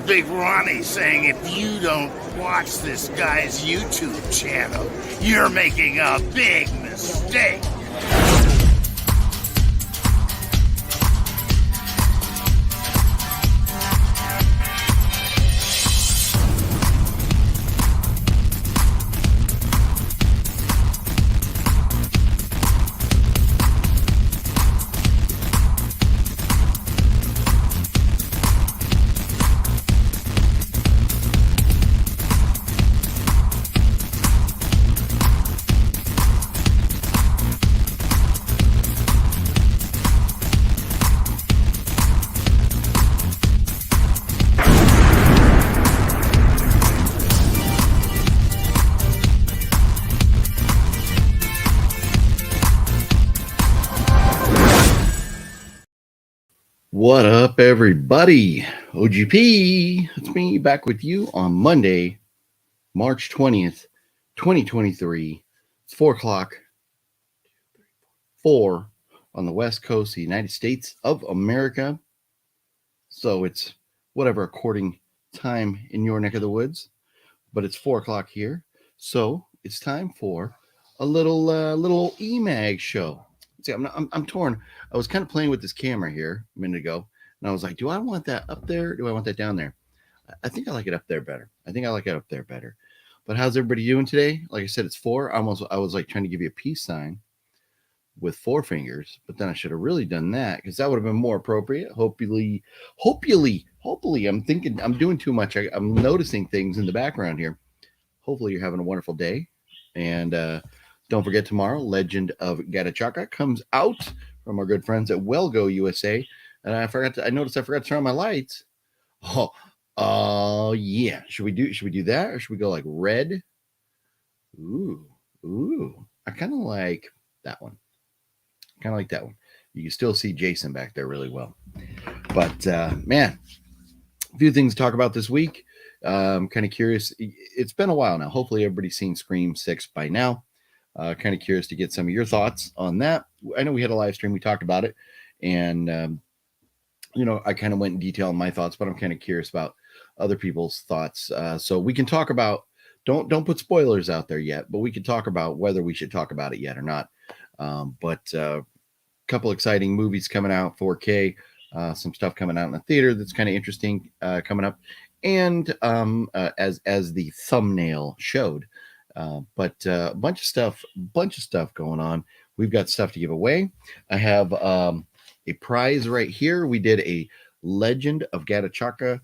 Big Ronnie saying if you don't watch this guy's YouTube channel, you're making a big mistake. What up, everybody? OGP, it's me back with you on Monday, March 20th, 2023. It's 4 o'clock, 4 on the West Coast of the United States of America. So it's whatever according time in your neck of the woods, but it's 4 o'clock here. So it's time for a little EMAG show. See, I'm torn. I was kind of playing with this camera here a minute ago, and I was like, do I want that up there? Or do I want that down there? I think I like it up there better. But how's everybody doing today? Like I said, it's 4. I was like trying to give you a peace sign with 4 fingers, but then I should have really done that because that would have been more appropriate. Hopefully, I'm thinking I'm doing too much. I'm noticing things in the background here. Hopefully you're having a wonderful day. And don't forget, tomorrow, Legend of Geriatric comes out from our good friends at Wellgo USA. And I noticed I forgot to turn on my lights. Oh, yeah. Should we do that, or should we go like red? Ooh. I kind of like that one. You can still see Jason back there really well. But man, a few things to talk about this week. I'm kind of curious. It's been a while now. Hopefully everybody's seen Scream 6 by now. Kind of curious to get some of your thoughts on that. I know we had a live stream. We talked about it. And, I kind of went in detail on my thoughts, but I'm kind of curious about other people's thoughts. So we can talk about, don't put spoilers out there yet, but we can talk about whether we should talk about it yet or not. But a couple exciting movies coming out, 4K, some stuff coming out in the theater that's kind of interesting coming up. And as the thumbnail showed, but a bunch of stuff going on. We've got stuff to give away. I have a prize right here. We did a Legend of Geriatric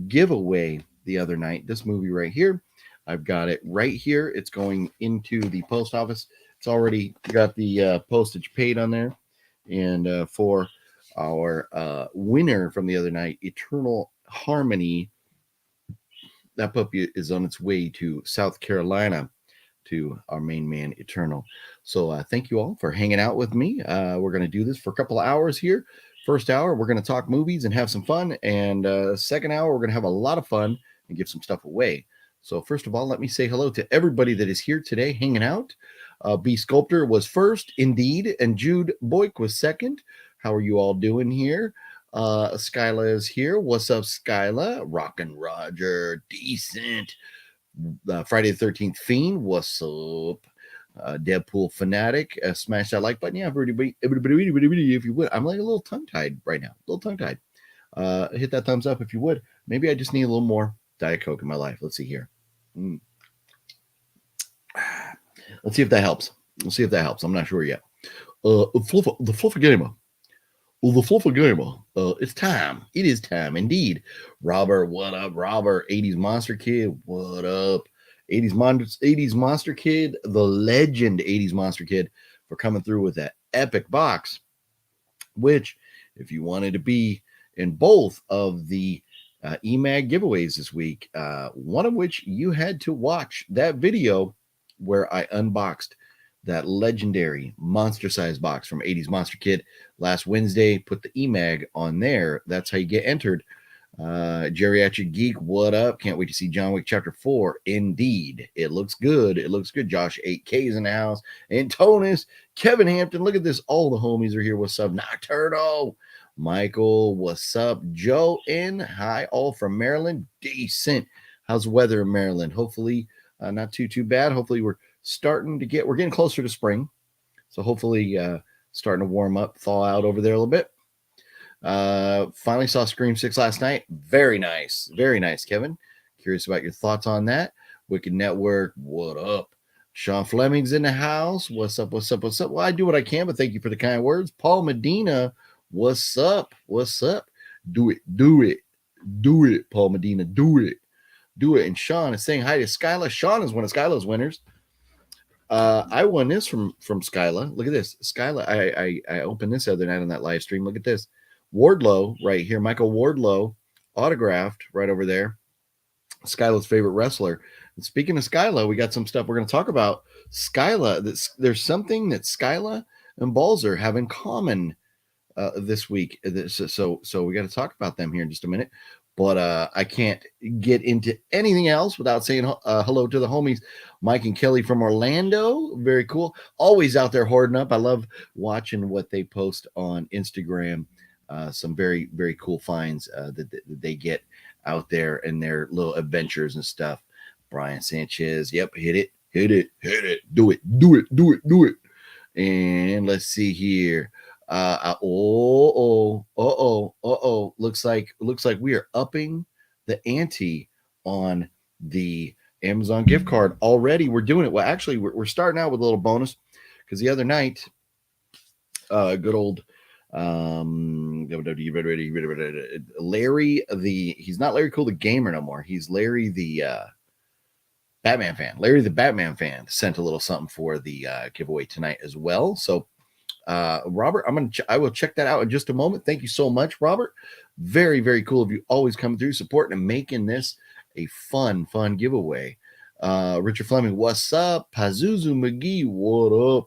giveaway the other night. This movie right here, I've got it right here. It's going into the post office. It's already got the postage paid on there. And for our winner from the other night, Eternal Harmony, that puppy is on its way to South Carolina to our main man, Eternal. So thank you all for hanging out with me. We're going to do this for a couple of hours here. First hour, we're going to talk movies and have some fun. And second hour, we're going to have a lot of fun and give some stuff away. So first of all, let me say hello to everybody that is here today hanging out. B Sculptor was first, indeed, and Jude Boyk was second. How are you all doing here? Skyla is here. What's up, Skyla? Rockin' Roger, decent. Friday the 13th Fiend, what's up? Deadpool Fanatic, smash that like button. Yeah, everybody, if you would. I'm like a little tongue-tied right now. Hit that thumbs up if you would. Maybe I just need a little more Diet Coke in my life. Let's see here. Let's see if that helps. I'm not sure yet. The Fluffy Gamer. The Fluffy Gamer. It's time. It is time indeed. Robert, what up, Robert? 80s Monster Kid, what up? 80s Monster Kid, the legend 80s Monster Kid, for coming through with that epic box, which, if you wanted to be in both of the EMAG giveaways this week, one of which you had to watch that video where I unboxed that legendary monster-sized box from 80s Monster Kid last Wednesday. Put the EMAG on there. That's how you get entered. Geriatric Geek, what up? Can't wait to see John Wick Chapter 4. Indeed. It looks good. Josh 8K is in the house. And Tonus, Kevin Hampton. Look at this. All the homies are here. What's up? Nocturno. Michael, what's up? Joe in. Hi, all from Maryland. Decent. How's the weather in Maryland? Hopefully not too bad. Hopefully we're getting closer to spring. So hopefully starting to warm up, thaw out over there a little bit. Finally saw Scream 6 last night. Very nice. Very nice, Kevin. Curious about your thoughts on that. Wicked Network, what up? Sean Fleming's in the house. What's up? What's up? What's up? Well, I do what I can, but thank you for the kind words. Paul Medina, what's up? What's up? Do it. Do it. Do it, Paul Medina. Do it. Do it. And Sean is saying hi to Skyla. Sean is one of Skyla's winners. I won this from Skyla. Look at this. Skyla, I opened this the other night on that live stream. Look at this. Wardlow right here. Michael Wardlow autographed right over there. Skyla's favorite wrestler. And speaking of Skyla, we got some stuff we're going to talk about. Skyla, there's something that Skyla and Balzer have in common this week. So we got to talk about them here in just a minute. But I can't get into anything else without saying hello to the homies, Mike and Kelly from Orlando. Very cool. Always out there hoarding up. I love watching what they post on Instagram. Some very, very cool finds that they get out there in their little adventures and stuff. Brian Sanchez. Yep. Hit it. Do it. And let's see here. Looks like we are upping the ante on the Amazon gift card already. We're doing it. Well, actually, we're starting out with a little bonus because the other night, good old Larry, he's not Larry Cool the gamer no more. He's Larry the Batman fan. Larry the Batman fan sent a little something for the giveaway tonight as well. So Robert, I will check that out in just a moment. Thank you so much, Robert. Very, very cool of you always coming through, supporting and making this a fun giveaway. Richard Fleming, what's up? Pazuzu McGee, what up?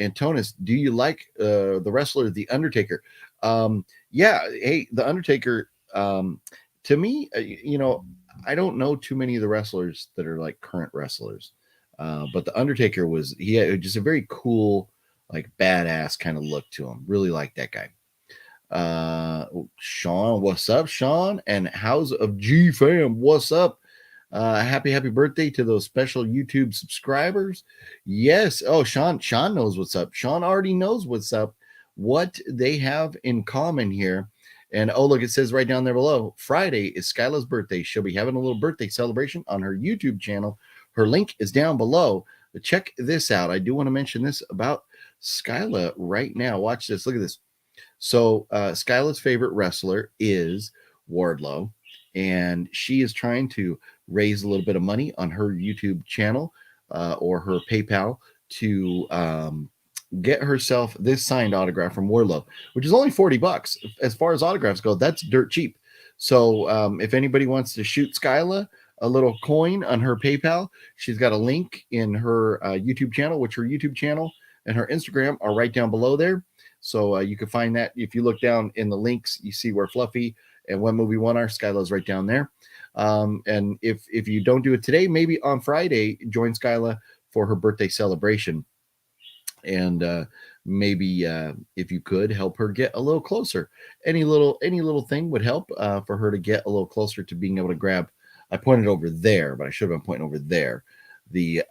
Antonis, do you like the wrestler The Undertaker? Yeah, hey, The Undertaker, to me, I don't know too many of the wrestlers that are like current wrestlers, but The Undertaker he had just a very cool, like badass kind of look to him. Really like that guy. Sean, what's up, Sean? And House of G fam, what's up? Happy birthday to those special YouTube subscribers. Yes. Oh, Sean knows what's up. Sean already knows what's up, what they have in common here. And oh, look, it says right down there below, Friday is Skyla's birthday. She'll be having a little birthday celebration on her YouTube channel. Her link is down below. But check this out. I do want to mention this about Skyla right now. Watch this. Look at this. So Skyla's favorite wrestler is Wardlow, and she is trying to raise a little bit of money on her YouTube channel or her PayPal to get herself this signed autograph from Wardlow, which is only $40. As far as autographs go, that's dirt cheap. So if anybody wants to shoot Skyla a little coin on her PayPal, she's got a link in her YouTube channel, which her YouTube channel and her Instagram are right down below there. So you can find that. If you look down in the links, you see where Fluffy and When Movie One are. Skyla's right down there. And if you don't do it today, maybe on Friday, join Skyla for her birthday celebration. And maybe if you could help her get a little closer. Any little thing would help for her to get a little closer to being able to grab. I pointed over there, but I should have been pointing over there, the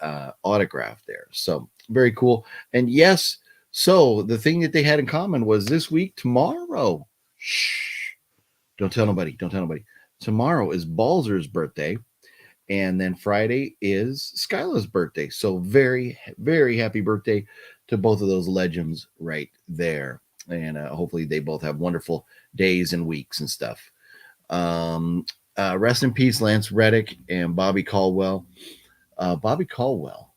autograph there. So very cool. And yes, so the thing that they had in common was this week, tomorrow. Shh. Don't tell nobody. Tomorrow is Balzer's birthday. And then Friday is Skyla's birthday. So very, very happy birthday to both of those legends right there. And hopefully they both have wonderful days and weeks and stuff. Rest in peace, Lance Reddick and Bobby Caldwell. Bobby Caldwell,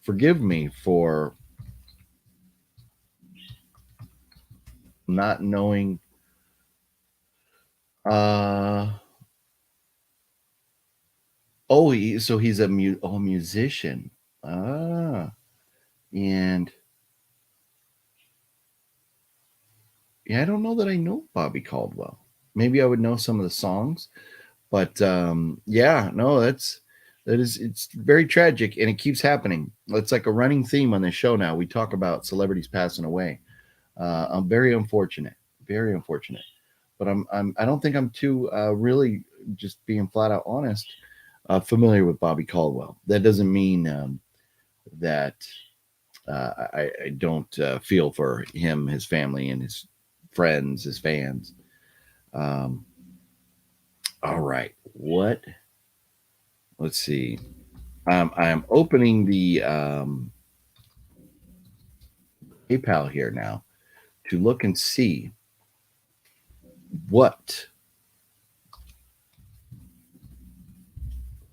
forgive me for not knowing. So he's a musician. And yeah, I don't know that I know Bobby Caldwell. Maybe I would know some of the songs, but it's very tragic, and it keeps happening. It's like a running theme on this show now. We talk about celebrities passing away. I'm very unfortunate. Very unfortunate. But I don't think I'm too really, just being flat out honest, familiar with Bobby Caldwell. That doesn't mean that I don't feel for him, his family, and his friends, his fans. All right, what? Let's see. I am opening the PayPal here now to look and see what.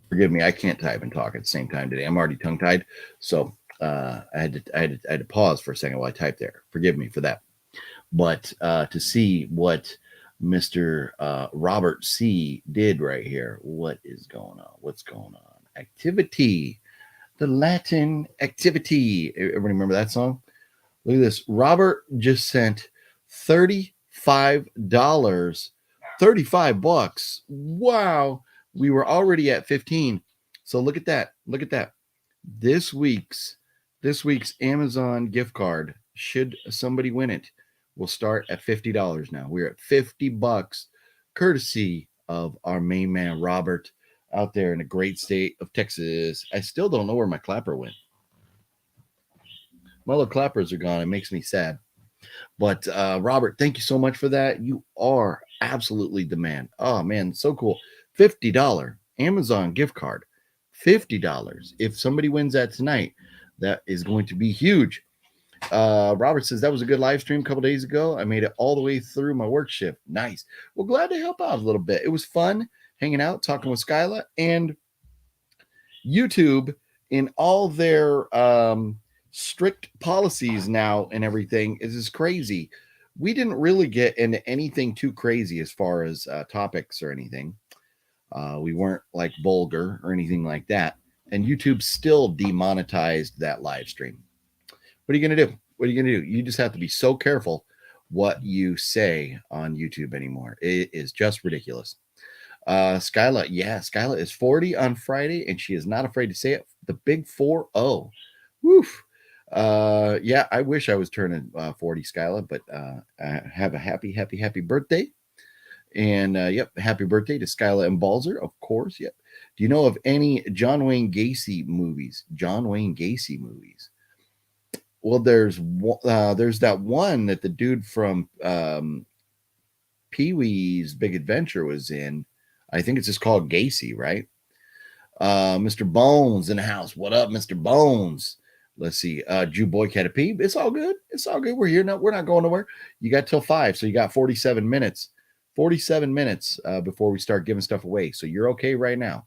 Forgive me, I can't type and talk at the same time today. I'm already tongue tied, so I had to pause for a second while I typed there. Forgive me for that. But to see what Mr. Robert C. did right here. What is going on? What's going on? Activity, the Latin activity. Everybody remember that song? Look at this. Robert just sent $35. 35 bucks. Wow. We were already at 15. So look at that. Look at that. This week's Amazon gift card, should somebody win it, will start at $50 now. We're at 50 bucks, courtesy of our main man Robert out there in the great state of Texas. I still don't know where my clapper went. My little clappers are gone. It makes me sad. But Robert, thank you so much for that. You are absolutely the man. Oh man, so cool. $50 Amazon gift card. $50. If somebody wins that tonight, that is going to be huge. Robert says that was a good live stream a couple days ago. I made it all the way through my work shift. Nice. Well, glad to help out a little bit. It was fun hanging out, talking with Skyla, and YouTube in all their strict policies now and everything is crazy. We didn't really get into anything too crazy as far as topics or anything. We weren't like vulgar or anything like that. And YouTube still demonetized that live stream. What are you going to do? What are you going to do? You just have to be so careful what you say on YouTube anymore. It is just ridiculous. Skyla, yeah, Skyla is 40 on Friday, and she is not afraid to say it. The big 4-0. Woof. Yeah, I wish I was turning 40, Skyla, but have a happy birthday. And yep, happy birthday to Skyla and Balzer, of course. Yep. Do you know of any John Wayne Gacy movies? John Wayne Gacy movies. Well, there's that one that the dude from Pee-wee's Big Adventure was in. I think it's just called Gacy, right? Mr. Bones in the house. What up, Mr. Bones? Let's see. Jew Boy Cat a Pee. It's all good. It's all good. We're here now. We're not going nowhere. You got till 5, so you got 47 minutes. 47 minutes before we start giving stuff away. So you're okay right now.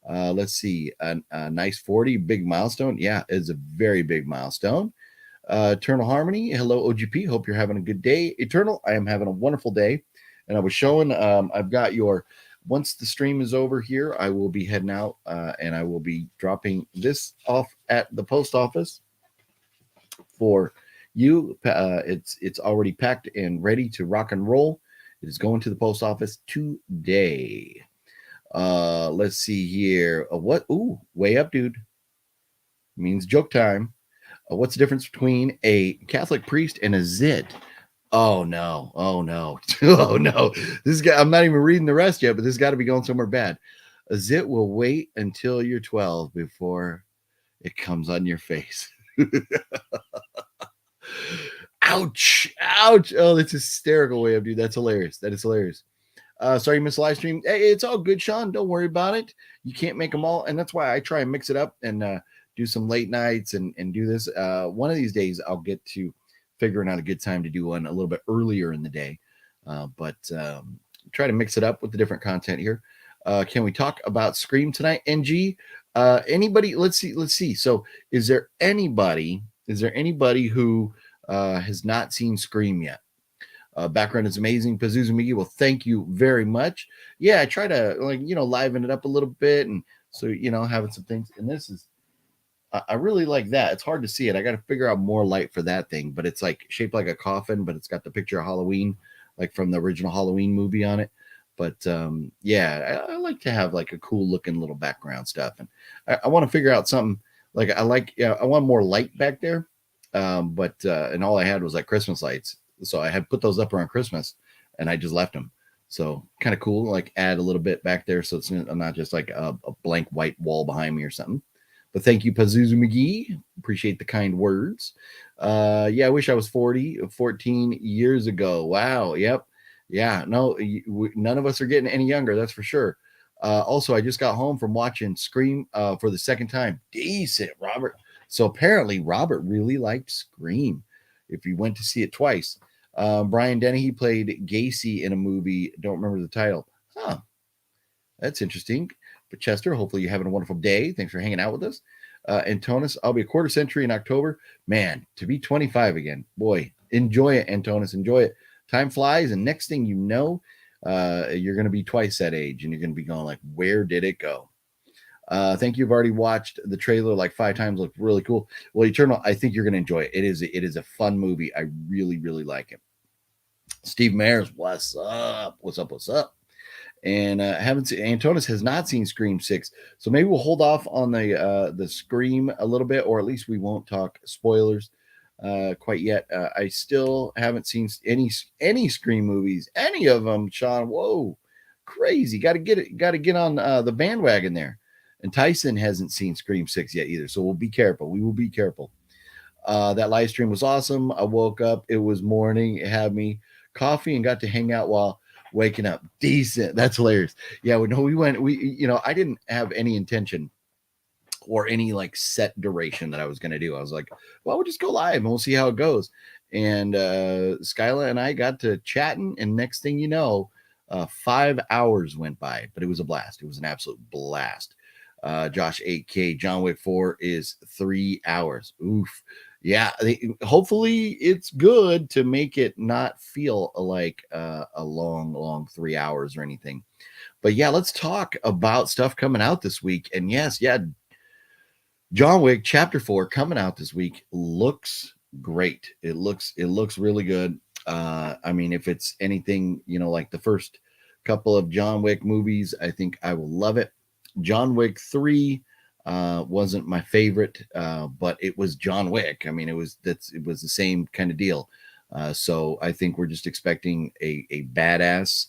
Let's see. A nice 40, big milestone. Yeah, it's a very big milestone. Eternal Harmony. Hello, OGP. Hope you're having a good day. Eternal, I am having a wonderful day. And I was showing, I've got your, once the stream is over here, I will be heading out and I will be dropping this off at the post office for you. It's already packed and ready to rock and roll. It is going to the post office today. Let's see here. What? Ooh, way up, dude. Means joke time. What's the difference between a Catholic priest and a zit? Oh no. Oh no. Oh no. This guy, I'm not even reading the rest yet, but this got to be going somewhere bad. A zit will wait until you're 12 before it comes on your face. Ouch. Ouch. Oh, that's hysterical way up, dude. That's hilarious. That is hilarious. Sorry you missed the live stream. Hey, it's all good, Sean. Don't worry about it. You can't make them all. And that's why I try and mix it up and do some late nights and do this. One of these days I'll get to figuring out a good time to do one a little bit earlier in the day. But try to mix it up with the different content here. Can we talk about Scream tonight? NG, anybody? Let's see. So is there anybody who has not seen Scream yet? Background is amazing. Pazuzu Migi, well, thank you very much. Yeah, I try to liven it up a little bit, and so having some things. And this is, I really like that. It's hard to see it. I got to figure out more light for that thing, but it's like shaped like a coffin, but it's got the picture of Halloween, like from the original Halloween movie on it. But yeah, I like to have like a cool looking little background stuff, and I want to figure out something like I want more light back there. But and all I had was like Christmas lights. So I had put those up around Christmas, and I just left them. So kind of cool, like add a little bit back there, so it's not just like a blank white wall behind me or something. But thank you, Pazuzu McGee. Appreciate the kind words. Yeah, I wish I was 14 years ago. Wow. Yep. Yeah. No, none of us are getting any younger. That's for sure. Also, I just got home from watching Scream for the second time. Decent, Robert. So apparently, Robert really liked Scream. If you went to see it twice, Brian Dennehy played Gacy in a movie. Don't remember the title. Huh. That's interesting. But Chester, hopefully you're having a wonderful day. Thanks for hanging out with us. Antonis, I'll be a quarter century in October. Man, to be 25 again. Boy, enjoy it, Antonis. Enjoy it. Time flies, and next thing you know, you're going to be twice that age, and you're going to be going like, where did it go? Thank you. I've already watched the trailer like 5 times. Looked really cool. Well, Eternal, I think you're going to enjoy it. It is a fun movie. I really, really like it. Steve Mayers, what's up? What's up? What's up? And haven't seen, Antonis has not seen Scream 6, so maybe we'll hold off on the Scream a little bit, or at least we won't talk spoilers quite yet. I still haven't seen any Scream movies, any of them. Sean, whoa, crazy! Got to get on the bandwagon there. And Tyson hasn't seen Scream 6 yet either, so we'll be careful. We will be careful. That live stream was awesome. I woke up, it was morning, it had me coffee, and got to hang out while waking up. Decent. That's hilarious. Yeah, I didn't have any intention or any like set duration that I was going to do. I was like, well, we'll just go live and we'll see how it goes. And Skyla and I got to chatting, and next thing you know, 5 hours went by, but it was a blast. It was an absolute blast. Josh 8K, John Wick 4 is 3 hours. Oof. Yeah, hopefully it's good to make it not feel like a long 3 hours or anything. But yeah, let's talk about stuff coming out this week. And yes, yeah, John Wick Chapter 4 coming out this week looks great. It looks really good. I mean, if it's anything, like the first couple of John Wick movies, I think I will love it. John Wick 3 wasn't my favorite, but it was John Wick. I mean, it was the same kind of deal. So I think we're just expecting a badass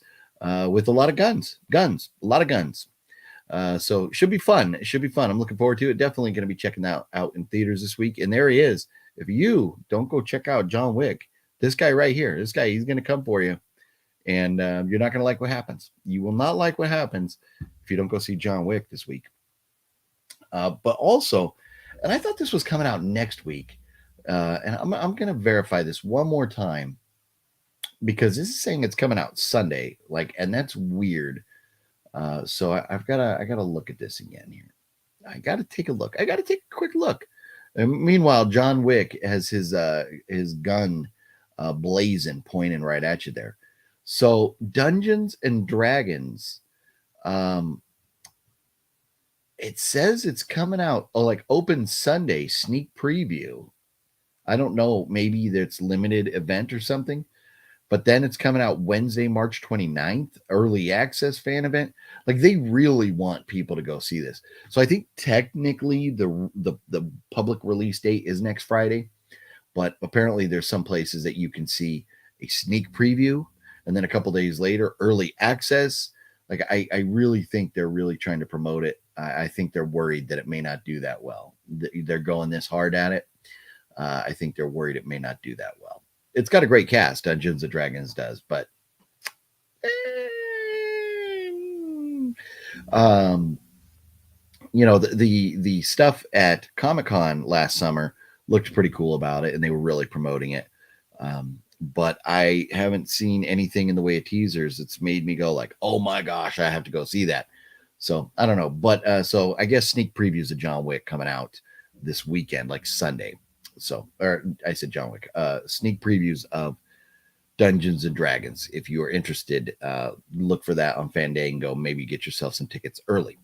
with a lot of guns, a lot of guns. So it should be fun. It should be fun. I'm looking forward to it. Definitely going to be checking that out in theaters this week. And there he is. If you don't go check out John Wick, this guy right here, he's going to come for you. And you're not going to like what happens. You will not like what happens if you don't go see John Wick this week. But also, and I thought this was coming out next week. And I'm going to verify this one more time, because this is saying it's coming out Sunday. And that's weird. So I gotta look at this again here. I gotta take a look. I gotta take a quick look. And meanwhile, John Wick has his gun blazing, pointing right at you there. So Dungeons and Dragons, it says it's coming out open Sunday sneak preview. I don't know, maybe that's limited event or something. But then it's coming out Wednesday, March 29th, early access fan event. They really want people to go see this. So I think technically the public release date is next Friday, but apparently there's some places that you can see a sneak preview, and then a couple days later, early access. I really think they're really trying to promote it. I think they're worried that it may not do that well. They're going this hard at it. I think they're worried it may not do that well. It's got a great cast, Dungeons and Dragons does, but the stuff at Comic-Con last summer looked pretty cool about it, and they were really promoting it. But I haven't seen anything in the way of teasers. It's made me go oh my gosh, I have to go see that. So I don't know, but so I guess sneak previews of John Wick coming out this weekend, Sunday. So, or I said John Wick, sneak previews of Dungeons and Dragons. If you are interested, look for that on Fandango. Maybe get yourself some tickets early.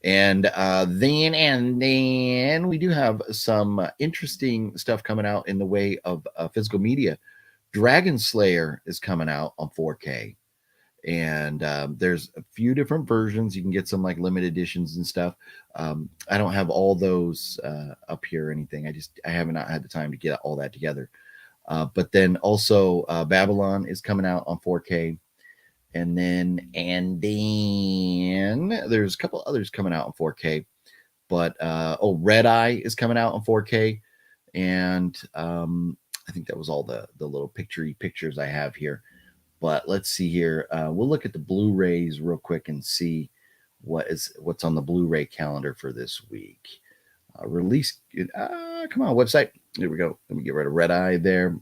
And then we do have some interesting stuff coming out in the way of physical media. Dragon Slayer is coming out on 4K. And there's a few different versions. You can get some limited editions and stuff. I don't have all those up here or anything. I have not had the time to get all that together. But then also Babylon is coming out on 4K. And then there's a couple others coming out on 4K. But Red Eye is coming out on 4K. And I think that was all the little pictures I have here. But let's see here. We'll look at the Blu-rays real quick and see what's on the Blu-ray calendar for this week. Release. Come on, website. There we go. Let me get rid of Red Eye there.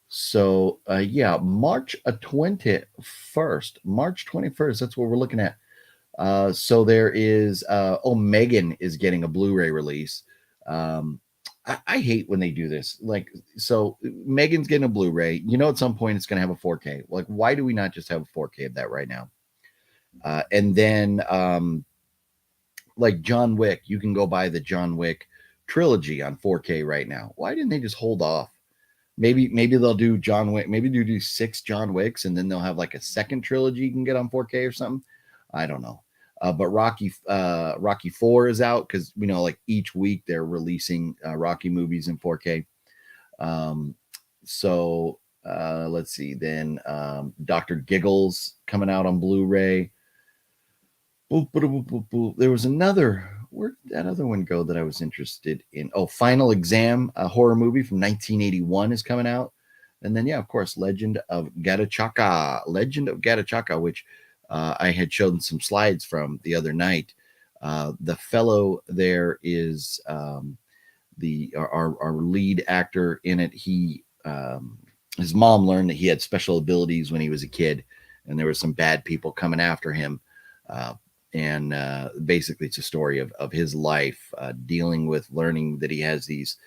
So yeah, March 21st. March 21st. That's what we're looking at. So there is Megan is getting a Blu-ray release. I hate when they do this. Like, so Megan's getting a Blu-ray. You know, at some point it's going to have a 4K. Like, why do we not just have a 4K of that right now? And then, like John Wick, you can go buy the John Wick trilogy on 4K right now. Why didn't they just hold off? Maybe they'll do John Wick. Maybe they'll do 6 John Wicks, and then they'll have like a second trilogy you can get on 4K or something. I don't know. But Rocky 4 is out because we know like each week they're releasing Rocky movies in 4K. So let's see. Then Dr. Giggles coming out on Blu-ray. There was another. Where'd that other one go that I was interested in? Oh, Final Exam, a horror movie from 1981 is coming out. And then, yeah, of course, Legend of Geriatric, which I had shown some slides from the other night. The fellow there is our lead actor in it. He his mom learned that he had special abilities when he was a kid, and there were some bad people coming after him. And basically, it's a story of his life dealing with learning that he has these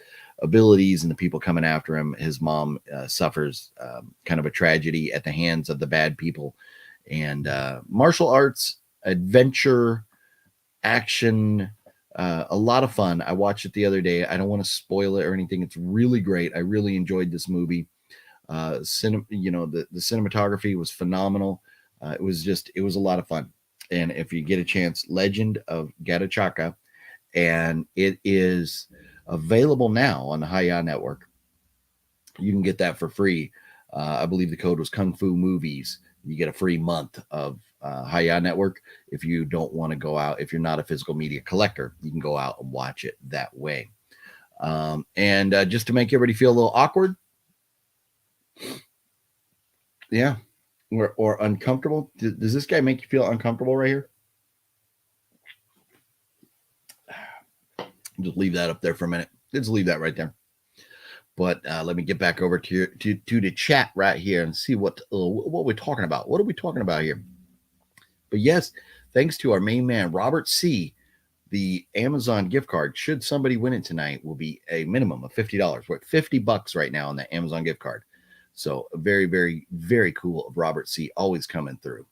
abilities and the people coming after him. His mom suffers kind of a tragedy at the hands of the bad people. And martial arts, adventure, action, a lot of fun. I watched it the other day. I don't want to spoil it or anything. It's really great. I really enjoyed this movie. The cinematography was phenomenal. It was a lot of fun. And if you get a chance, Legend of Geriatric, and it is available now on the Hi-Ya Network. You can get that for free. I believe the code was Kung Fu Movies. You get a free month of Hi-Ya Network. If you don't want to go out, if you're not a physical media collector, you can go out and watch it that way. And just to make everybody feel a little awkward, yeah, or uncomfortable. Does this guy make you feel uncomfortable right here? Just leave that up there for a minute. Just leave that right there. But let me get back over to the chat right here and see what we're talking about. What are we talking about here? But yes, thanks to our main man, Robert C., the Amazon gift card, should somebody win it tonight, will be a minimum of $50. We're at $50 right now on the Amazon gift card. So very, very, very cool of Robert C. always coming through.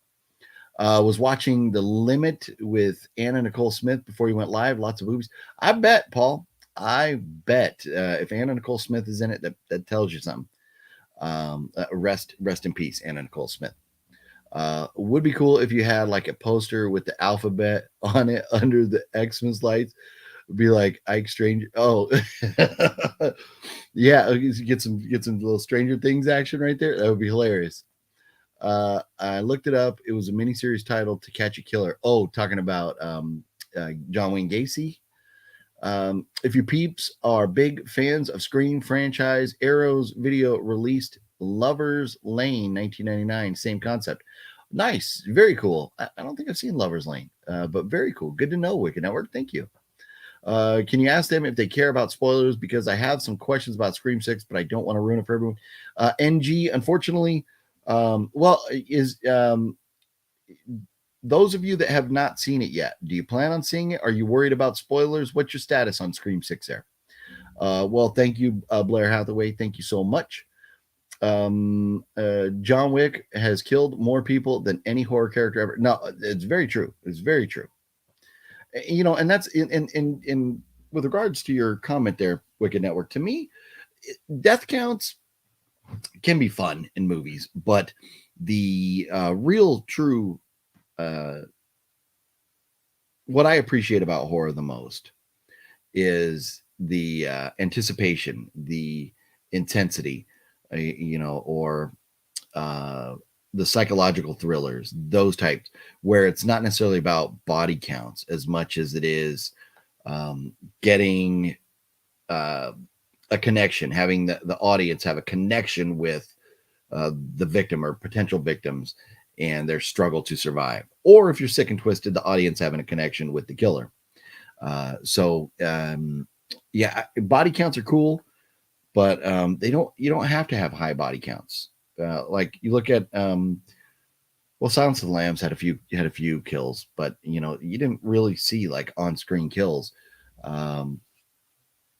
Was watching The Limit with Anna Nicole Smith before he went live. Lots of movies. I bet, Paul. I bet if Anna Nicole Smith is in it, that tells you something. Rest in peace, Anna Nicole Smith. Would be cool if you had like a poster with the alphabet on it under the Xmas lights. It'd be like Ike Stranger. Oh, yeah, get some little Stranger Things action right there. That would be hilarious. I looked it up. It was a miniseries titled To Catch a Killer. Oh, talking about John Wayne Gacy. If you peeps are big fans of Scream franchise, Arrow's video released Lover's Lane 1999, same concept. Nice, very cool. I don't think I've seen Lover's Lane, but very cool. Good to know, Wicked Network. Thank you. Can you ask them if they care about spoilers? Because I have some questions about Scream 6, but I don't want to ruin it for everyone. NG, unfortunately, those of you that have not seen it yet, do you plan on seeing it? Are you worried about spoilers? What's your status on Scream 6 there? Well, thank you, Blair Hathaway. Thank you so much. John Wick has killed more people than any horror character ever. No, it's very true. It's very true. You know, and that's in with regards to your comment there, Wicked Network. To me, death counts can be fun in movies, but the real true what I appreciate about horror the most is the anticipation, the intensity, or the psychological thrillers, those types, where it's not necessarily about body counts as much as it is getting a connection, having the audience have a connection with the victim or potential victims and their struggle to survive. Or if you're sick and twisted, the audience having a connection with the killer. Yeah, body counts are cool, but you don't have to have high body counts. Like you look at Silence of the Lambs had a few kills, but you didn't really see like on-screen kills.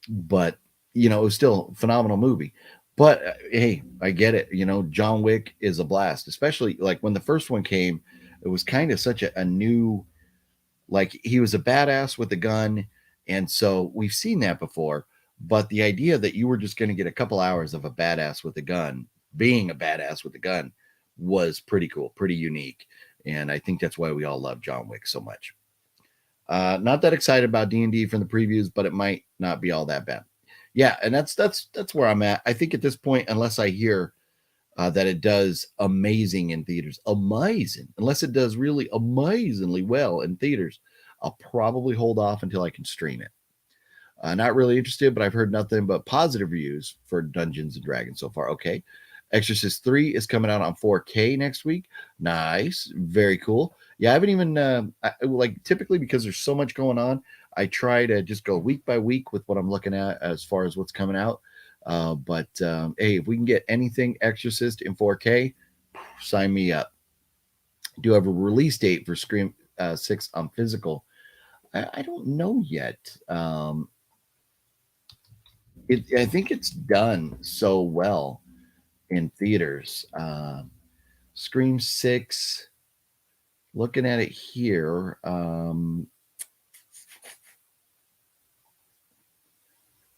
But it was still a phenomenal movie. But hey, I get it. John Wick is a blast, especially like when the first one came. It was kind of such a new, like he was a badass with a gun, and so we've seen that before. But the idea that you were just going to get a couple hours of a badass with a gun, being a badass with a gun, was pretty cool, pretty unique, and I think that's why we all love John Wick so much. Not that excited about D&D from the previews, but it might not be all that bad. Yeah, and that's where I'm at. I think at this point, unless I hear that it does amazing in theaters, unless it does really amazingly well in theaters, I'll probably hold off until I can stream it. Not really interested, but I've heard nothing but positive reviews for Dungeons and Dragons so far. Okay. Exorcist 3 is coming out on 4K next week. Nice. Very cool. Yeah, I haven't even, typically because there's so much going on, I try to just go week by week with what I'm looking at as far as what's coming out. But hey, if we can get anything Exorcist in 4K, sign me up. Do have a release date for Scream 6 on physical? I don't know yet. I think it's done so well in theaters. Scream 6, looking at it here.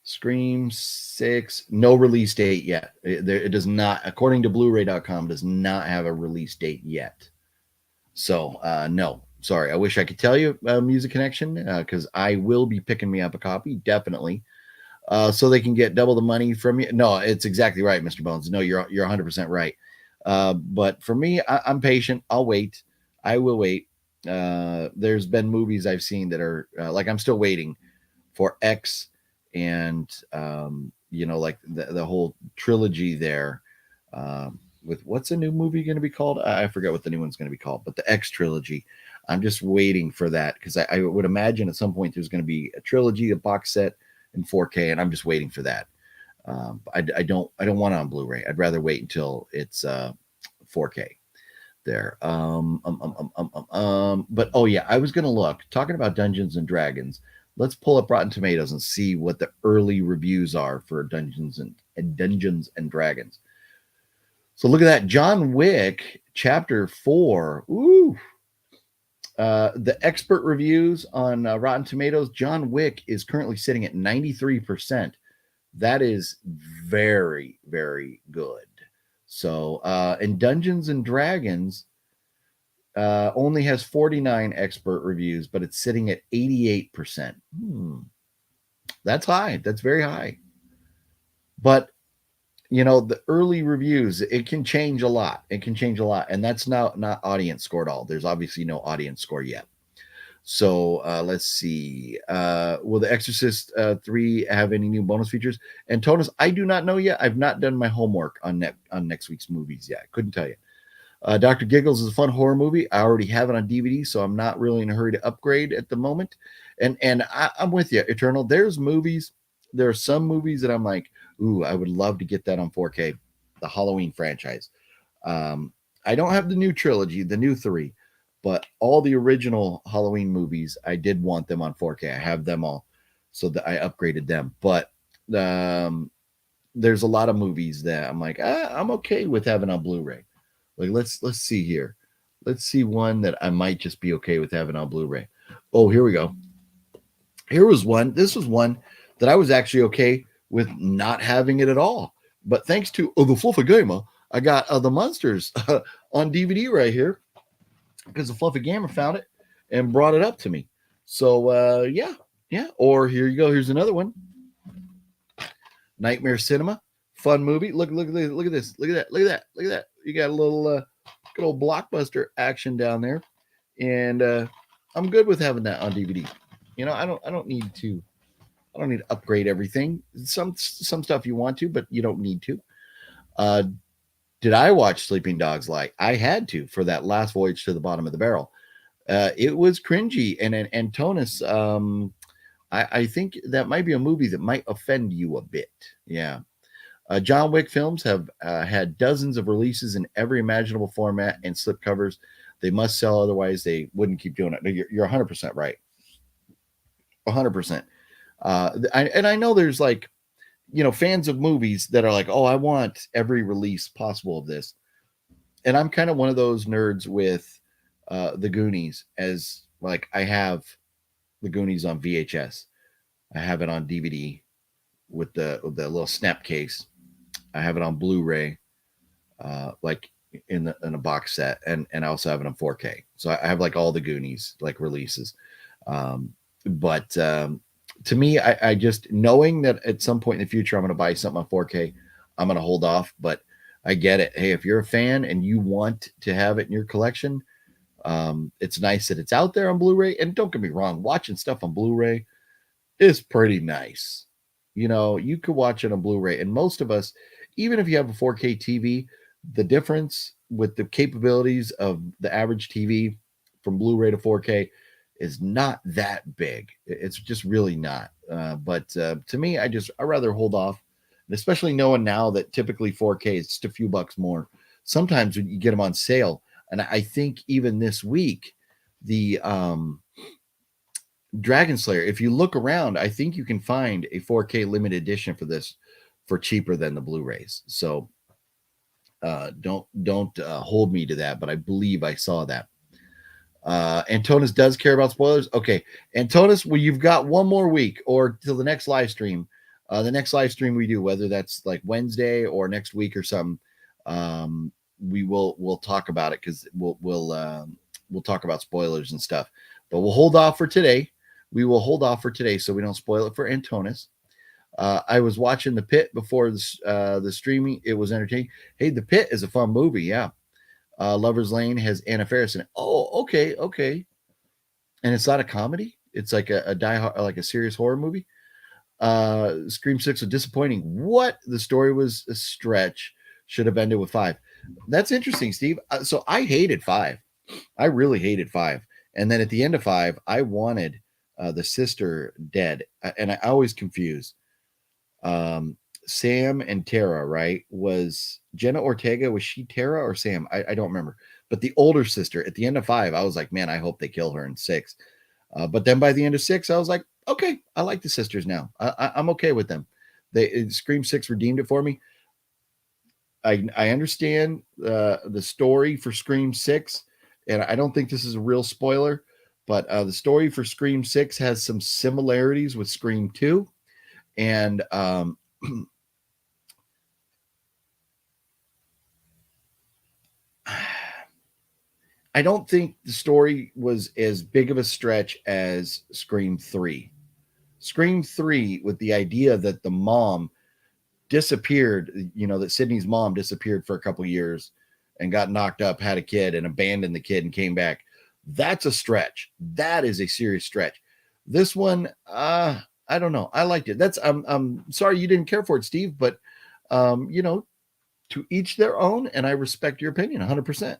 Scream 6, no release date yet. It does not, according to Blu-ray.com, does not have a release date yet. So, no. Sorry, I wish I could tell you, Music Connection, because I will be picking me up a copy, definitely, so they can get double the money from you. No, it's exactly right, Mr. Bones. No, you're 100% right. But for me, I'm patient. I'll wait. I will wait. There's been movies I've seen that are like I'm still waiting for X and like the whole trilogy there. With what's a new movie going to be called? I forget what the new one's going to be called, but the X trilogy. I'm just waiting for that because I would imagine at some point there's going to be a trilogy, a box set in 4K, and I'm just waiting for that. I don't want it on Blu-ray. I'd rather wait until it's 4K there. But oh yeah, I was going to look talking about Dungeons and Dragons. Let's pull up Rotten Tomatoes and see what the early reviews are for Dungeons and Dragons. So look at that. John Wick Chapter 4. Ooh. The expert reviews on Rotten Tomatoes, John Wick is currently sitting at 93%. That is very, very good. So, and Dungeons and Dragons only has 49 expert reviews, but it's sitting at 88%. That's high. That's very high. But the early reviews, it can change a lot. And that's not audience score at all. There's obviously no audience score yet. So let's see. Will The Exorcist 3 have any new bonus features? And Tonus, I do not know yet. I've not done my homework on next week's movies yet. I couldn't tell you. Dr. Giggles is a fun horror movie. I already have it on DVD, so I'm not really in a hurry to upgrade at the moment. And I'm with you, Eternal. There are some movies that I'm like, ooh, I would love to get that on 4K. The Halloween franchise. I don't have the new trilogy, the new 3, but all the original Halloween movies, I did want them on 4K. I have them all, so that I upgraded them. But there's a lot of movies that I'm like, I'm okay with having on Blu-ray. Like let's see here. Let's see one that I might just be okay with having on Blu-ray. Oh, here we go. Here was one. This was one that I was actually okay with not having it at all. But thanks to the Fluffy Gamer, I got the Monsters on DVD right here because the Fluffy Gamer found it and brought it up to me. So yeah. Or here you go. Here's another one. Nightmare Cinema, fun movie. Look at this. Look at this. Look at that. Look at that. Look at that. You got a little good old blockbuster action down there, and I'm good with having that on DVD. You know, I don't need to upgrade everything. Some stuff you want to, but you don't need to. Did I watch Sleeping Dogs Lie? I had to for that last voyage to the bottom of the barrel. It was cringy, and Antonis, I think that might be a movie that might offend you a bit. Yeah. John Wick films have had dozens of releases in every imaginable format and slipcovers. They must sell, otherwise they wouldn't keep doing it. You're 100% right. 100%. I know there's like, you know, fans of movies that are like, oh, I want every release possible of this. And I'm kind of one of those nerds with the Goonies, as like I have the Goonies on VHS. I have it on DVD with the little snap case. I have it on Blu-ray, like in a box set, and I also have it on 4K. So I have like all the Goonies like releases. But to me, I just, knowing that at some point in the future I'm going to buy something on 4K, I'm going to hold off. But I get it. Hey, if you're a fan and you want to have it in your collection, it's nice that it's out there on Blu-ray. And don't get me wrong, watching stuff on Blu-ray is pretty nice. You know, you could watch it on Blu-ray, and most of us, even if you have a 4K TV, the difference with the capabilities of the average TV from Blu-ray to 4K is not that big. It's just really not. But to me, I'd rather hold off, and especially knowing now that typically 4K is just a few bucks more. Sometimes when you get them on sale, and I think even this week, the Dragon Slayer, if you look around, I think you can find a 4K limited edition for this for cheaper than the Blu-rays. So don't hold me to that, but I believe I saw that. Antonis does care about spoilers. Okay, Antonis, well, you've got one more week or till the next live stream. The next live stream we do, whether that's like Wednesday or next week or something, we'll talk about it, because we'll talk about spoilers and stuff. But we'll hold off for today. We will hold off for today so we don't spoil it for Antonis. I was watching The Pit before the streaming. It was entertaining. Hey, The Pit is a fun movie. Yeah. Lover's Lane has Anna Faris in it. Oh, okay. And it's not a comedy. It's like like a serious horror movie. Scream 6 was disappointing. What? The story was a stretch. Should have ended with 5. That's interesting, Steve. So I hated 5. I really hated 5. And then at the end of 5, I wanted the sister dead. And I always confuse Sam and Tara, right? Was Jenna Ortega, was she Tara or Sam? I don't remember. But the older sister at the end of 5, I was like, man, I hope they kill her in 6. But then by the end of 6, I was like, okay, I like the sisters now. I'm okay with them. Scream 6 redeemed it for me. I understand the story for Scream 6, and I don't think this is a real spoiler, but the story for Scream 6 has some similarities with Scream 2. And I don't think the story was as big of a stretch as Scream 3. Scream 3, with the idea that the mom disappeared, you know, that Sydney's mom disappeared for a couple years and got knocked up, had a kid, and abandoned the kid and came back. That's a stretch. That is a serious stretch. This one, I don't know. I liked it. I'm sorry you didn't care for it, Steve, but you know, to each their own, and I respect your opinion 100%.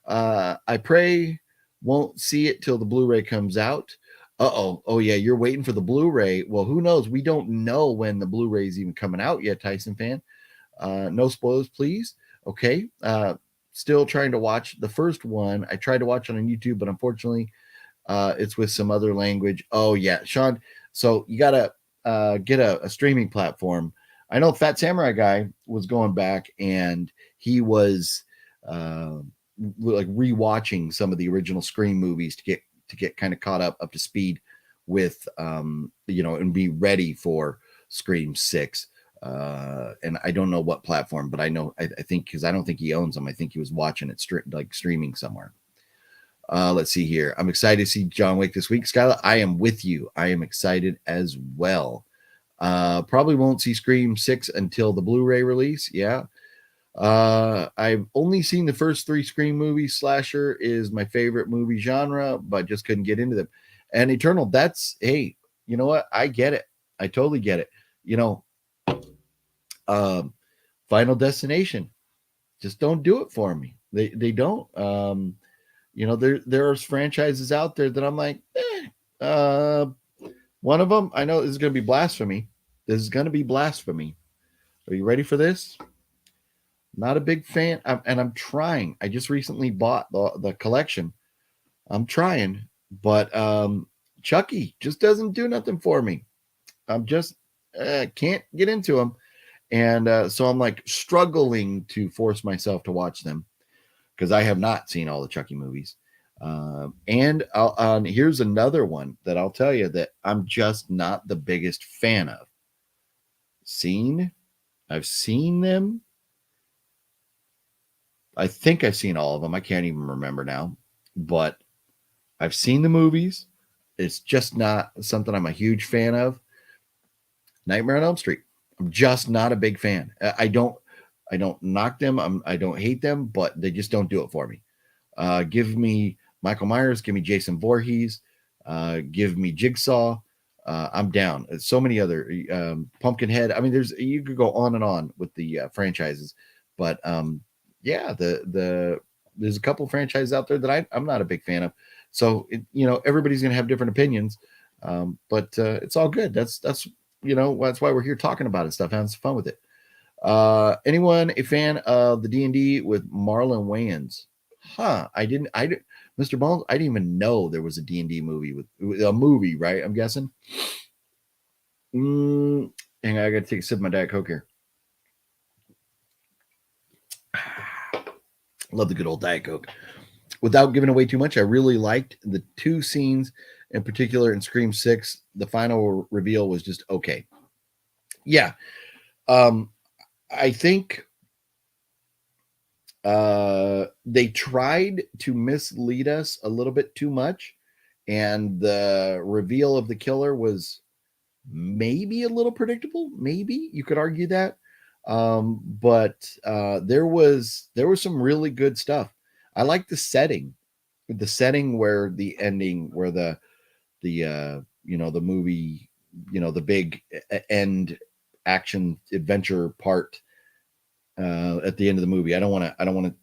I pray won't see it till the Blu-ray comes out. Oh yeah, you're waiting for the Blu-ray. Well, who knows? We don't know when the Blu-ray is even coming out yet, Tyson fan. No spoilers, please. Okay. Still trying to watch the first one. I tried to watch it on YouTube, but unfortunately, it's with some other language. Oh yeah, Sean. So you gotta get a streaming platform. I know Fat Samurai Guy was going back, and he was like rewatching some of the original Scream movies to get kind of caught up to speed with you know, and be ready for Scream 6. And I don't know what platform, but I know I think, because I don't think he owns them. I think he was watching it streaming somewhere. Let's see here. I'm excited to see John Wick this week. Skyla, I am with you. I am excited as well. Probably won't see Scream 6 until the Blu-ray release. Yeah. I've only seen the first 3 Scream movies. Slasher is my favorite movie genre, but just couldn't get into them. And Eternal, that's, hey, you know what? I get it. I totally get it. You know, Final Destination, just don't do it for me. They don't. You know, there's franchises out there that I'm like, one of them, I know this is going to be blasphemy. This is going to be blasphemy. Are you ready for this? Not a big fan, and I'm trying. I just recently bought the collection. I'm trying, but Chucky just doesn't do nothing for me. I'm just can't get into them, and so I'm like struggling to force myself to watch them because I have not seen all the Chucky movies. And here's another one that I'll tell you that I'm just not the biggest fan of. I've seen them. I think I've seen all of them. I can't even remember now, but I've seen the movies. It's just not something I'm a huge fan of. Nightmare on Elm Street. I'm just not a big fan. I don't knock them. I don't hate them, but they just don't do it for me. Give me Michael Myers. Give me Jason Voorhees. Give me Jigsaw. I'm down. So many other Pumpkinhead. I mean, you could go on and on with the franchises, but yeah, there's a couple franchises out there that I'm not a big fan of. So you know, everybody's gonna have different opinions, but it's all good. That's you know, that's why we're here talking about it, stuff, having some fun with it. Anyone a fan of the D&D with Marlon Wayans? Mr. Bones, I didn't even know there was a D&D movie with a movie, right? I'm guessing. Hang on, I gotta take a sip of my Diet Coke here. Love the good old Diet Coke. Without giving away too much, I really liked the 2 scenes in particular in Scream 6. The final reveal was just okay. Yeah. I think they tried to mislead us a little bit too much, and the reveal of the killer was maybe a little predictable. Maybe you could argue that. But there was some really good stuff. I like the setting where the ending, where the you know, the movie, you know, the big end action adventure part at the end of the movie. I don't want to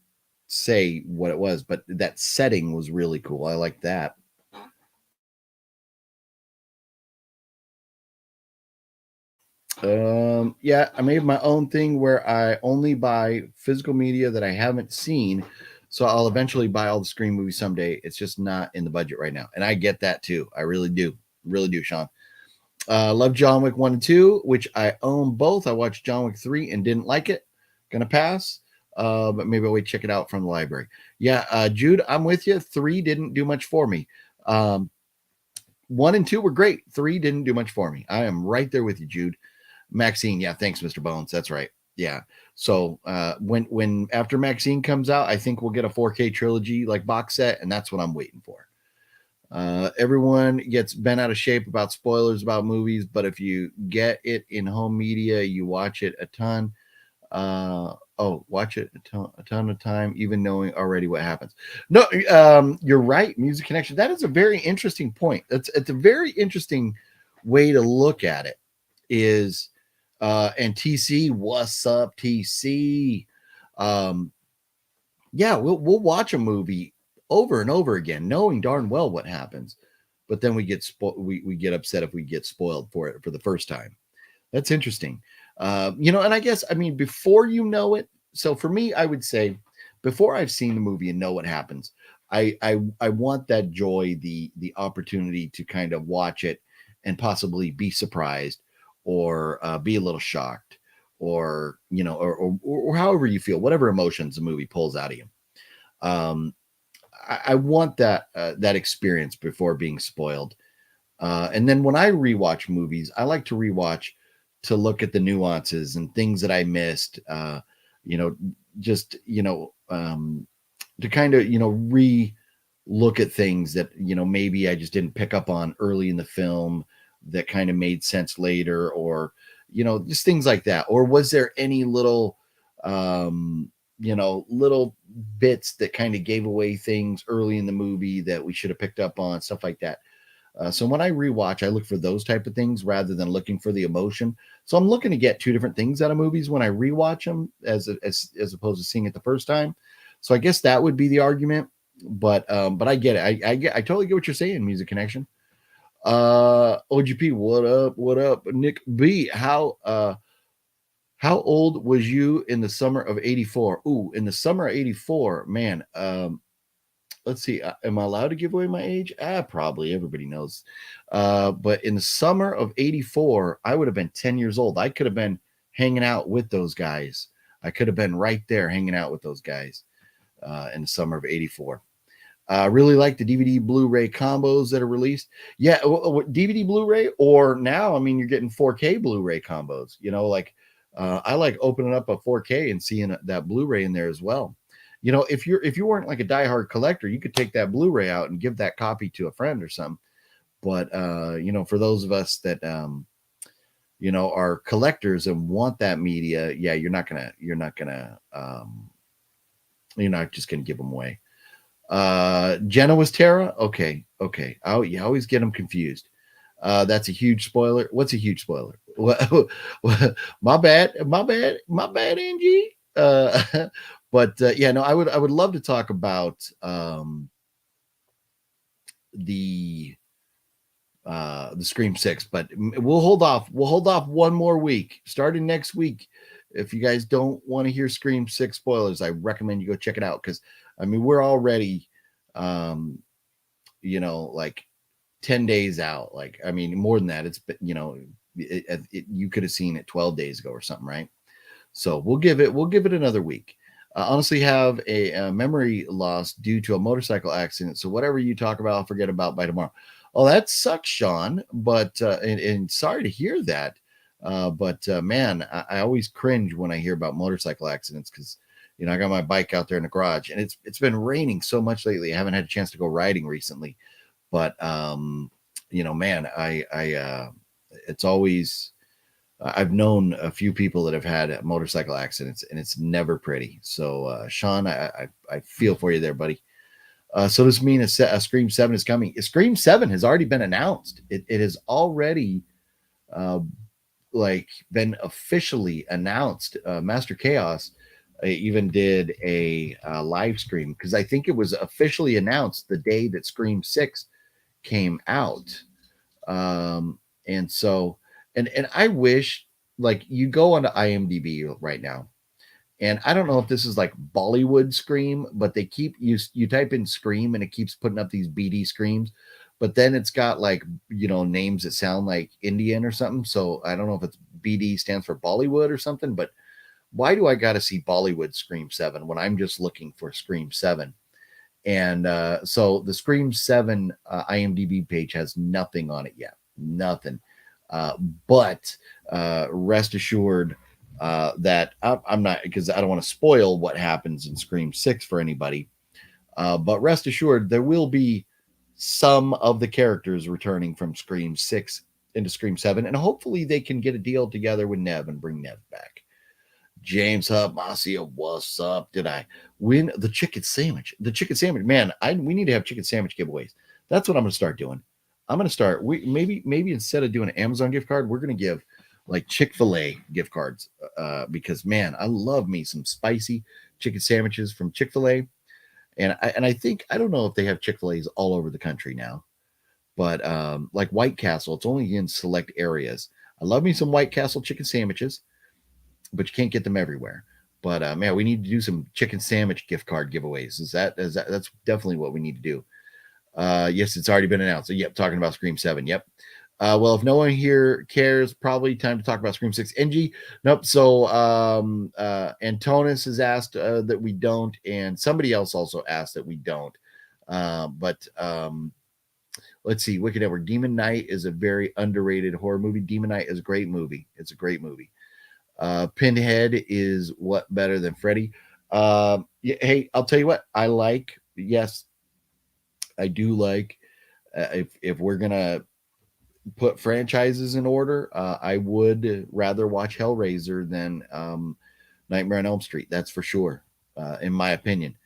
say what it was, but that setting was really cool. I like that. Yeah, I made my own thing where I only buy physical media that I haven't seen. So I'll eventually buy all the Scream movies someday. It's just not in the budget right now. And I get that too. I really do. Really do, Sean. Love John Wick 1 and 2, which I own both. I watched John Wick 3 and didn't like it. Gonna pass. But maybe I'll wait, check it out from the library. Yeah, Jude, I'm with you. 3 didn't do much for me. 1 and 2 were great. 3 didn't do much for me. I am right there with you, Jude. Maxine, yeah, thanks, Mr. Bones. That's right. Yeah. So when after Maxine comes out, I think we'll get a 4K trilogy like box set, and that's what I'm waiting for. Everyone gets bent out of shape about spoilers about movies, but if you get it in home media, you watch it a ton. Watch it a ton of time, even knowing already what happens. No, you're right. Music connection. That is a very interesting point. It's a very interesting way to look at it. Is and TC, what's up, TC? Yeah, we'll watch a movie over and over again, knowing darn well what happens, but then we get we get upset if we get spoiled for it for the first time. That's interesting. You know, and I guess, I mean, before you know it. So for me, I would say before I've seen the movie and know what happens, I want that joy, the opportunity to kind of watch it and possibly be surprised or be a little shocked, or, you know, or however you feel, whatever emotions the movie pulls out of you. I want that experience before being spoiled. And then when I rewatch movies, I like to rewatch to look at the nuances and things that I missed, you know, just, you know, to kind of, you know, look at things that, you know, maybe I just didn't pick up on early in the film, that kind of made sense later, or just things like that? Or was there any little little bits that kind of gave away things early in the movie that we should have picked up on, stuff like that? So when I rewatch, I look for those type of things rather than looking for the emotion. So I'm looking to get two different things out of movies when I rewatch them as opposed to seeing it the first time. So I guess that would be the argument. But I get it. I totally get what you're saying, Music Connection. OGP, what up? What up? Nick B, how old was you in the summer of 84? Ooh, in the summer of 84, man. Let's see. Am I allowed to give away my age? Probably. Everybody knows. But in the summer of 84, I would have been 10 years old. I could have been hanging out with those guys. I could have been right there hanging out with those guys in the summer of 84. Really like the DVD Blu-ray combos that are released. Yeah, DVD Blu-ray, or now, I mean, you're getting 4K Blu-ray combos. I like opening up a 4K and seeing that Blu-ray in there as well. If you weren't like a diehard collector, you could take that Blu-ray out and give that copy to a friend or something. But for those of us that are collectors and want that media, yeah, you're not just gonna give them away. Jenna was Tara. Okay. You always get them confused. That's a huge spoiler. What's a huge spoiler? My bad, Angie. But yeah, no, I would love to talk about the Scream 6, but we'll hold off. We'll hold off one more week, starting next week. If you guys don't want to hear Scream 6 spoilers, I recommend you go check it out, because I mean, we're already like 10 days out. Like, I mean, more than that. It's you could have seen it 12 days ago or something, right? So we'll give it another week. Honestly, have a memory loss due to a motorcycle accident. So whatever you talk about, I'll forget about by tomorrow. Oh, that sucks, Sean. But and sorry to hear that. But man, I always cringe when I hear about motorcycle accidents, because I got my bike out there in the garage, and it's been raining so much lately. I haven't had a chance to go riding recently. But man, I it's always. I've known a few people that have had motorcycle accidents, and it's never pretty. So, Sean, I feel for you there, buddy. So does this mean a Scream 7 is coming? Scream 7 has already been announced. It has already been officially announced. Master Chaos even did a live stream, because I think it was officially announced the day that Scream 6 came out. And so, and I wish, like, you go onto IMDb right now, and I don't know if this is like Bollywood Scream, but they keep you type in Scream and it keeps putting up these BD screams, but then it's got like names that sound like Indian or something. So I don't know if it's BD stands for Bollywood or something, but why do I got to see Bollywood Scream 7 when I'm just looking for Scream 7? And so the Scream 7 IMDb page has nothing on it yet, nothing. But rest assured that I'm not, because I don't want to spoil what happens in Scream 6 for anybody. But rest assured, there will be some of the characters returning from Scream 6 into Scream 7, and hopefully they can get a deal together with Nev and bring Nev back. James Hub, Masia, what's up? Did I win the chicken sandwich? The chicken sandwich, man. We need to have chicken sandwich giveaways. That's what I'm going to start doing. I'm going to start. Maybe instead of doing an Amazon gift card, we're going to give like Chick-fil-A gift cards, because man, I love me some spicy chicken sandwiches from Chick-fil-A, and I think, I don't know if they have Chick-fil-A's all over the country now, but like White Castle, it's only in select areas. I love me some White Castle chicken sandwiches, but you can't get them everywhere. But man, we need to do some chicken sandwich gift card giveaways. That's definitely what we need to do. Yes, it's already been announced. So, yep, talking about Scream 7. Yep. Well, if no one here cares, probably time to talk about Scream 6. NG, nope. So Antonis has asked that we don't, and somebody else also asked that we don't. But let's see. Wicked Network. Demon Knight is a very underrated horror movie. Demon Knight is a great movie. It's a great movie. Pinhead is what better than Freddy? Yeah, hey, I'll tell you what. Yes, I do like, if we're gonna put franchises in order, I would rather watch Hellraiser than Nightmare on Elm Street. That's for sure, in my opinion.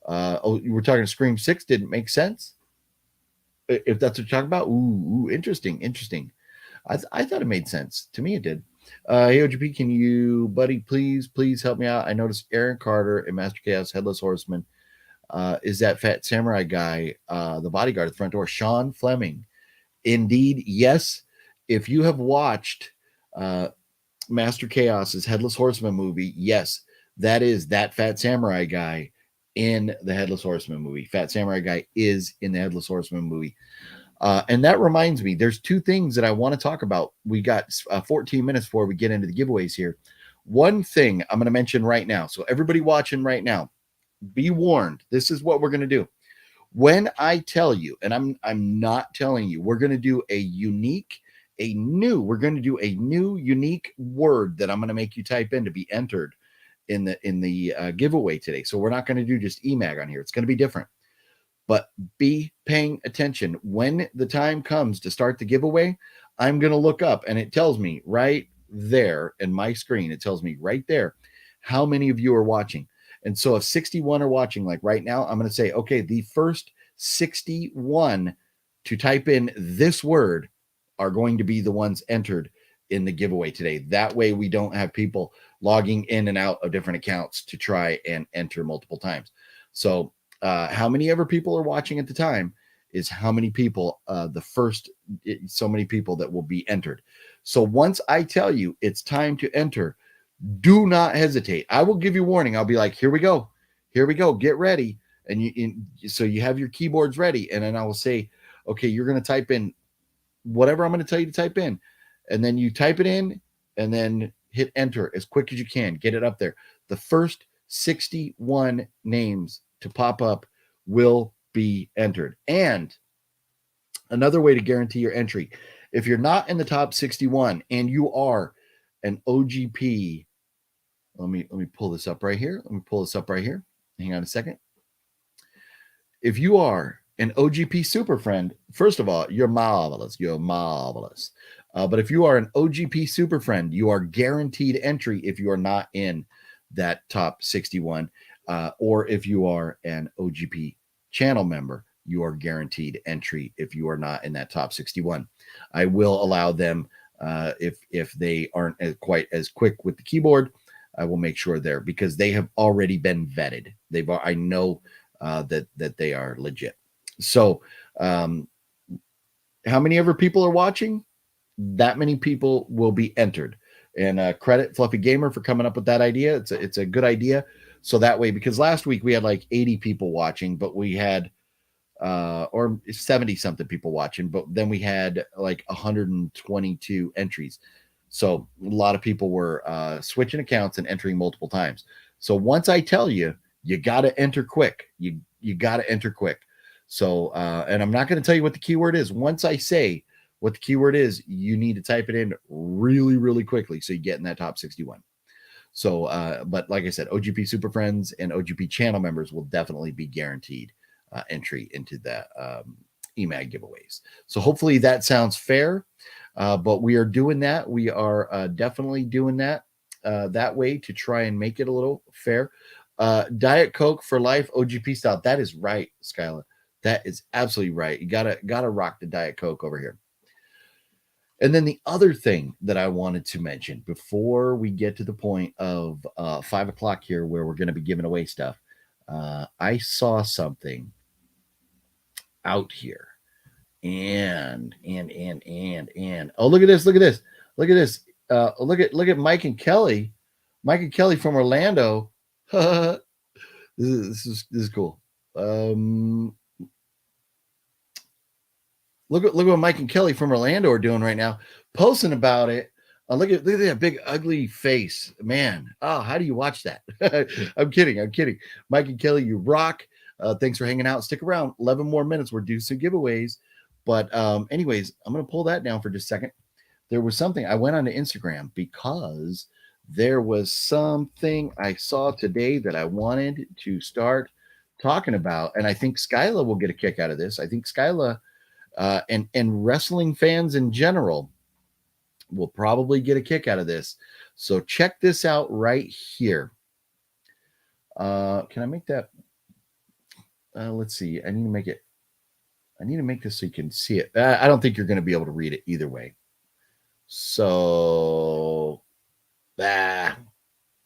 You were talking Scream 6 didn't make sense. If that's what you're talking about, ooh, interesting. I thought it made sense. To me, it did. Hey, OGP, can you, buddy, please help me out? I noticed Aaron Carter in Master Chaos Headless Horseman is that fat samurai guy, the bodyguard at the front door, Sean Fleming. Indeed, yes. If you have watched Master Chaos's Headless Horseman movie, yes, that is that fat samurai guy in the Headless Horseman movie. Fat samurai guy is in the Headless Horseman movie. And that reminds me, there's two things that I want to talk about. We got 14 minutes before we get into the giveaways here. One thing I'm going to mention right now. So everybody watching right now, be warned. This is what we're going to do. When I tell you, and I'm not telling you, we're going to do a new unique word that I'm going to make you type in to be entered in the giveaway today. So we're not going to do just EMAG on here. It's going to be different. But be paying attention. When the time comes to start the giveaway, I'm going to look up and it tells me right there in my screen, it tells me right there how many of you are watching. And so if 61 are watching, like right now, I'm going to say, okay, the first 61 to type in this word are going to be the ones entered in the giveaway today. That way we don't have people logging in and out of different accounts to try and enter multiple times. So how many ever people are watching at the time is how many people, so many people that will be entered. So once I tell you it's time to enter, do not hesitate. I will give you warning. I'll be like, here we go, get ready. And so you have your keyboards ready. And then I will say, okay, you're going to type in whatever I'm going to tell you to type in. And then you type it in and then hit enter as quick as you can. Get it up there. The first 61 names to pop up will be entered. And another way to guarantee your entry, if you're not in the top 61 and you are an OGP, let me pull this up right here. Hang on a second. If you are an OGP super friend, first of all, you're marvelous. But if you are an OGP super friend, you are guaranteed entry if you are not in that top 61. Or if you are an OGP channel member, you are guaranteed entry if you are not in that top 61. I will allow them if they aren't quite as quick with the keyboard. I will make sure they're, because they have already been vetted. I know that they are legit. So how many ever people are watching, that many people will be entered. And credit Fluffy Gamer for coming up with that idea. It's a good idea. So that way, because last week we had like 80 people watching, but we had or 70 something people watching, but then we had like 122 entries. So a lot of people were switching accounts and entering multiple times. So once I tell you, you got to enter quick. You got to enter quick. So, and I'm not going to tell you what the keyword is. Once I say what the keyword is, you need to type it in really, really quickly so you get in that top 61. So, but like I said, OGP Super Friends and OGP channel members will definitely be guaranteed entry into the EMAG giveaways. So hopefully that sounds fair. But we are doing that. We are definitely doing that that way to try and make it a little fair. Diet Coke for life, OGP style. That is right, Skyla. That is absolutely right. You gotta rock the Diet Coke over here. And then the other thing that I wanted to mention before we get to the point of 5 o'clock here, where we're going to be giving away stuff, I saw something out here. And oh, look at this. Look at Mike and Kelly from Orlando. this is cool. Look at what Mike and Kelly from Orlando are doing right now, posting about it. Look at that big ugly face, man. Oh, how do you watch that? I'm kidding. Mike and Kelly, you rock. Thanks for hanging out. Stick around. 11 more minutes. We're due some giveaways. But anyways, I'm going to pull that down for just a second. There was something. I went onto Instagram because there was something I saw today that I wanted to start talking about. And I think Skyla will get a kick out of this. I think Skyla And wrestling fans in general will probably get a kick out of this. So check this out right here. Can I make that? Let's see. I need to make this so you can see it. I don't think you're going to be able to read it either way. So, yeah,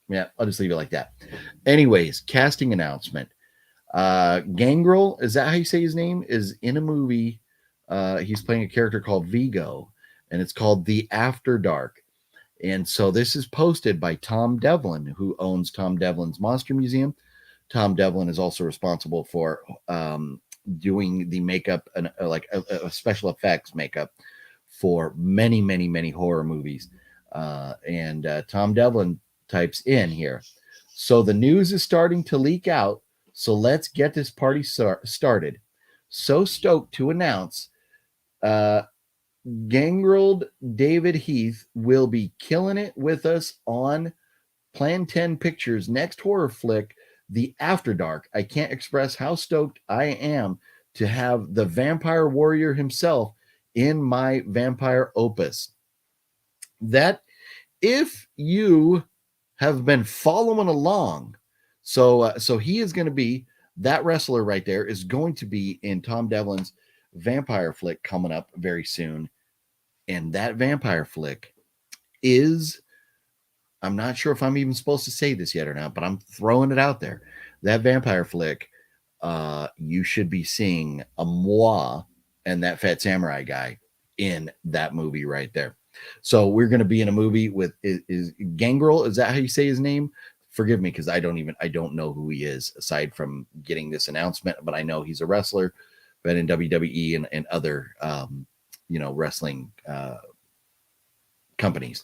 I'll just leave it like that. Anyways, casting announcement. Gangrel, is that how you say his name? Is in a movie. He's playing a character called Vigo, and it's called The After Dark. And so this is posted by Tom Devlin, who owns Tom Devlin's Monster Museum. Tom Devlin is also responsible for doing the makeup and like a special effects makeup for many, many, many horror movies. And Tom Devlin types in here. So the news is starting to leak out. So let's get this party started. So stoked to announce Gangreled David Heath will be killing it with us on Plan 10 Pictures' next horror flick, The After Dark. I can't express how stoked I am to have the vampire warrior himself in my vampire opus. That, if you have been following along, so he is going to be, that wrestler right there is going to be in Tom Devlin's vampire flick coming up very soon. And that vampire flick is, I'm not sure if I'm even supposed to say this yet or not, but I'm throwing it out there. That vampire flick, you should be seeing a moi and that fat samurai guy in that movie right there. So we're going to be in a movie with is Gangrel. Is that how you say his name? Forgive me, because I don't know who he is aside from getting this announcement, but I know he's a wrestler, been in WWE and other wrestling companies.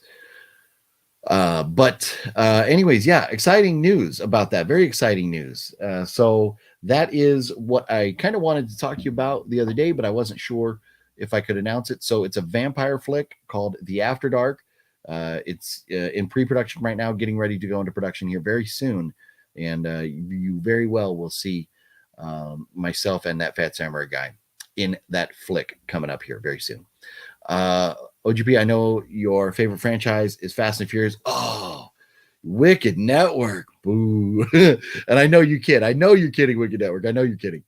But anyways, yeah, exciting news about that. Very exciting news. So that is what I kind of wanted to talk to you about the other day, but I wasn't sure if I could announce it. So it's a vampire flick called The After Dark. It's in pre-production right now, getting ready to go into production here very soon. And you very well will see myself and that fat samurai guy in that flick coming up here very soon. OGP, I know your favorite franchise is Fast and Furious. Oh, Wicked Network. Boo. And I know you kid. I know you're kidding, Wicked Network. I know you're kidding.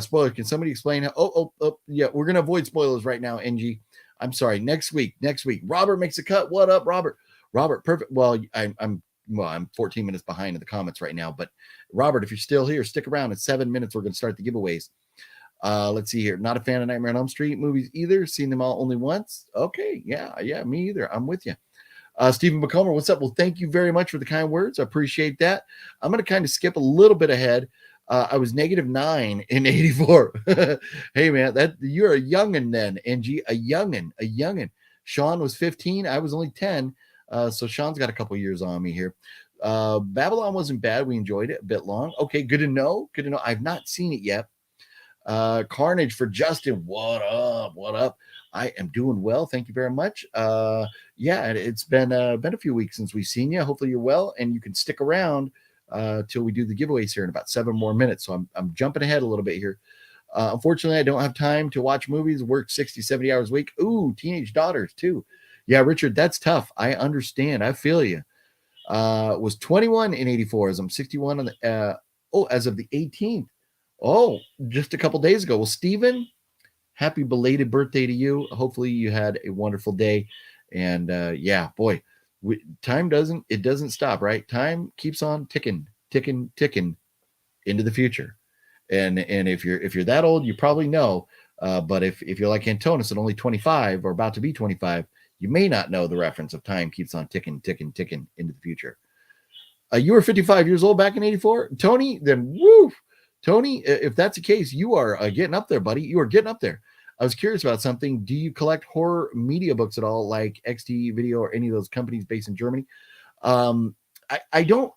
Spoiler, can somebody explain how? Oh, yeah, we're going to avoid spoilers right now, NG. I'm sorry. Next week. Robert makes a cut. What up, Robert? Robert, perfect. Well, I'm 14 minutes behind in the comments right now. But Robert, if you're still here, stick around. In 7 minutes, we're going to start the giveaways. Let's see here. Not a fan of Nightmare on Elm Street movies either. Seen them all only once. Okay. Yeah, me either. I'm with you. Stephen McComber, what's up? Well, thank you very much for the kind words. I appreciate that. I'm going to kind of skip a little bit ahead. I was -9 in 84. Hey, man, that you're a youngin' then, NG. A youngin'. Sean was 15. I was only 10. So Sean's got a couple years on me here. Babylon wasn't bad. We enjoyed it. A bit long. Okay, good to know. I've not seen it yet. Carnage for Justin. What up? I am doing well. Thank you very much. Yeah, it's been a few weeks since we've seen you. Hopefully you're well and you can stick around till we do the giveaways here in about 7 more minutes. So I'm jumping ahead a little bit here. Unfortunately, I don't have time to watch movies, work 60, 70 hours a week. Ooh, teenage daughters too. Yeah, Richard, that's tough. I understand. I feel you. Was 21 in 84 as I'm 61 on the as of the 18th. Oh, just a couple days ago. Well, Stephen, happy belated birthday to you. Hopefully you had a wonderful day. And yeah, boy, time doesn't stop, right? Time keeps on ticking into the future. And if you're that old, you probably know. But if you're like Antonis and only 25 or about to be 25, you may not know the reference of time keeps on ticking into the future. You were 55 years old back in 84, Tony. Then woo. Tony, if that's the case, you are getting up there, buddy. You are getting up there. I was curious about something. Do you collect horror media books at all, like XT Video or any of those companies based in Germany? I don't.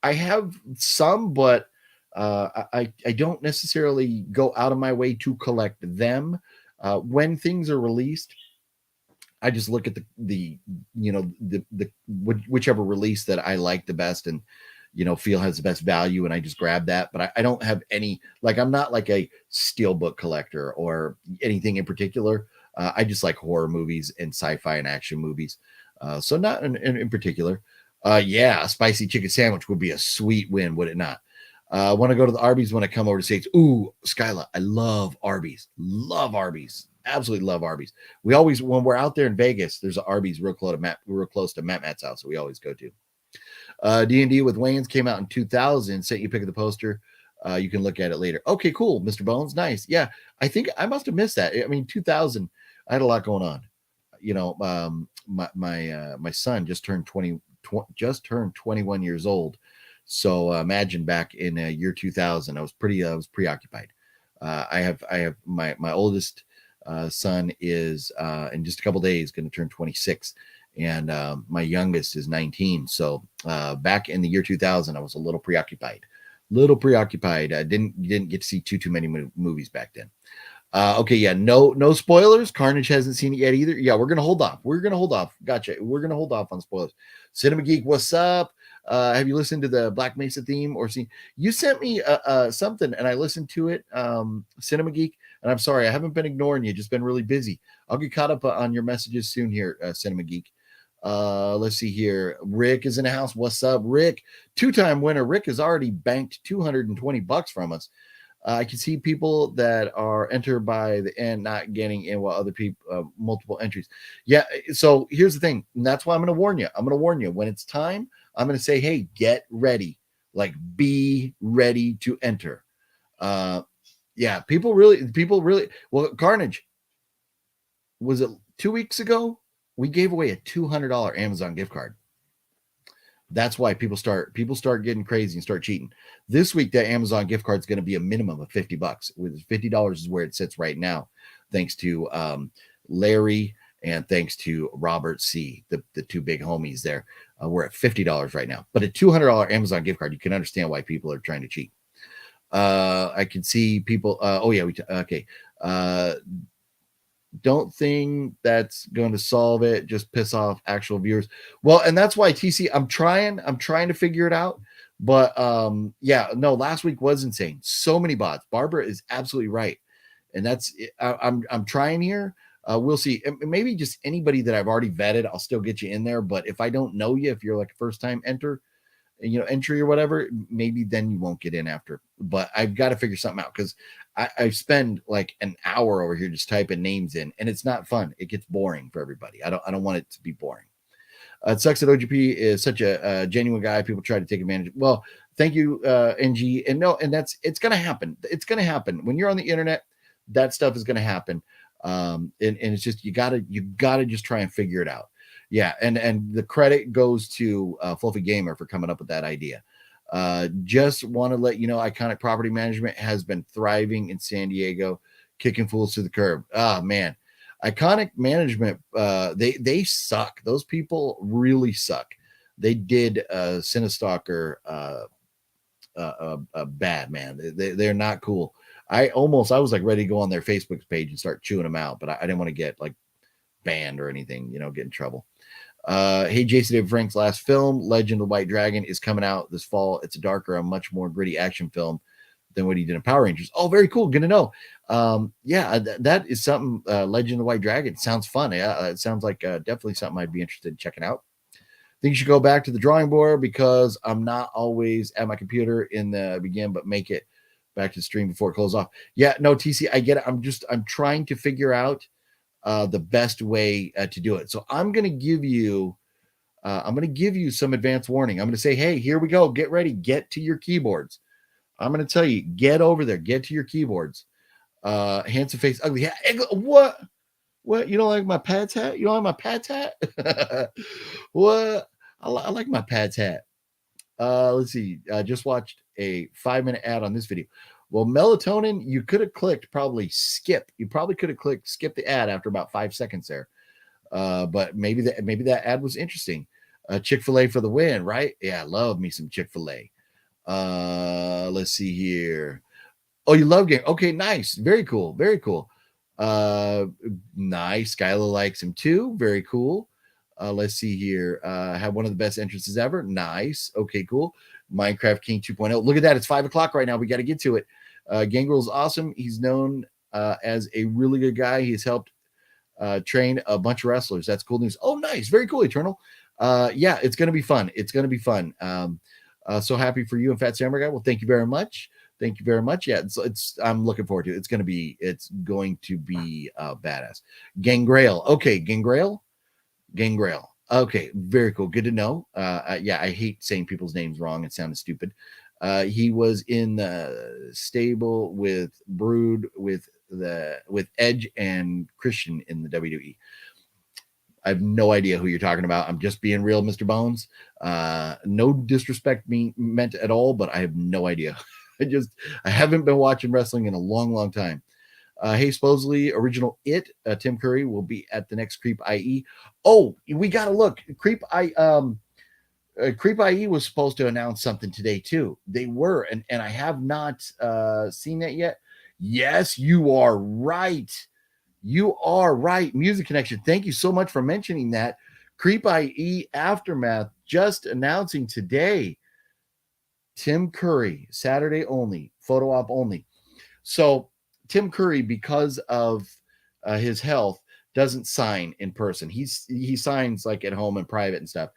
I have some, but I don't necessarily go out of my way to collect them. When things are released, I just look at the whichever release that I like the best and feel has the best value, and I just grab that. But I don't have any, like, I'm not like a steelbook collector or anything in particular. I just like horror movies and sci-fi and action movies. So not in particular. Yeah, a spicy chicken sandwich would be a sweet win, would it not? I want to go to the Arby's when I come over to States. Ooh, Skyla, I love Arby's. Love Arby's. Absolutely love Arby's. We always, when we're out there in Vegas, there's an Arby's real close to Matt's house, so we always go to. D&D with Wayans came out in 2000. Sent you a pic of the poster. You can look at it later. Okay, cool, Mr. Bones. Nice. Yeah, I think I must have missed that. I mean, 2000. I had a lot going on. My son just turned 21 years old. So imagine back in year 2000, I was preoccupied. I have my oldest son is in just a couple days going to turn 26, and my youngest is 19. So back in the year 2000, I was a little preoccupied. I didn't get to see too many movies back then. Okay, yeah, no spoilers. Carnage hasn't seen it yet either. Yeah, we're gonna hold off. Gotcha. We're gonna hold off on spoilers. Cinema Geek, what's up? Have you listened to the Black Mesa theme or seen? You sent me something and I listened to it. Cinema Geek, and I'm sorry, I haven't been ignoring you. Just been really busy. I'll get caught up on your messages soon here, Cinema Geek. Let's see here. Rick is in the house. What's up, Rick? 2-time winner. Rick has already banked $220 from us. I can see people that are entered by the end not getting in while other people multiple entries. Yeah. So here's the thing. And that's why I'm going to warn you. When it's time, I'm going to say, hey, get ready. Like, be ready to enter. Yeah. People really, well, Carnage, was it 2 weeks ago? We gave away a $200 Amazon gift card. That's why people start getting crazy and start cheating. This week, that Amazon gift card is going to be a minimum of $50. With $50 is where it sits right now, thanks to Larry and thanks to Robert C, the two big homies there. We're at $50 right now, but a $200 Amazon gift card, you can understand why people are trying to cheat. I can see people. Okay. Don't think that's going to solve it. Just piss off actual viewers. Well, and that's why TC, I'm trying to figure it out. But last week was insane. So many bots. Barbara is absolutely right. And that's, I'm trying here. We'll see. Maybe just anybody that I've already vetted, I'll still get you in there. But if I don't know you, if you're like a first time entry or whatever, maybe then you won't get in after. But I've got to figure something out, because I spend like an hour over here just typing names in, and it's not fun. It gets boring for everybody. I don't want it to be boring. It sucks that OGP is such a genuine guy. People try to take advantage. Well, thank you, NG. And it's going to happen. It's going to happen when you're on the internet. That stuff is going to happen. And it's just, you gotta just try and figure it out. Yeah. And the credit goes to Fluffy Gamer for coming up with that idea. Just want to let you know, Iconic Property Management has been thriving in San Diego, kicking fools to the curb. Oh man, Iconic Management, they suck. Those people really suck. They did Cinestalker bad, man. They're not cool. I was like ready to go on their Facebook page and start chewing them out, but I didn't want to get like banned or anything, get in trouble. Hey, Jason David Frank's last film, Legend of the White Dragon, is coming out this fall. It's a much more gritty action film than what he did in Power Rangers. Oh, very cool. Good to know. That is something. Legend of the White Dragon sounds fun. It sounds like definitely something I'd be interested in checking out. I think you should go back to the drawing board, because I'm not always at my computer in the beginning, but make it back to the stream before it closes off. Yeah, no, TC, I get it. I'm trying to figure out the best way to do it. So I'm going to give you some advance warning. I'm going to say, hey, here we go. Get ready. Get to your keyboards. I'm going to tell you, get over there. Get to your keyboards. Handsome face, ugly hat. What? You don't like my Pat's hat? You don't like my Pat's hat? What? I like my Pat's hat. Let's see. I just watched a 5-minute ad on this video. Well, melatonin, you could have clicked probably skip. You probably could have clicked skip the ad after about 5 seconds there. But maybe that ad was interesting. Chick-fil-A for the win, right? Yeah, I love me some Chick-fil-A. Let's see here. Oh, you love game. Okay, nice. Very cool. Very cool. Nice. Skyla likes him too. Very cool. Let's see here. Have one of the best entrances ever. Nice. Okay, cool. Minecraft King 2.0. Look at that. It's 5 o'clock right now. We got to get to it. Gangrel's awesome. He's known as a really good guy. He's helped train a bunch of wrestlers. That's cool news. Oh, nice. Very cool, Eternal. Yeah, it's going to be fun. It's going to be fun. So happy for you and Fat Samurai Guy. Well, thank you very much. Thank you very much. Yeah, it's I'm looking forward to it. It's going to be badass. Gangrel. Okay, Gangrel. Okay, very cool. Good to know. Yeah, I hate saying people's names wrong. It sounded stupid. He was in the stable with Brood with Edge and Christian in the WWE. I have no idea who you're talking about. I'm just being real, Mr. Bones. No disrespect meant at all, but I have no idea. I haven't been watching wrestling in a long, long time. Hey, supposedly original Tim Curry will be at the next Creep IE. Oh, we gotta look. Creep IE was supposed to announce something today too. They were, and I have not seen that yet. Yes, you are right. You are right. Music Connection. Thank you so much for mentioning that. Creep IE Aftermath just announcing today. Tim Curry, Saturday only, photo op only. So Tim Curry, because of his health, doesn't sign in person. He signs like at home and private and stuff.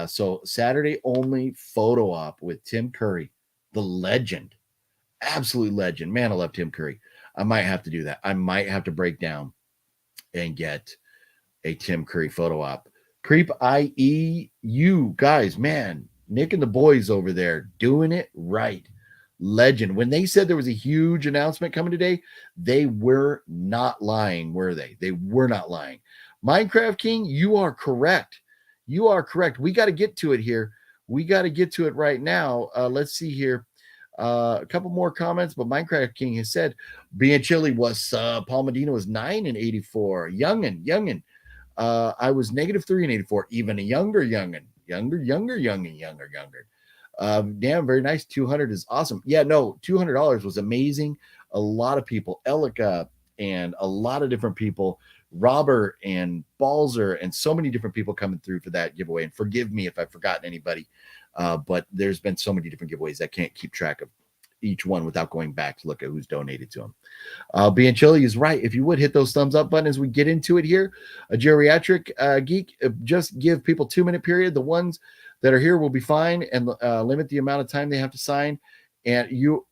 So Saturday only photo op with Tim Curry, the legend, absolute legend. Man, I love Tim Curry. I might have to do that. I might have to break down and get a Tim Curry photo op. Creep IE, you guys, man, Nick and the boys over there doing it right. Legend. When they said there was a huge announcement coming today, they were not lying, were they? They were not lying. Minecraft King, you are correct. You are correct. We got to get to it here. We got to get to it right now. Let's see here. A couple more comments, but Minecraft King has said, being chilly was Paul Medina was 9 in 84. Youngin. I was -3 in 84. Even a younger. Damn, very nice. 200 is awesome. Yeah, no, $200 was amazing. A lot of people, Elika and a lot of different people, Robert and Balzer, and so many different people coming through for that giveaway. And forgive me if I've forgotten anybody, but there's been so many different giveaways. I can't keep track of each one without going back to look at who's donated to them. Being Chilly is right. If you would hit those thumbs up button as we get into it here. A Geriatric Geek, just give people 2-minute period. The ones that are here will be fine, and limit the amount of time they have to sign. And you,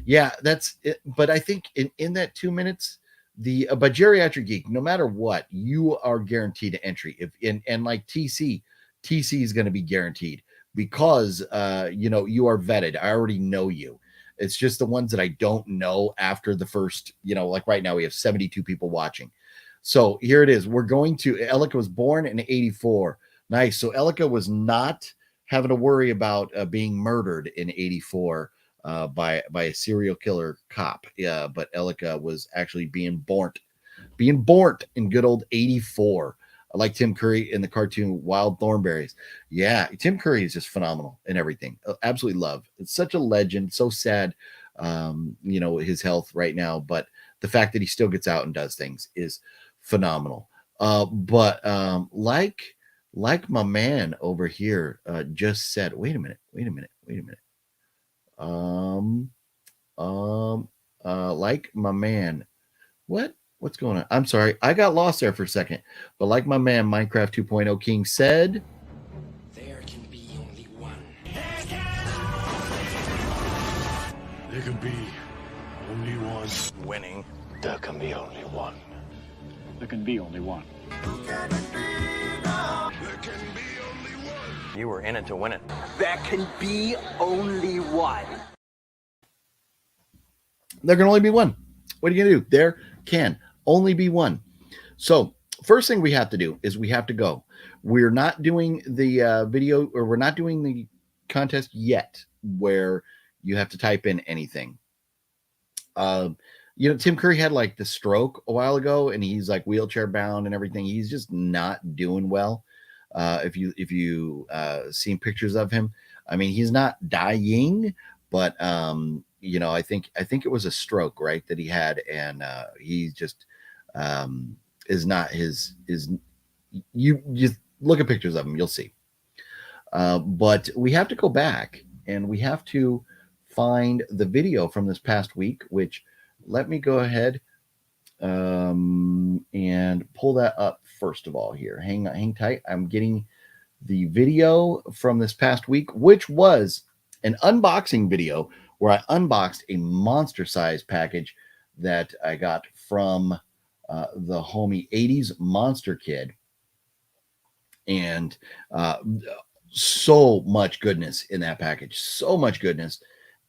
yeah, that's it. But I think in that 2 minutes, but Geriatric Geek, no matter what, you are guaranteed an entry. And like TC is going to be guaranteed because you are vetted. I already know you. It's just the ones that I don't know after the first, like right now we have 72 people watching. So here it is. We're going to, Elika was born in 84. Nice. So Elika was not having to worry about being murdered in 84 by a serial killer cop. Yeah, but Elika was actually being born in good old 84. Like Tim Curry in the cartoon Wild Thornberries. Yeah, Tim Curry is just phenomenal in everything. Absolutely love. It's such a legend. So sad, his health right now, but the fact that he still gets out and does things is phenomenal. But like my man over here just said, wait a minute. Like my man, what's going on? I'm sorry, I got lost there for a second. But like my man, Minecraft 2.0 King said, there can be only one. There can be only one. Winning. There can be only one. There can be only one. You were in it to win it. There can be only one. there can only be one. What are you gonna do? There can only be one. So first thing we have to do is we have to go. We're not doing the video, or we're not doing the contest yet where you have to type in anything. Tim Curry had like the stroke a while ago, and he's like wheelchair bound and everything. He's just not doing well. If you seen pictures of him, I mean, he's not dying, but I think it was a stroke, right, that he had, and he just is not his. You just look at pictures of him, you'll see. But we have to go back and we have to find the video from this past week, which let me go ahead and pull that up first of all here. Hang tight. I'm getting the video from this past week, which was an unboxing video where I unboxed a monster size package that I got from the homie 80s Monster Kid. And so much goodness in that package, so much goodness.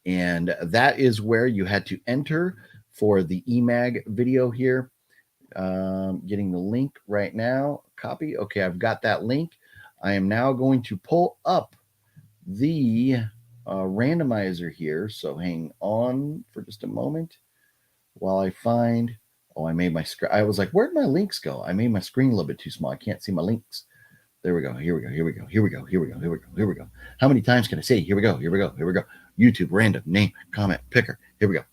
And that is where you had to enter for the EMAG video here. Getting the link right now. Copy. Okay, I've got that link. I am now going to pull up the randomizer here. So hang on for just a moment while I find. Oh, I made my screen. I was like, where'd my links go? I made my screen a little bit too small. I can't see my links. There we go. Here we go. Here we go. Here we go. Here we go. Here we go. Here we go. How many times can I say? Here we go. Here we go. Here we go. YouTube, random, name, comment, picker. Here we go.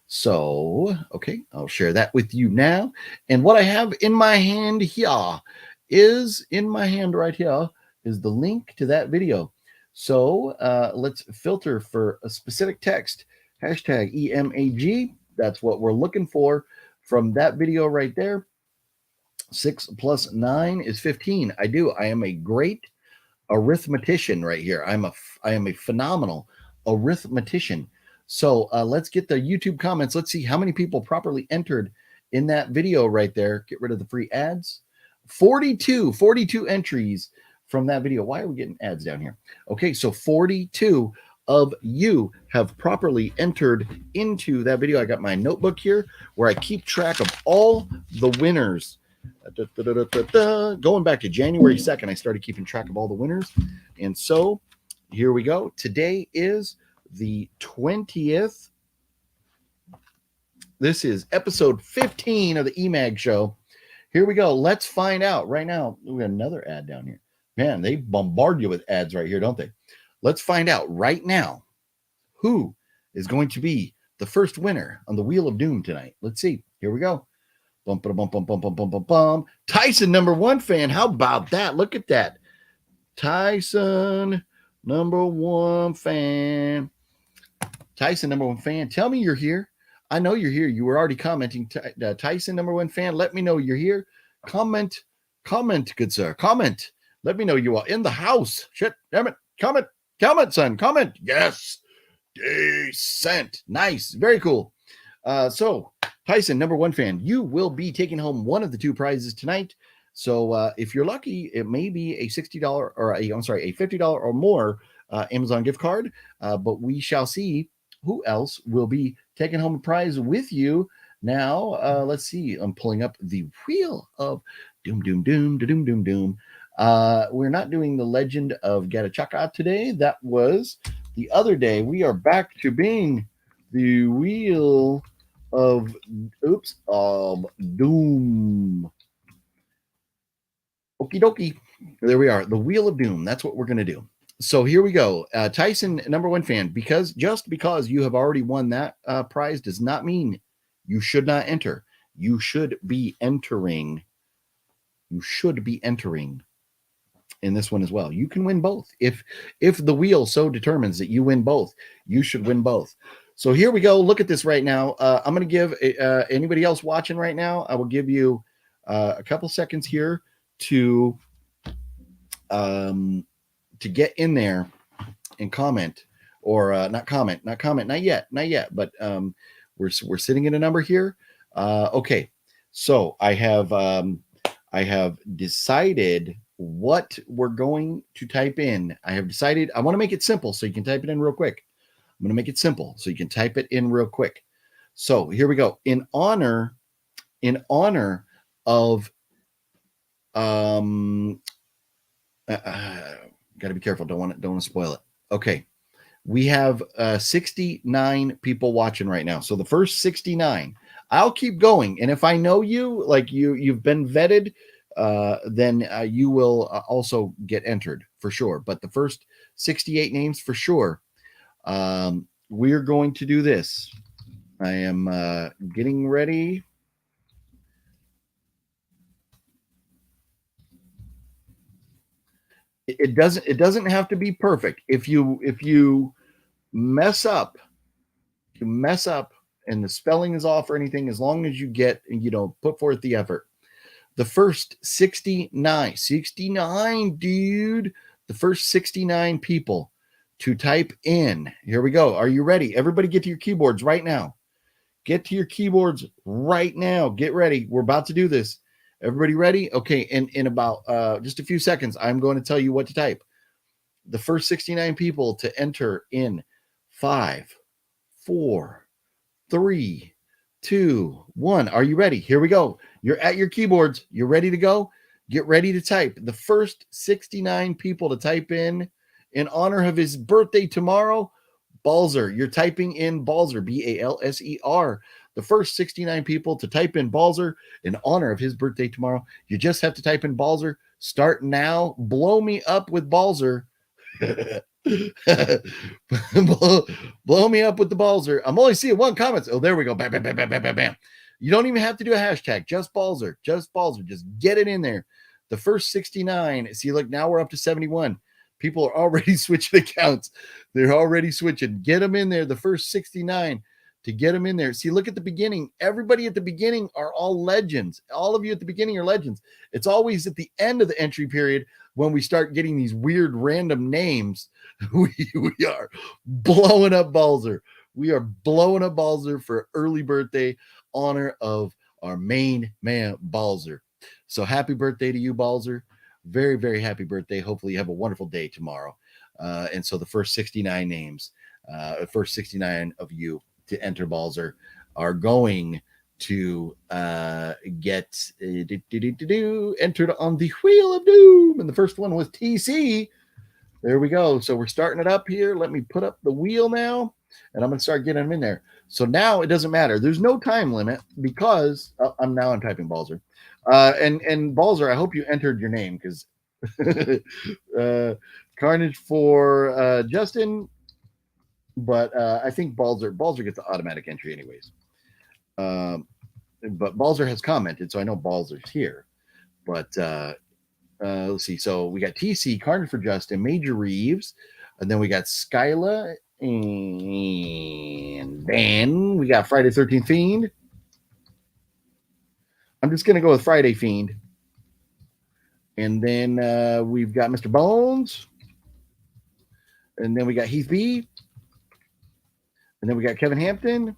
So, okay, I'll share that with you now. And what I have in my hand here is the link to that video. So let's filter for a specific text. Hashtag EMAG. That's what we're looking for from that video right there. 6 + 9 is 15. I am a great arithmetician right here. I am a phenomenal arithmetician. So let's get the YouTube comments. Let's see how many people properly entered in that video right there. Get rid of the free ads. 42 entries from that video. Why are we getting ads down here? Okay, so 42 of you have properly entered into that video. I got my notebook here where I keep track of all the winners. Going back to January 2nd, I started keeping track of all the winners. And so here we go. Today is the 20th. This is episode 15 of the EMAG show. Here we go. Let's find out right now. We got another ad down here. Man, they bombard you with ads right here, don't they? Let's find out right now who is going to be the first winner on the Wheel of Doom tonight. Let's see. Here we go. Bum, bum, bum, bum, bum, bum, bum, bum. Tyson, #1 fan. How about that? Look at that. Tyson, #1 fan. Tyson, #1 fan. Tell me you're here. I know you're here. You were already commenting. Tyson, #1 fan. Let me know you're here. Comment, good sir. Comment. Let me know you are in the house. Shit, damn it. Comment, son. Comment. Yes. Decent. Nice. Very cool. So Tyson, #1 fan, you will be taking home one of the two prizes tonight. So if you're lucky, it may be a $60 or a $50 or more Amazon gift card. But we shall see who else will be taking home a prize with you. Now, let's see. I'm pulling up the Wheel of Doom. We're not doing the Legend of Geriatric today. That was the other day. We are back to being the Wheel of Doom. Okie dokie. There we are. The Wheel of Doom. That's what we're going to do. So here we go. Tyson, #1 fan, just because you have already won that prize does not mean you should not enter. You should be entering. You should be entering in this one as well. You can win both. If the wheel so determines that you win both, you should win both. So here we go. Look at this right now. I'm going to give anybody else watching right now, I will give you a couple seconds here to get in there and comment, or not yet, but we're sitting at a number here. Okay, so I have decided what we're going to type in. I have decided I want to make it simple so you can type it in real quick. I'm going to make it simple so you can type it in real quick. So here we go. In honor of got to be careful. Don't want to spoil it. Okay. We have 69 people watching right now. So the first 69, I'll keep going. And if I know you, like you've been vetted, then you will also get entered for sure. But the first 68 names for sure. We're going to do this. I am getting ready. It doesn't have to be perfect. If you mess up, and the spelling is off or anything, as long as you get, put forth the effort. The first 69, dude. The first 69 people to type in. Here we go. Are you ready? Everybody get to your keyboards right now. Get to your keyboards right now. Get ready. We're about to do this. Everybody ready? Okay. In about just a few seconds, I'm going to tell you what to type. The first 69 people to enter in 5, 4, 3, 2, 1. Are you ready? Here we go. You're at your keyboards. You're ready to go. Get ready to type. The first 69 people to type in honor of his birthday tomorrow, Balzer. You're typing in Balzer, Balser. The first 69 people to type in Balzer in honor of his birthday tomorrow. You just have to type in Balzer. Start now. Blow me up with Balzer. blow me up with the Balzer. I'm only seeing one comment. Oh, there we go. Bam, bam, bam, bam, bam, bam, bam. You don't even have to do a hashtag. Just Balzer. Just Balzer. Just get it in there. The first 69. See, look, now we're up to 71. People are already switching accounts. They're already switching. Get them in there. The first 69 to get them in there. See, look at the beginning. Everybody at the beginning are all legends. All of you at the beginning are legends. It's always at the end of the entry period when we start getting these weird random names. We are blowing up Balzer. We are blowing up Balzer for early birthday honor of our main man, Balzer. So happy birthday to you, Balzer. Very, very happy birthday. Hopefully you have a wonderful day tomorrow. And so the first 69 names, first 69 of you to enter Balzer are going to get entered on the Wheel of Doom. And the first one was TC. There we go. So we're starting it up here. Let me put up the wheel now, and I'm going to start getting them in there. So now it doesn't matter. There's no time limit because I'm typing Balzer. And Balzer, I hope you entered your name because Carnage for Justin, but I think Balzer gets the automatic entry anyways. But Balzer has commented, so I know Balzer's here. But let's see. So we got TC, Carnage for Justin, Major Reeves, and then we got Skyla, and then we got Friday 13th Fiend. I'm just going to go with Friday Fiend. And then we've got Mr. Bones. And then we got Heath B. And then we got Kevin Hampton.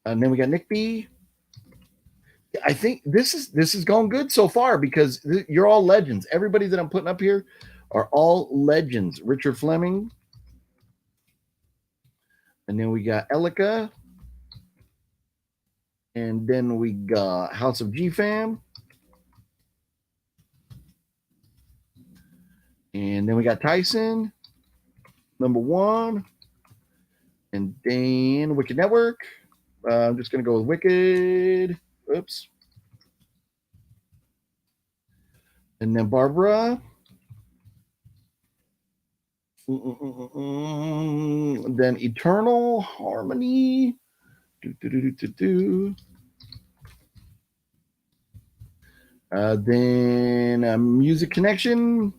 And then we got Nick B. I think this is going good so far because you're all legends. Everybody that I'm putting up here are all legends. Richard Fleming. And then we got Elika. And then we got House of G-Fam. And then we got Tyson, number 1. And then Wicked Network. I'm just going to go with Wicked. Oops. And then Barbara. Then Eternal Harmony. Then Music Connection.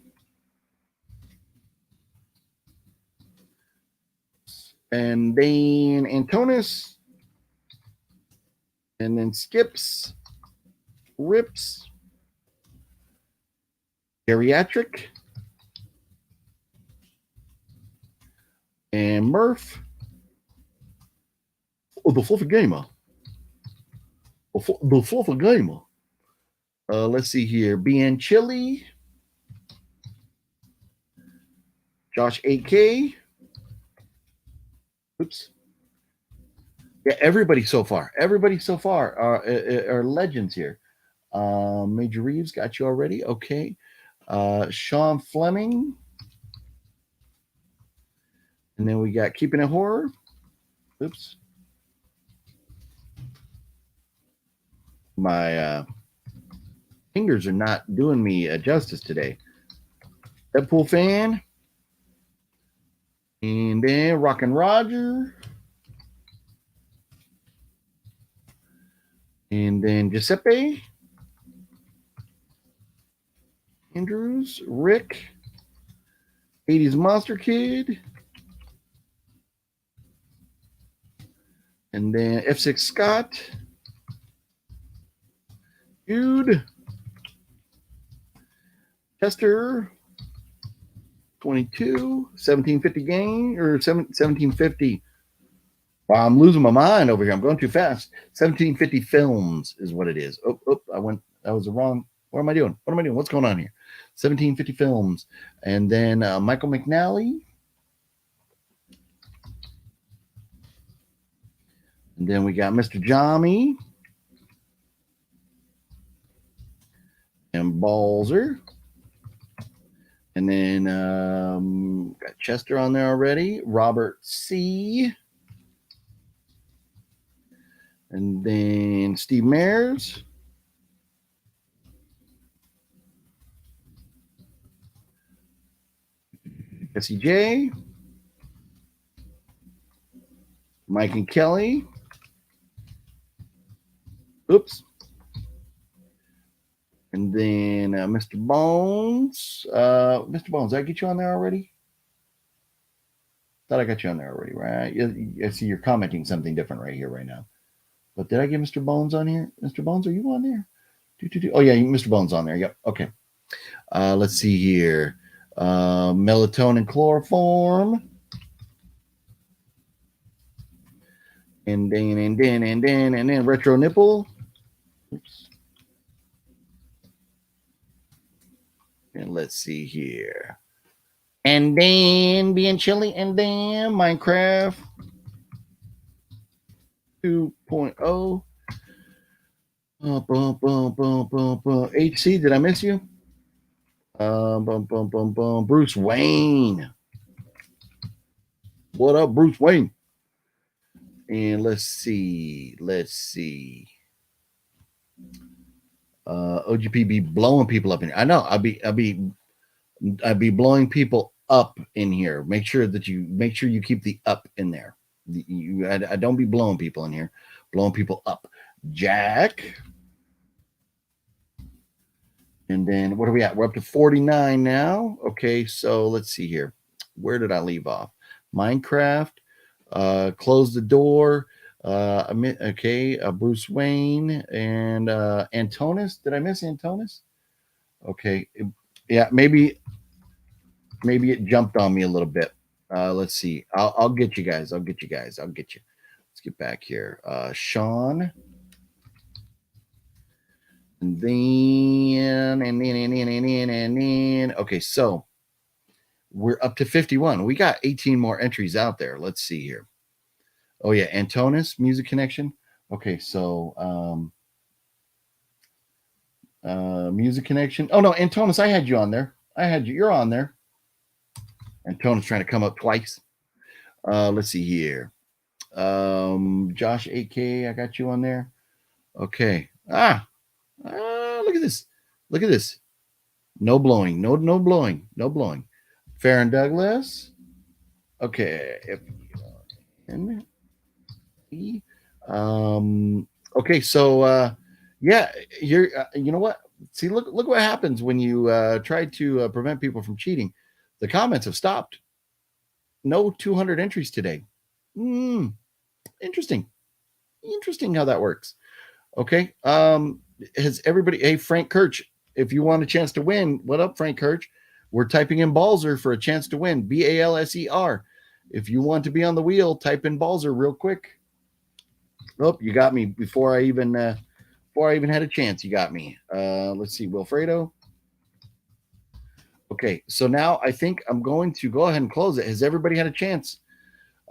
And then Antonis. And then Skips. Rips. Geriatric. And Murph. Oh, the fluffy gamer. The fluffy gamer. Let's see here. BN Chili. Josh 8K. Oops. Yeah, everybody so far are legends here. Major Reeves got you already. Okay. Sean Fleming. And then we got Keeping It Horror. Oops. My fingers are not doing me justice today. Deadpool fan. And then Rockin' Roger. And then Giuseppe. And Andrews, Rick, 80s Monster Kid, and then F6 Scott, Jude, Chester, 22, 1750 game, or 1750. Wow, I'm losing my mind over here. I'm going too fast. 1750 films is what it is. That was the wrong. What am I doing? What's going on here? 1750 films. And then Michael McNally. And then we got Mr. Jami. And Balzer. And then got Chester on there already. Robert C. And then Steve Mayers. SEJ. Mike and Kelly. Oops. And then Mr. Bones. Mr. Bones, did I get you on there already? Thought I got you on there already, right? I see you're commenting something different right here, right now. But did I get Mr. Bones on here? Mr. Bones, are you on there? Oh, yeah, Mr. Bones on there. Yep. Okay. Let's see here. Melatonin chloroform. And then retro nipple. Oops. And let's see here. And then being chilly, and then Minecraft 2.0. HC, did I miss you? Bruce Wayne. What up, Bruce Wayne? And let's see. OGP be blowing people up in here. I know. I'd be blowing people up in here. Make sure you keep the up in there. I don't be blowing people in here. Blowing people up. Jack. And then what are we at? We're up to 49 now. Okay, so let's see here. Where did I leave off? Minecraft. Close the door. Bruce Wayne and Antonis. Did I miss Antonis? Okay. Yeah, maybe it jumped on me a little bit. Let's see. I'll get you guys. I'll get you. Let's get back here. Sean. And then. Okay, so we're up to 51. We got 18 more entries out there. Let's see here. Oh, yeah. Antonis, Music Connection. Okay, so Music Connection. Oh, no, Antonis, I had you on there. You're on there. Antonis trying to come up twice. Let's see here. Josh 8K, I got you on there. Okay. Look at this. No blowing. No blowing. Farron Douglas. Okay. Okay, so yeah, you know what? See, look what happens when you try to prevent people from cheating. The comments have stopped. No 200 entries today. Interesting how that works. Okay. Has everybody? Hey, Frank Kirch, if you want a chance to win, what up, Frank Kirch? We're typing in Balzer for a chance to win. BALSER. If you want to be on the wheel, type in Balzer real quick. Oh, you got me before I even had a chance. You got me. Let's see, Wilfredo. Okay, so now I think I'm going to go ahead and close it. Has everybody had a chance?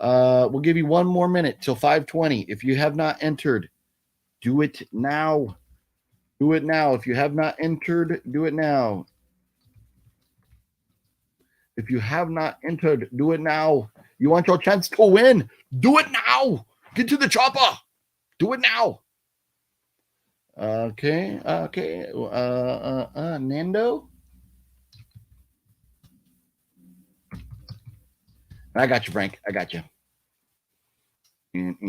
We'll give you one more minute till 5:20. If you have not entered, do it now. Do it now. If you have not entered, do it now. If you have not entered, do it now. You want your chance to win? Do it now. Get to the chopper. Do it now. Okay. Nando. I got you, Frank. I got you. And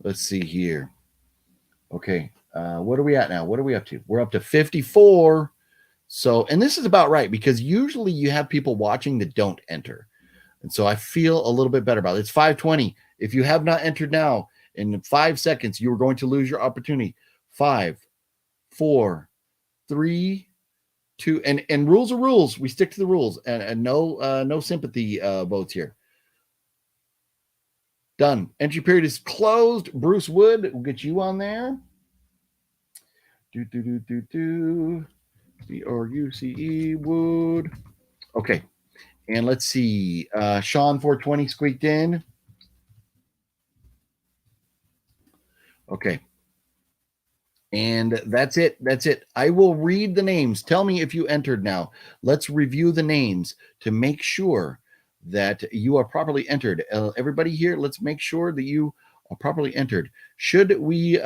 let's see here. Okay. What are we at now? What are we up to? We're up to 54. So, and this is about right because usually you have people watching that don't enter. And so I feel a little bit better about it. It's 5:20. If you have not entered now, in 5 seconds, you are going to lose your opportunity. 5, 4, 3, 2, and rules are rules. We stick to the rules and no sympathy votes here. Done. Entry period is closed. Bruce Wood, we'll get you on there. BRUCE Wood. Okay. And let's see. Sean 420 squeaked in. Okay. And that's it. That's it. I will read the names. Tell me if you entered now. Let's review the names to make sure that you are properly entered. Everybody here, let's make sure that you are properly entered. Should we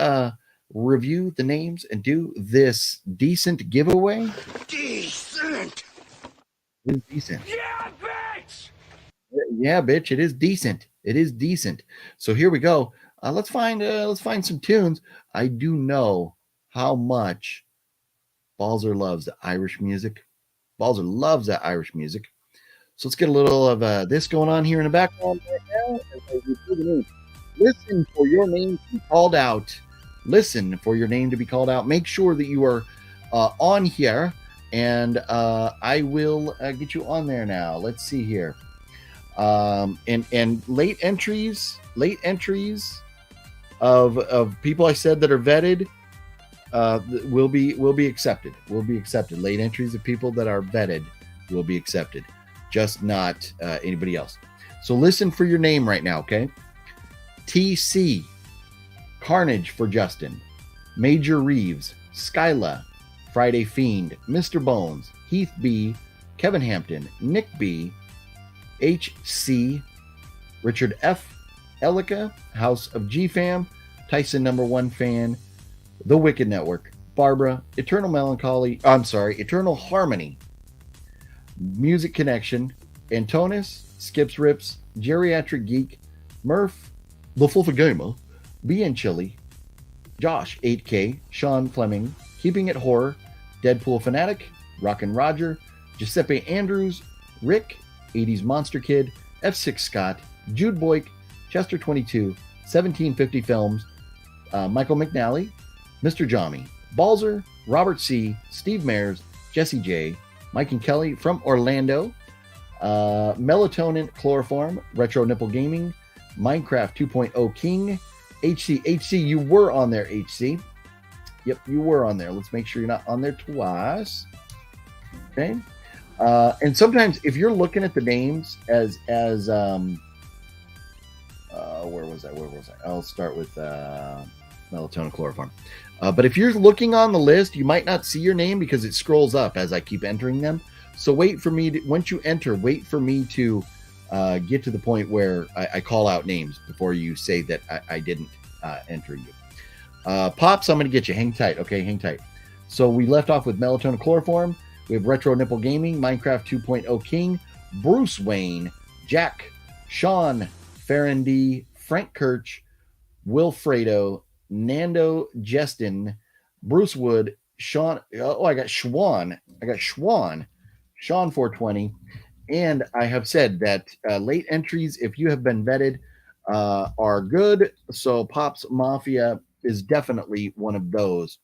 review the names and do this decent giveaway? Decent. It is decent. Yeah, bitch. Yeah, bitch. It is decent. It is decent. So here we go. Let's find some tunes. I do know how much Balzer loves the Irish music. Balzer loves that Irish music. So let's get a little of this going on here in the background right now. As I review the names. Listen for your name to be called out. Listen for your name to be called out. Make sure that you are on here, and I will get you on there now. Let's see here. And late entries of people I said that are vetted will be accepted. Will be accepted. Late entries of people that are vetted will be accepted. Just not anybody else. So listen for your name right now, okay? TC, Carnage for Justin, Major Reeves, Skyla, Friday Fiend, Mr. Bones, Heath B, Kevin Hampton, Nick B, HC, Richard F, Elika, House of G-Fam, Tyson #1 fan, The Wicked Network, Barbara, Eternal Harmony, Music Connection, Antonis, Skips Rips, Geriatric Geek, Murph, The Fluffy Gamer, B and Chili, Josh 8K, Sean Fleming, Keeping It Horror, Deadpool Fanatic, Rockin' Roger, Giuseppe Andrews, Rick, 80s Monster Kid, F6 Scott, Jude Boyk, Chester 22, 1750 Films, Michael McNally, Mr. Jommy, Balzer, Robert C, Steve Mayers, Jesse J, Mike and Kelly from Orlando, Melatonin Chloroform, Retro Nipple Gaming, Minecraft 2.0 King, HC, you were on there, HC. Yep, you were on there. Let's make sure you're not on there twice. Okay. And sometimes if you're looking at the names as where was I? I'll start with Melatonin Chloroform. But if you're looking on the list, you might not see your name because it scrolls up as I keep entering them. So wait for me to, once you enter, wait for me to get to the point where I call out names before you say that I didn't enter you. Pops, I'm going to get you. Hang tight. Okay, hang tight. So we left off with Melatonin Chloroform. We have Retro Nipple Gaming, Minecraft 2.0 King, Bruce Wayne, Jack, Sean, Farron D, Frank Kirch, Wilfredo, Nando Justin, Bruce Wood, Sean. Oh, I got Schwan. Sean 420. And I have said that late entries, if you have been vetted, are good. So Pops Mafia is definitely one of those.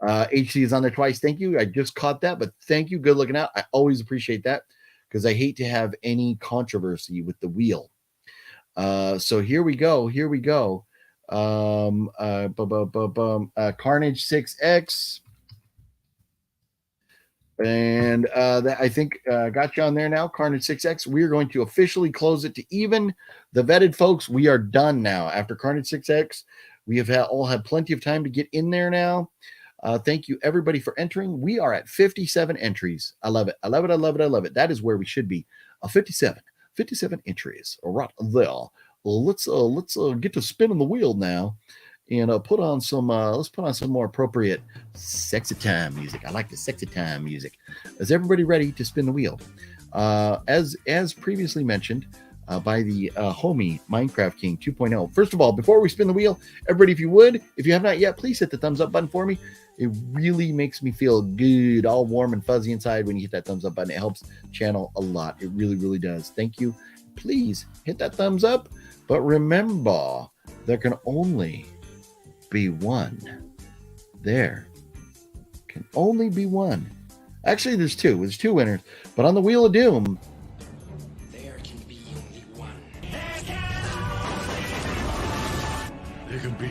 HC is on there twice. Thank you. I just caught that, but thank you. Good looking out. I always appreciate that because I hate to have any controversy with the wheel. So here we go. Carnage 6X. And that I think got you on there now. Carnage 6X. We are going to officially close it to even. The vetted folks, we are done now. After Carnage 6X, we have all had plenty of time to get in there now. Thank you, everybody, for entering. We are at 57 entries. I love it. That is where we should be. 57 entries right there. Let's get to spinning the wheel now, and let's put on some more appropriate sexy time music. I like the sexy time music. Is everybody ready to spin the wheel? As previously mentioned, by the homie Minecraft King 2.0. First of all, before we spin the wheel, everybody, if you would, if you have not yet, please hit the thumbs up button for me. It really makes me feel good, all warm and fuzzy inside when you hit that thumbs up button. It helps channel a lot. It really, really does. Thank you. Please hit that thumbs up. But remember, there can only be one. There can only be one. Actually, there's two. There's two winners. But on the Wheel of Doom, There can be only one. There can be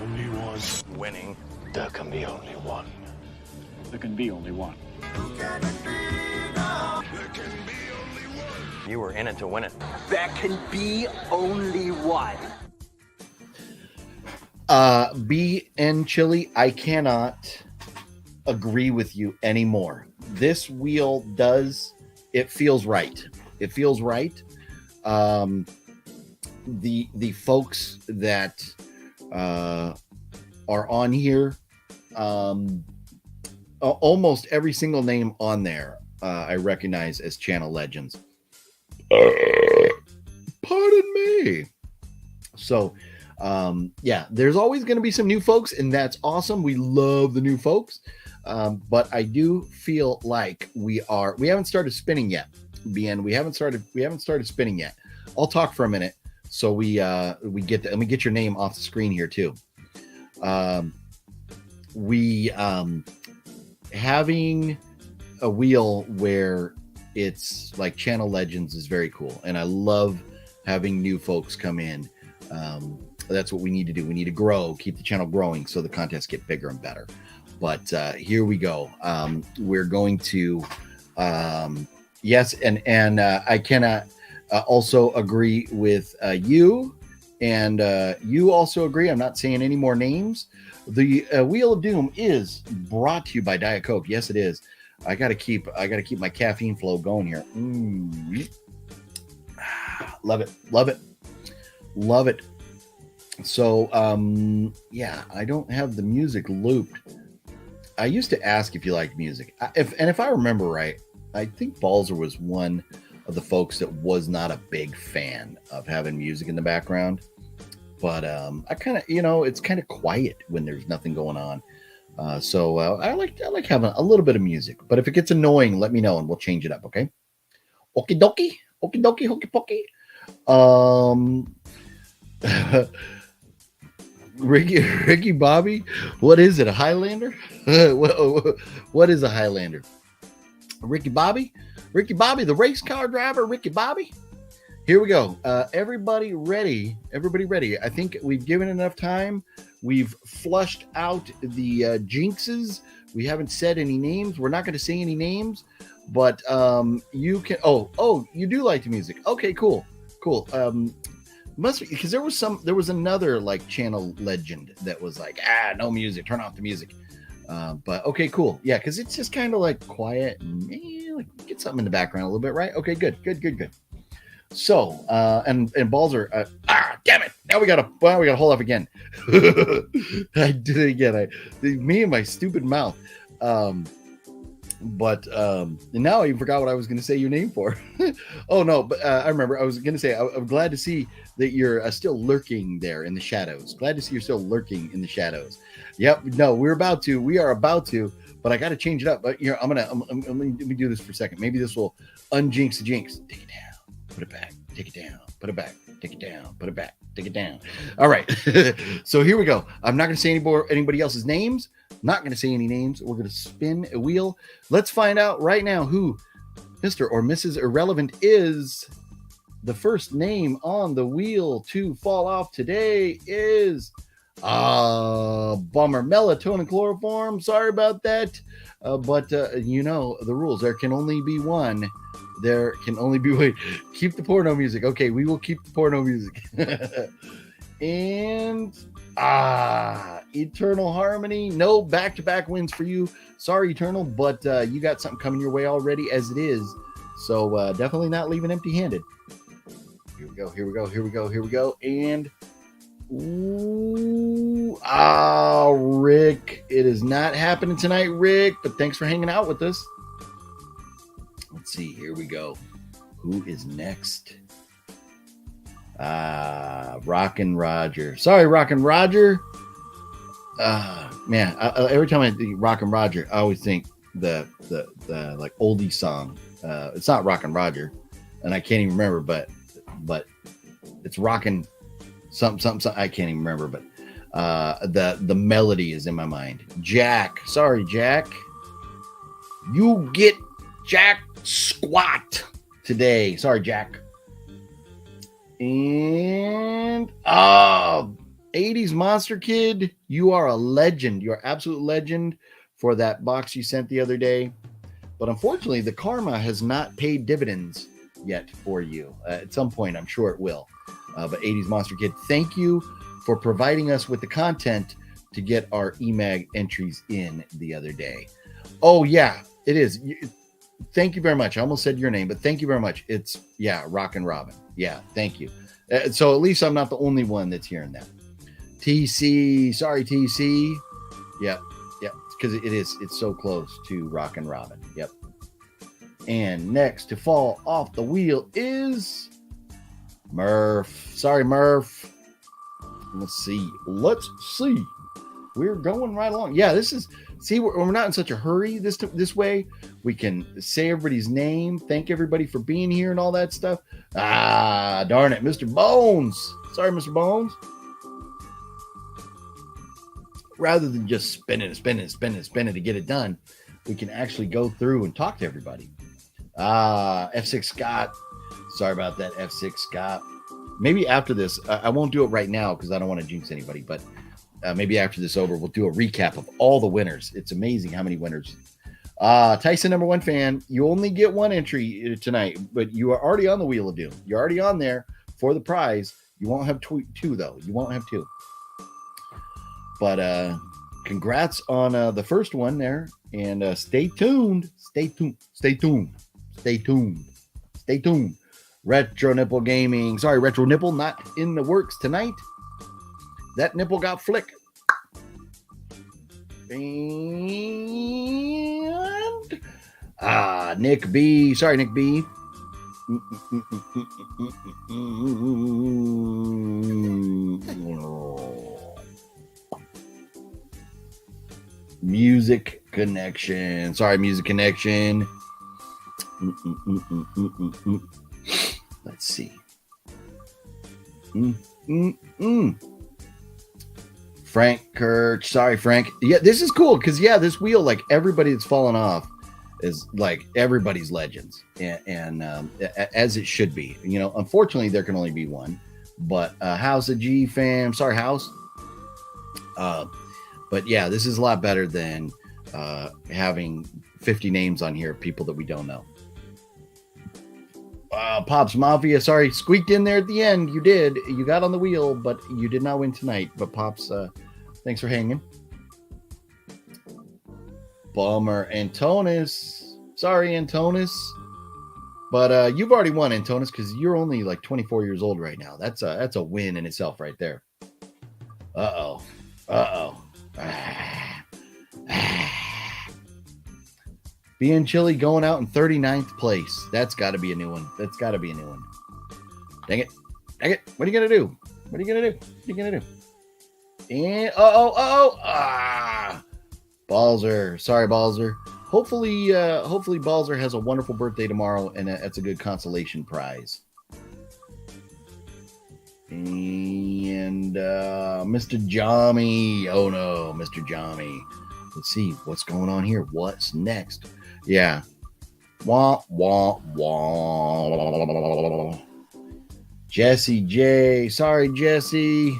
only one. Winning. There can be only one. There can be only one. You were in it to win it. There can be only one. B and Chili, I cannot agree with you anymore. This wheel does, it feels right. It feels right. The folks that are on here, almost every single name on there I recognize as channel legends. Pardon me. So yeah, there's always going to be some new folks, and that's awesome. We love the new folks. But I do feel like we haven't started spinning yet. BN, we haven't started spinning yet. I'll talk for a minute. So we get let me get your name off the screen here too. Having a wheel where it's like channel legends is very cool. And I love having new folks come in. That's what we need to do. We need to grow, keep the channel growing so the contests get bigger and better. But here we go. We're going to, yes, and I cannot also agree with you, and you also agree. I'm not saying any more names. The Wheel of Doom is brought to you by Diet Coke. Yes, it is. I gotta keep my caffeine flow going here. Love it, love it, love it. So yeah, I don't have the music looped. I used to ask if you liked music. If I remember right, I think Balzer was one of the folks that was not a big fan of having music in the background. But I kind of, it's kind of quiet when there's nothing going on. So I like having a little bit of music. But if it gets annoying, let me know and we'll change it up, okay? Okie dokie, okie dokie, hokey pokey. Ricky Bobby, what is it? A Highlander? What is a Highlander? Ricky Bobby, the race car driver, Ricky Bobby. Here we go. Everybody ready? Everybody ready? I think we've given enough time. We've flushed out the jinxes. We haven't said any names. We're not going to say any names, but you can. Oh, you do like the music. Okay, cool. Must be because there was another like channel legend that was like, no music, turn off the music. But okay, cool. Yeah, because it's just kind of like quiet and like get something in the background a little bit, right? Okay, good. So and Balzer, damn it! Now we gotta hold off again. I did it again. Me and my stupid mouth. But now I even forgot what I was going to say your name for. Oh no, but I remember I was going to say I'm glad to see that you're still lurking there in the shadows. Glad to see you're still lurking in the shadows. Yep. No, we are about to, but I got to change it up. But I'm gonna let me do this for a second. Maybe this will unjinx the jinx. Take it down, put it back, take it down, put it back, take it down, put it back, take it down. All right. So here we go. I'm not going to say anybody else's names. Not going to say any names. We're going to spin a wheel. Let's find out right now who Mr. or Mrs. Irrelevant is. The first name on the wheel to fall off today is bummer. Melatonin chloroform. Sorry about that. But you know the rules. There can only be one. There can only be one. Keep the porno music. Okay, we will keep the porno music. And Eternal Harmony. No back-to-back wins for you. Sorry, Eternal, but you got something coming your way already as it is. So definitely not leaving empty-handed. Here we go. And Rick. It is not happening tonight, Rick, but thanks for hanging out with us. Let's see. Here we go. Who is next? Rockin' Roger. Sorry, Rockin' Roger. Man, every time I think Rockin' Roger, I always think the like oldie song. It's not Rockin' Roger, and I can't even remember, but it's Rockin' something. I can't even remember, but the melody is in my mind. Jack. Sorry, Jack. You get Jack squat today. Sorry, Jack. And 80s Monster Kid, you are a legend. You're an absolute legend for that box you sent the other day. But unfortunately, the karma has not paid dividends yet for you. At some point, I'm sure it will. But 80s Monster Kid, thank you for providing us with the content to get our EMAG entries in the other day. Oh, yeah, it is. Thank you very much. I almost said your name, but thank you very much. It's, Rockin' Robin. Yeah, thank you. So at least I'm not the only one that's hearing that. TC, sorry, TC. Yep, because it's so close to Rockin' Robin. Yep. And next to fall off the wheel is Murph. Sorry, Murph. Let's see. We're going right along. Yeah, this is, see, we're not in such a hurry this way. We can say everybody's name, thank everybody for being here and all that stuff. Darn it, Mr. Bones. Sorry, Mr. Bones. Rather than just spinning to get it done, we can actually go through and talk to everybody. F6 Scott. Sorry about that, F6 Scott. Maybe after this, I won't do it right now because I don't want to jinx anybody, but maybe after this over, we'll do a recap of all the winners. It's amazing how many winners. Tyson, number one fan, you only get one entry tonight, but you are already on the Wheel of Doom. You're already on there for the prize. You won't have two, though. You won't have two. But congrats on the first one there. And stay tuned. Stay tuned. Retro Nipple Gaming. Sorry, Retro Nipple, not in the works tonight. That nipple got flicked. And Nick B. Sorry, Nick B. Music Connection. Sorry, Music Connection. Let's see. Frank Kirch. Sorry, Frank. Yeah, this is cool because, this wheel, like everybody that's fallen off is like everybody's legends. And as it should be. You know, unfortunately, there can only be one. But House of G fam. Sorry, House. But yeah, this is a lot better than having 50 names on here of people that we don't know. Pops Mafia, sorry, squeaked in there at the end. You did. You got on the wheel, but you did not win tonight. But Pops, thanks for hanging. Bummer. Antonis. Sorry, Antonis. But you've already won, Antonis, because you're only like 24 years old right now. That's a win in itself right there. Uh-oh. Being Chilly going out in 39th place. That's got to be a new one. Dang it. What are you going to do? And Balzer. Sorry, Balzer. Hopefully Balzer has a wonderful birthday tomorrow, and that's a good consolation prize. And Mr. Jami. Oh no, Mr. Jami. Let's see what's going on here. What's next? Yeah. Wah. Jesse J. Sorry, Jesse.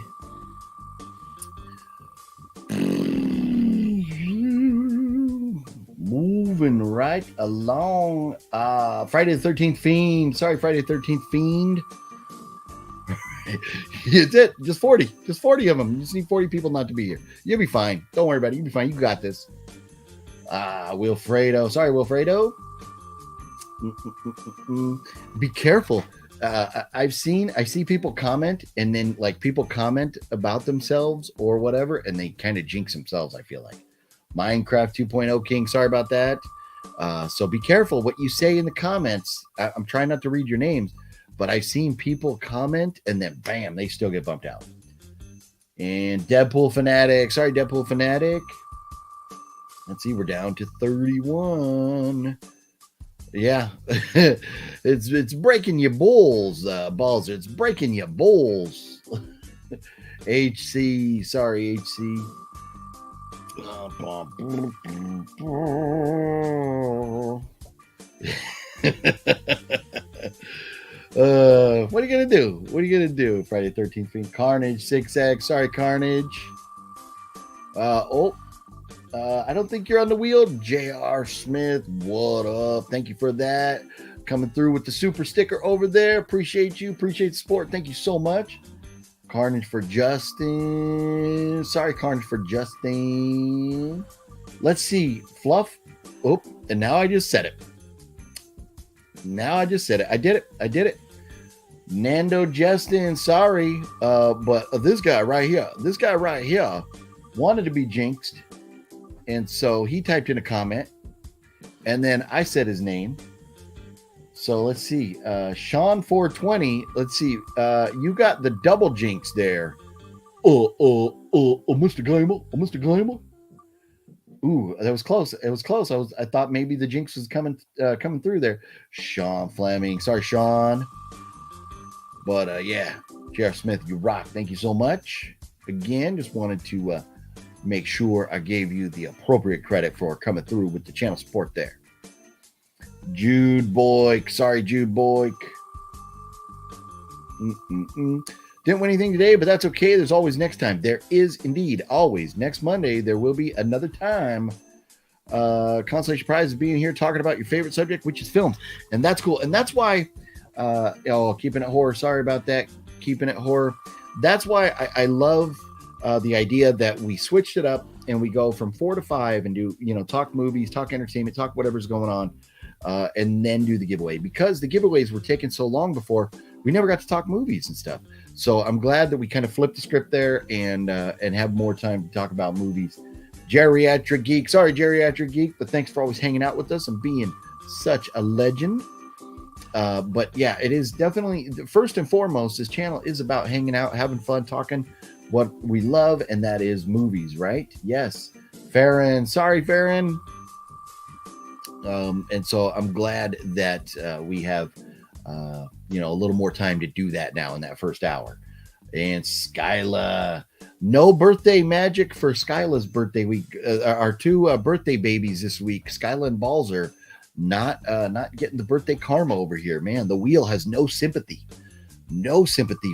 Moving right along. Friday the 13th Fiend. Sorry, Friday the 13th Fiend. It's it. Just 40 of them. You just need 40 people not to be here. You'll be fine. Don't worry about it. You'll be fine. You got this. Wilfredo. Sorry, Wilfredo. Be careful. I see people comment, and then like people comment about themselves or whatever, and they kind of jinx themselves, I feel like. Minecraft 2.0 King. Sorry about that. So be careful what you say in the comments. I'm trying not to read your names, but I've seen people comment and then bam, they still get bumped out. And Deadpool Fanatic. Sorry, Deadpool Fanatic. Let's see, we're down to 31. Yeah, it's breaking your balls. It's breaking your balls. HC, sorry, HC. What are you gonna do? What are you gonna do? Friday 13th Fiend Carnage 6X. Sorry, Carnage. I don't think you're on the wheel. JR Smith, what up? Thank you for that. Coming through with the super sticker over there. Appreciate you. Appreciate the support. Thank you so much. Carnage for Justin. Sorry, Carnage for Justin. Let's see. Fluff. Oh, and now I just said it. I did it. Nando Justin. Sorry. But this guy right here wanted to be jinxed. And so he typed in a comment, and then I said his name. So let's see. Sean 420. Let's see. You got the double jinx there. Mr. Gamer. Ooh, that was close. It was close. I thought maybe the jinx was coming through there. Sean Fleming. Sorry, Sean. But yeah, J.R. Smith, you rock. Thank you so much. Again, just wanted to make sure I gave you the appropriate credit for coming through with the channel support there. Jude Boyk. Sorry, Jude Boyk. Didn't win anything today, but that's okay. There's always next time. There is indeed always. Next Monday, there will be another time. Consolation prize is being here talking about your favorite subject, which is films. And that's cool. And that's why, keeping it horror. Sorry about that. Keeping it horror. That's why I love the idea that we switched it up and we go from 4 to 5 and do, talk movies, talk entertainment, talk whatever's going on, and then do the giveaway, because the giveaways were taking so long before we never got to talk movies and stuff. So I'm glad that we kind of flipped the script there and have more time to talk about movies. Geriatric Geek. Sorry, Geriatric Geek, but thanks for always hanging out with us and being such a legend. But yeah, it is definitely, first and foremost, this channel is about hanging out, having fun, talking what we love, and that is movies, right? Yes. Farron. Sorry, Farron. And so I'm glad that we have a little more time to do that now in that first hour. And Skyla, no birthday magic for Skyla's birthday week. Our two birthday babies this week, Skyla and Balzer, not getting the birthday karma over here. Man, the wheel has no sympathy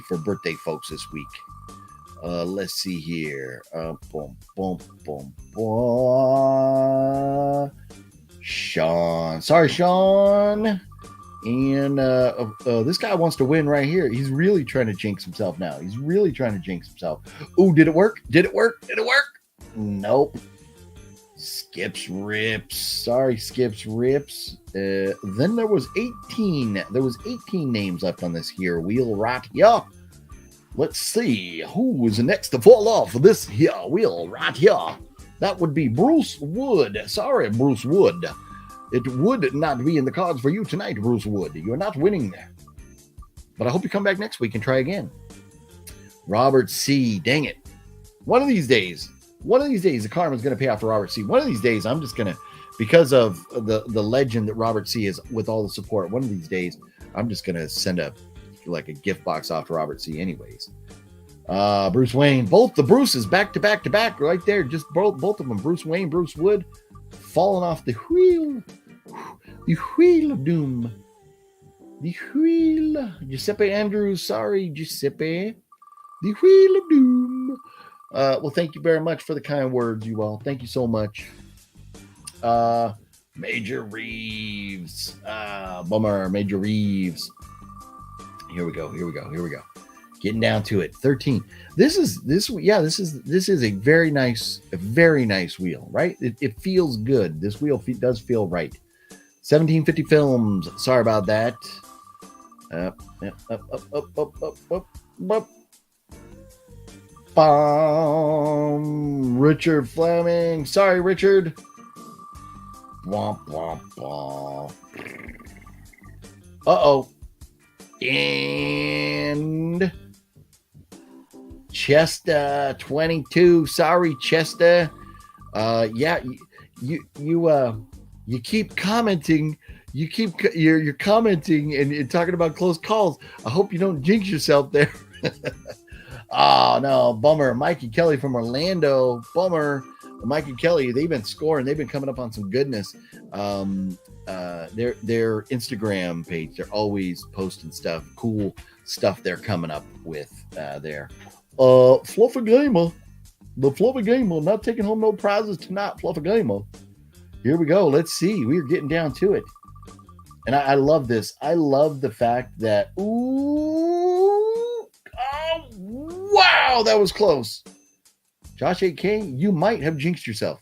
for birthday folks this week. Let's see here. Sean. Sorry, Sean. And this guy wants to win right here. He's really trying to jinx himself now. Ooh, did it work? Nope. Skips rips. Sorry, Skips rips. Then there was 18. There was 18 names left on this here wheel right here. Let's see who is next to fall off of this here wheel right here. That would be Bruce Wood. Sorry, Bruce Wood. It would not be in the cards for you tonight, Bruce Wood. You're not winning there. But I hope you come back next week and try again. Robert C. Dang it. One of these days, the karma's going to pay off for Robert C. One of these days, I'm just going to, because of the legend that Robert C. is with all the support, one of these days, I'm just going to send a gift box off to Robert C. anyways. Bruce Wayne. Both the Bruces back to back right there. Just both of them. Bruce Wayne, Bruce Wood, falling off the wheel. The wheel of doom. The wheel. Giuseppe Andrews. Sorry, Giuseppe. The wheel of doom. Well, thank you very much for the kind words, you all. Thank you so much. Major Reeves. Bummer. Major Reeves. Here we go. Getting down to it. 13. This is a very nice wheel, right? It feels good. This wheel does feel right. 1750 Films. Sorry about that. Up. Richard Fleming. Sorry, Richard. Womp. Uh-oh. And Chester 22. Sorry, Chester. Yeah, you keep commenting. You're commenting and talking about close calls. I hope you don't jinx yourself there. Oh no, bummer. Mike and Kelly from Orlando. Bummer. Mike and Kelly, they've been scoring. They've been coming up on some goodness. Their Instagram page, they're always posting stuff, cool stuff they're coming up with there. Fluffy Gamer. The Fluffy Gamer not taking home no prizes tonight. Fluffy Gamer. Here we go. Let's see. We're getting down to it. And I love this. I love the fact that, oh, wow, that was close. Josh 8K, you might have jinxed yourself.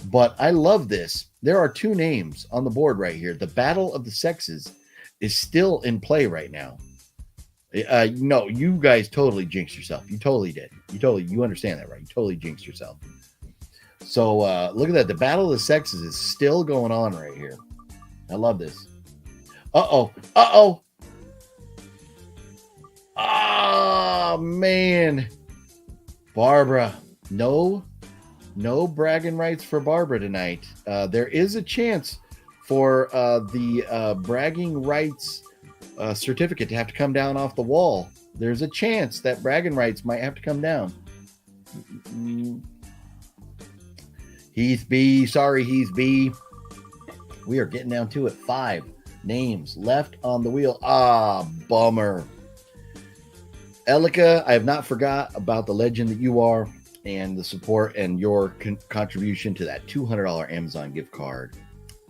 But I love this. There are two names on the board right here. The Battle of the Sexes is still in play right now. No, you guys totally jinxed yourself. You totally did. You understand that, right? You totally jinxed yourself. So look at that. The Battle of the Sexes is still going on right here. I love this. Oh, man. Barbara. No bragging rights for Barbara tonight. There is a chance for the bragging rights certificate to have to come down off the wall. There's a chance that bragging rights might have to come down. Heath B. Sorry, Heath B. We are getting down to it. 5 names left on the wheel. Bummer. Elika, I have not forgot about the legend that you are and the support and your contribution to that $200 Amazon gift card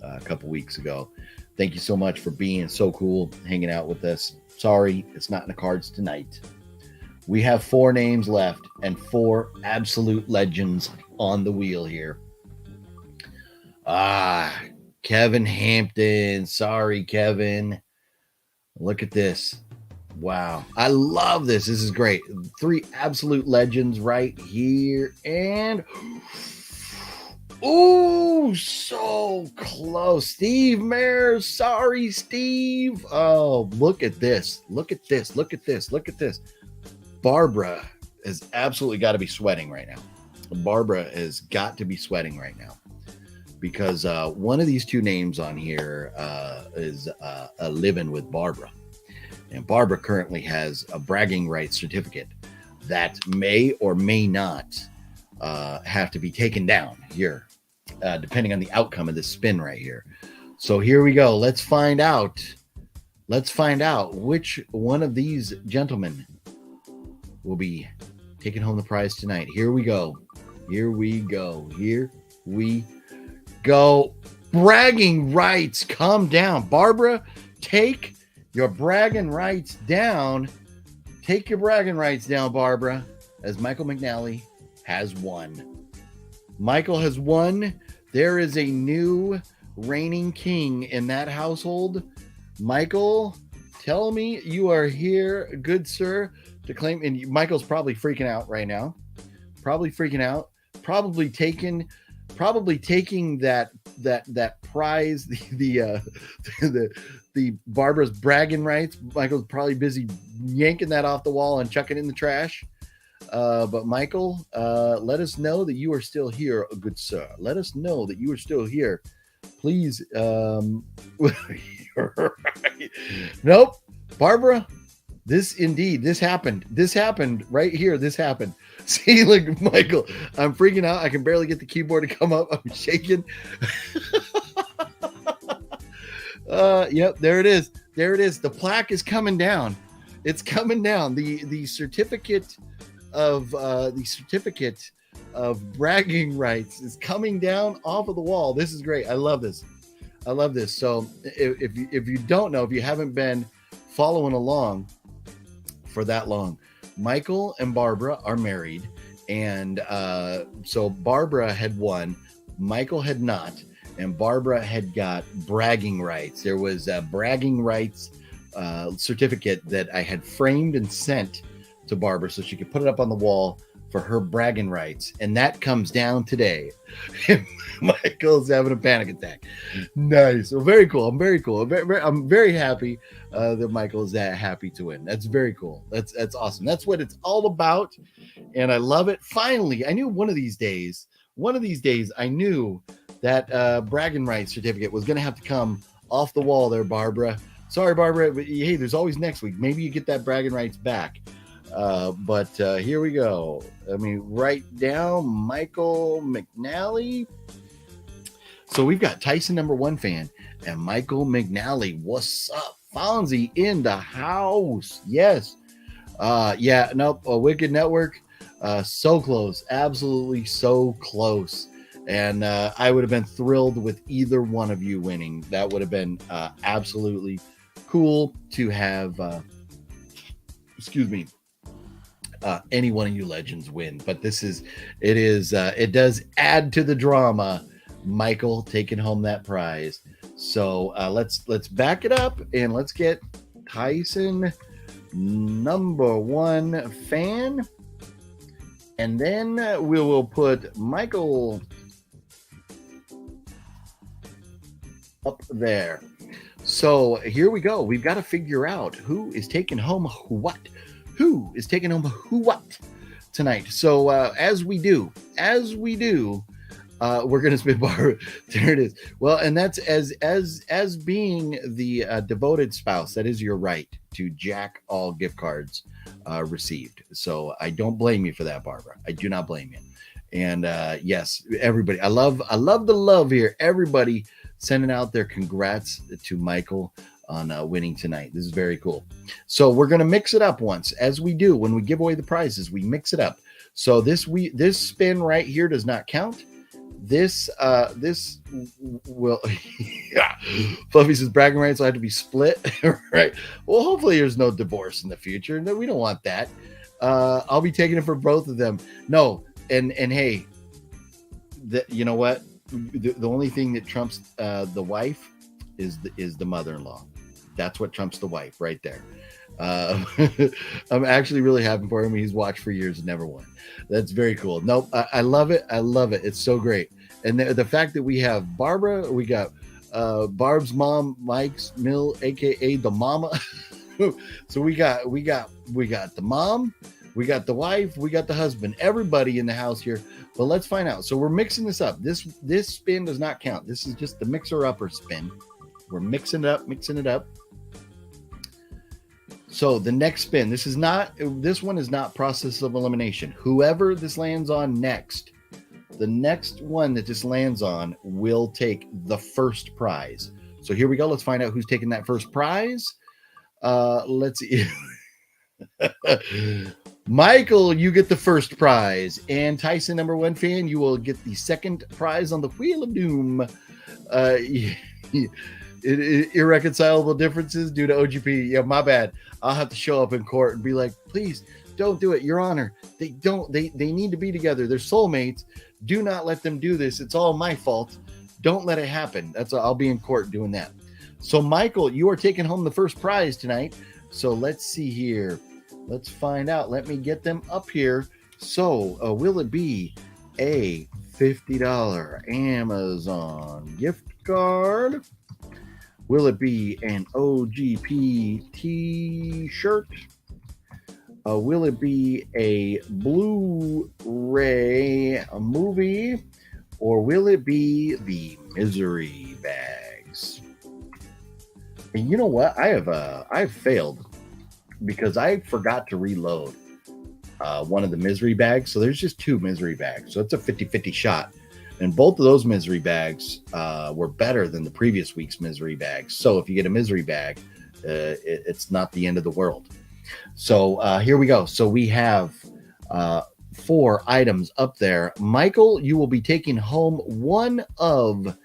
a couple weeks ago. Thank you so much for being so cool, hanging out with us. Sorry, it's not in the cards tonight. We have 4 names left and 4 absolute legends on the wheel here. Kevin Hampton. Sorry, Kevin. Look at this. Wow. I love this. This is great. 3 absolute legends right here. And oh, so close. Steve Mayers. Sorry, Steve. Oh, look at this. Look at this. Look at this. Look at this. Barbara has absolutely got to be sweating right now. Barbara has got to be sweating right now. Because one of these 2 names on here is a living with Barbara. And Barbara currently has a bragging rights certificate that may or may not have to be taken down here, depending on the outcome of this spin right here. So here we go. Let's find out. Let's find out which one of these gentlemen will be taking home the prize tonight. Here we go. Here we go. Here we go. Bragging rights, come down. Barbara, take your bragging rights down. Take your bragging rights down, Barbara, as Michael McNally has won. Michael has won. There is a new reigning king in that household. Michael, tell me you are here, good sir, to claim. And Michael's probably freaking out right now. Probably freaking out. Probably taking that prize, the Barbara's bragging rights. Michael's probably busy yanking that off the wall and chucking it in the trash. But Michael, let us know that you are still here, good sir. Let us know that you are still here. Please. Nope. Barbara, this happened. This happened right here. This happened. See, look, Michael, I'm freaking out. I can barely get the keyboard to come up. I'm shaking. Yep, there it is. There it is. The plaque is coming down. It's coming down. The certificate of bragging rights is coming down off of the wall. This is great. I love this. So if you don't know, if you haven't been following along for that long, Michael and Barbara are married, and so Barbara had won, Michael had not, and Barbara had got bragging rights. There was a bragging rights certificate that I had framed and sent to Barbara so she could put it up on the wall for her bragging rights, and that comes down today. Michael's having a panic attack. Nice. Well, very cool. I'm very cool. I'm very happy that Michael's that happy to win. That's very cool. That's awesome. That's what it's all about, and I love it. Finally, I knew one of these days, I knew that bragging rights certificate was going to have to come off the wall there, Barbara. Sorry, Barbara, but hey, there's always next week. Maybe you get that bragging rights back. But here we go. Let me write down Michael McNally. So we've got Tyson #1 fan and Michael McNally. What's up? Fonzie in the house. Yes. Yeah, nope. A Wicked Network. So close. Absolutely so close. And I would have been thrilled with either one of you winning. That would have been absolutely cool to have, any one of you legends win. But it does add to the drama. Michael taking home that prize. So let's back it up and let's get Tyson #1 fan. And then we will put Michael up there. So here we go. We've got to figure out who is taking home what. Who is taking home what tonight? So as we do, we're gonna spin bar. There it is. Well, and that's as being the devoted spouse. That is your right to jack all gift cards received. So I don't blame you for that, Barbara. I do not blame you. And yes, everybody. I love the love here. Everybody sending out their congrats to Michael on winning tonight. This is very cool. So we're going to mix it up once, as we do when we give away the prizes. We mix it up. So this spin right here does not count. This will yeah. Fluffy says bragging rights will have to be split. Right. Well, hopefully there's no divorce in the future. No, we don't want that. I'll be taking it for both of them. No, and hey, you know what? The only thing that trumps the wife is the mother-in-law. That's what trumps the wife right there. I'm actually really happy for him. He's watched for years and never won. That's very cool. Nope, I love it. I love it. It's so great. And the fact that we have Barbara, we got Barb's mom, Mike's Mill, aka the mama. So we got the mom, we got the wife, we got the husband, everybody in the house here. But let's find out. So we're mixing this up. This spin does not count. This is just the mixer-upper spin. We're mixing it up. So the next spin, this one is not process of elimination. Whoever this lands on next, the next one that this lands on will take the first prize. So here we go. Let's find out who's taking that first prize. Let's see. Michael, you get the first prize. And Tyson, #1 fan, you will get the second prize on the Wheel of Doom. Irreconcilable differences due to OGP. Yeah, my bad. I'll have to show up in court and be like, please don't do it, Your Honor. They need to be together. They're soulmates. Do not let them do this. It's all my fault. Don't let it happen. I'll be in court doing that. So Michael, you are taking home the first prize tonight. So let's see here. Let's find out. Let me get them up here. So will it be a $50 Amazon gift card? Will it be an OGP t-shirt? Will it be a Blu-ray movie? Or will it be the misery bags? And you know what? I've failed because I forgot to reload one of the misery bags. So there's just 2 misery bags. So it's a 50-50 shot. And both of those misery bags were better than the previous week's misery bags. So if you get a misery bag, it's not the end of the world. So here we go. So we have 4 items up there. Michael, you will be taking home one of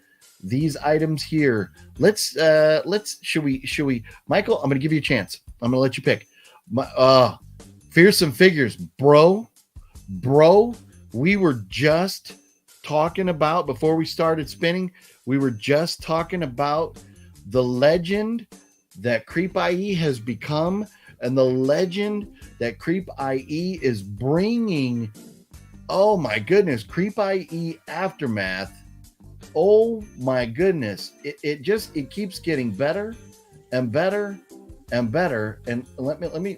these items here. Should we, Michael, I'm going to give you a chance. I'm going to let you pick. Fearsome figures, bro, we were just talking about, before we started spinning, we were just talking about the legend that Creepie has become and the legend that Creepie is bringing Oh my goodness. Creepie Aftermath. Oh my goodness. It keeps getting better and better and better. And let me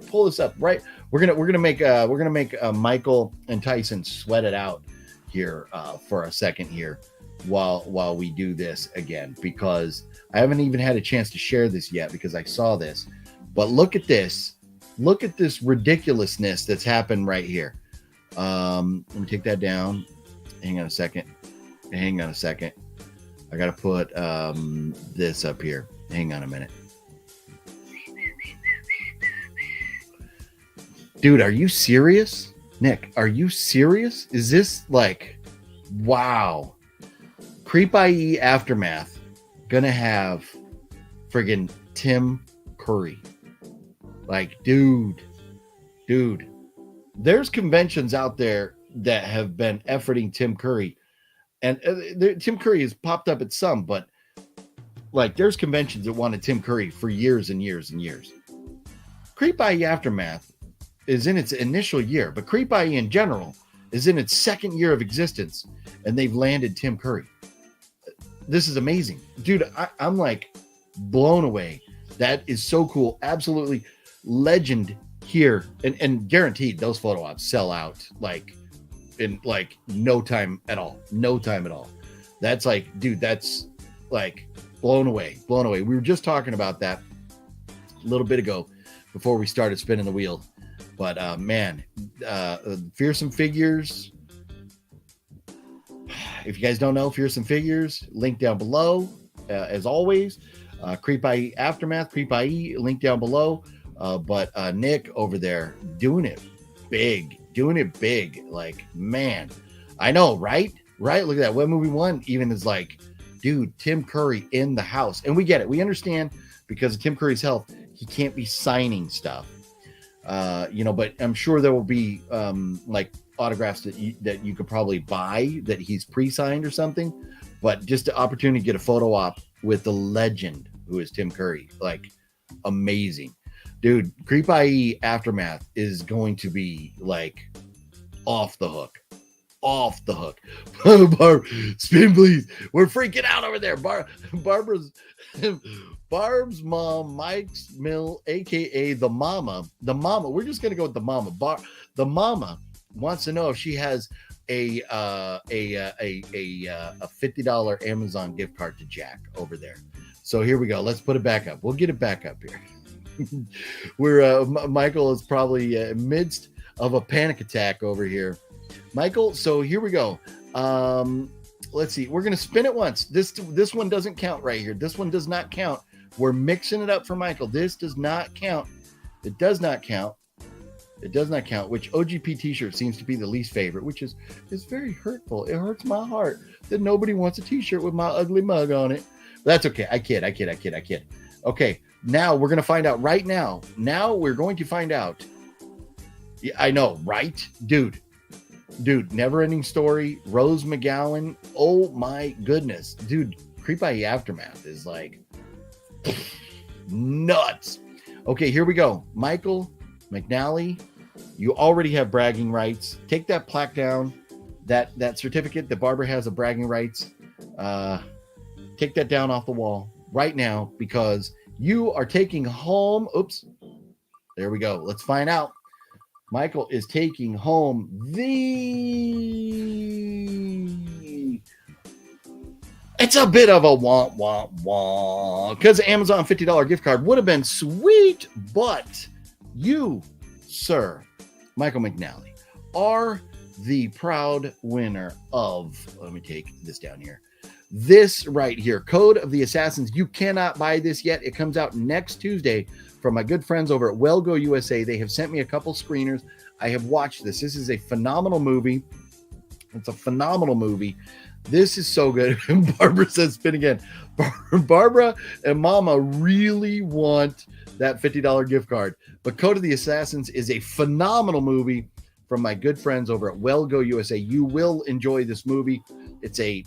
pull this up, right? We're gonna make Michael and Tyson sweat it out here for a second here while we do this again, because I haven't even had a chance to share this yet because I saw this. But look at this. Look at this ridiculousness that's happened right here. Let me take that down. Hang on a second. I gotta put this up here. Hang on a minute. Dude, are you serious? Nick, are you serious? Is this like, wow. Creepie Aftermath gonna have friggin' Tim Curry. Like, dude, there's conventions out there that have been efforting Tim Curry, and Tim Curry has popped up at some, but like, there's conventions that wanted Tim Curry for years and years and years. Creepie Aftermath is in its initial year, but Creepie in general is in its second year of existence, and they've landed Tim Curry. This is amazing, dude. I'm like blown away. That is so cool. Absolutely legend here, and guaranteed those photo ops sell out like in like no time at all. That's like, dude, that's like blown away. We were just talking about that a little bit ago before we started spinning the wheel. But man, Fearsome Figures. If you guys don't know, Fearsome Figures, link down below. As always, Creepie Aftermath, Creepie, link down below. But Nick over there doing it big. Like, man, I know, right? Look at that. What movie one even is like, dude, Tim Curry in the house. And we get it. We understand, because of Tim Curry's health, he can't be signing stuff. But I'm sure there will be like autographs that you could probably buy that he's pre-signed or something. But just the opportunity to get a photo op with the legend who is Tim Curry, like, amazing. Dude, Creepie Aftermath is going to be like off the hook. Barb, spin please. We're freaking out over there. Barb's mom, Mike's Mill, aka the mama. We're just gonna go with the mama. The mama wants to know if she has a $50 Amazon gift card to Jack over there. So here we go. Let's put it back up. We'll get it back up here. We're Michael is probably midst of a panic attack over here. Michael, so here we go. Let's see. We're gonna spin it once. This one doesn't count right here. This one does not count. We're mixing it up for Michael. This does not count. It does not count. Which OGP t-shirt seems to be the least favorite, which is very hurtful. It hurts my heart that nobody wants a t-shirt with my ugly mug on it. But that's okay. I kid. Okay, now we're gonna find out right now. Now we're going to find out. Yeah, I know, right? Dude, Never Ending Story, Rose McGowan. Oh my goodness. Dude, Creepie Aftermath is like nuts. Okay, here we go. Michael McNally, you already have bragging rights. Take that plaque down. That certificate that Barbara has of bragging rights. Take that down off the wall right now, because you are taking home. Oops. There we go. Let's find out. Michael is taking home it's a bit of a wah, because Amazon $50 gift card would have been sweet, but you, sir, Michael McNally, are the proud winner of, let me take this down here, this right here, Code of the Assassins. You cannot buy this yet. It comes out next Tuesday from my good friends over at Well Go USA. They have sent me a couple screeners. I have watched this. This is a phenomenal movie. It's a phenomenal movie. This is so good. Barbara says, spin again. Barbara and Mama really want that $50 gift card. But Code of the Assassins is a phenomenal movie from my good friends over at Well Go USA. You will enjoy this movie. It's a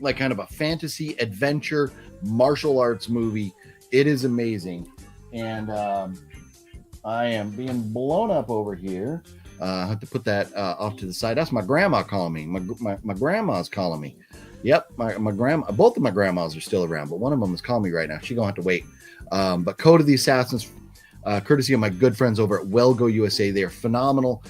like kind of a fantasy adventure martial arts movie. It is amazing. And I am being blown up over here I have to put that off to the side. That's my grandma calling me. My grandma's calling me. Yep, my grandma. Both of my grandmas are still around, but one of them is calling me right now. She's gonna have to wait. But Code of the Assassins, courtesy of my good friends over at Wellgo USA. They are phenomenal.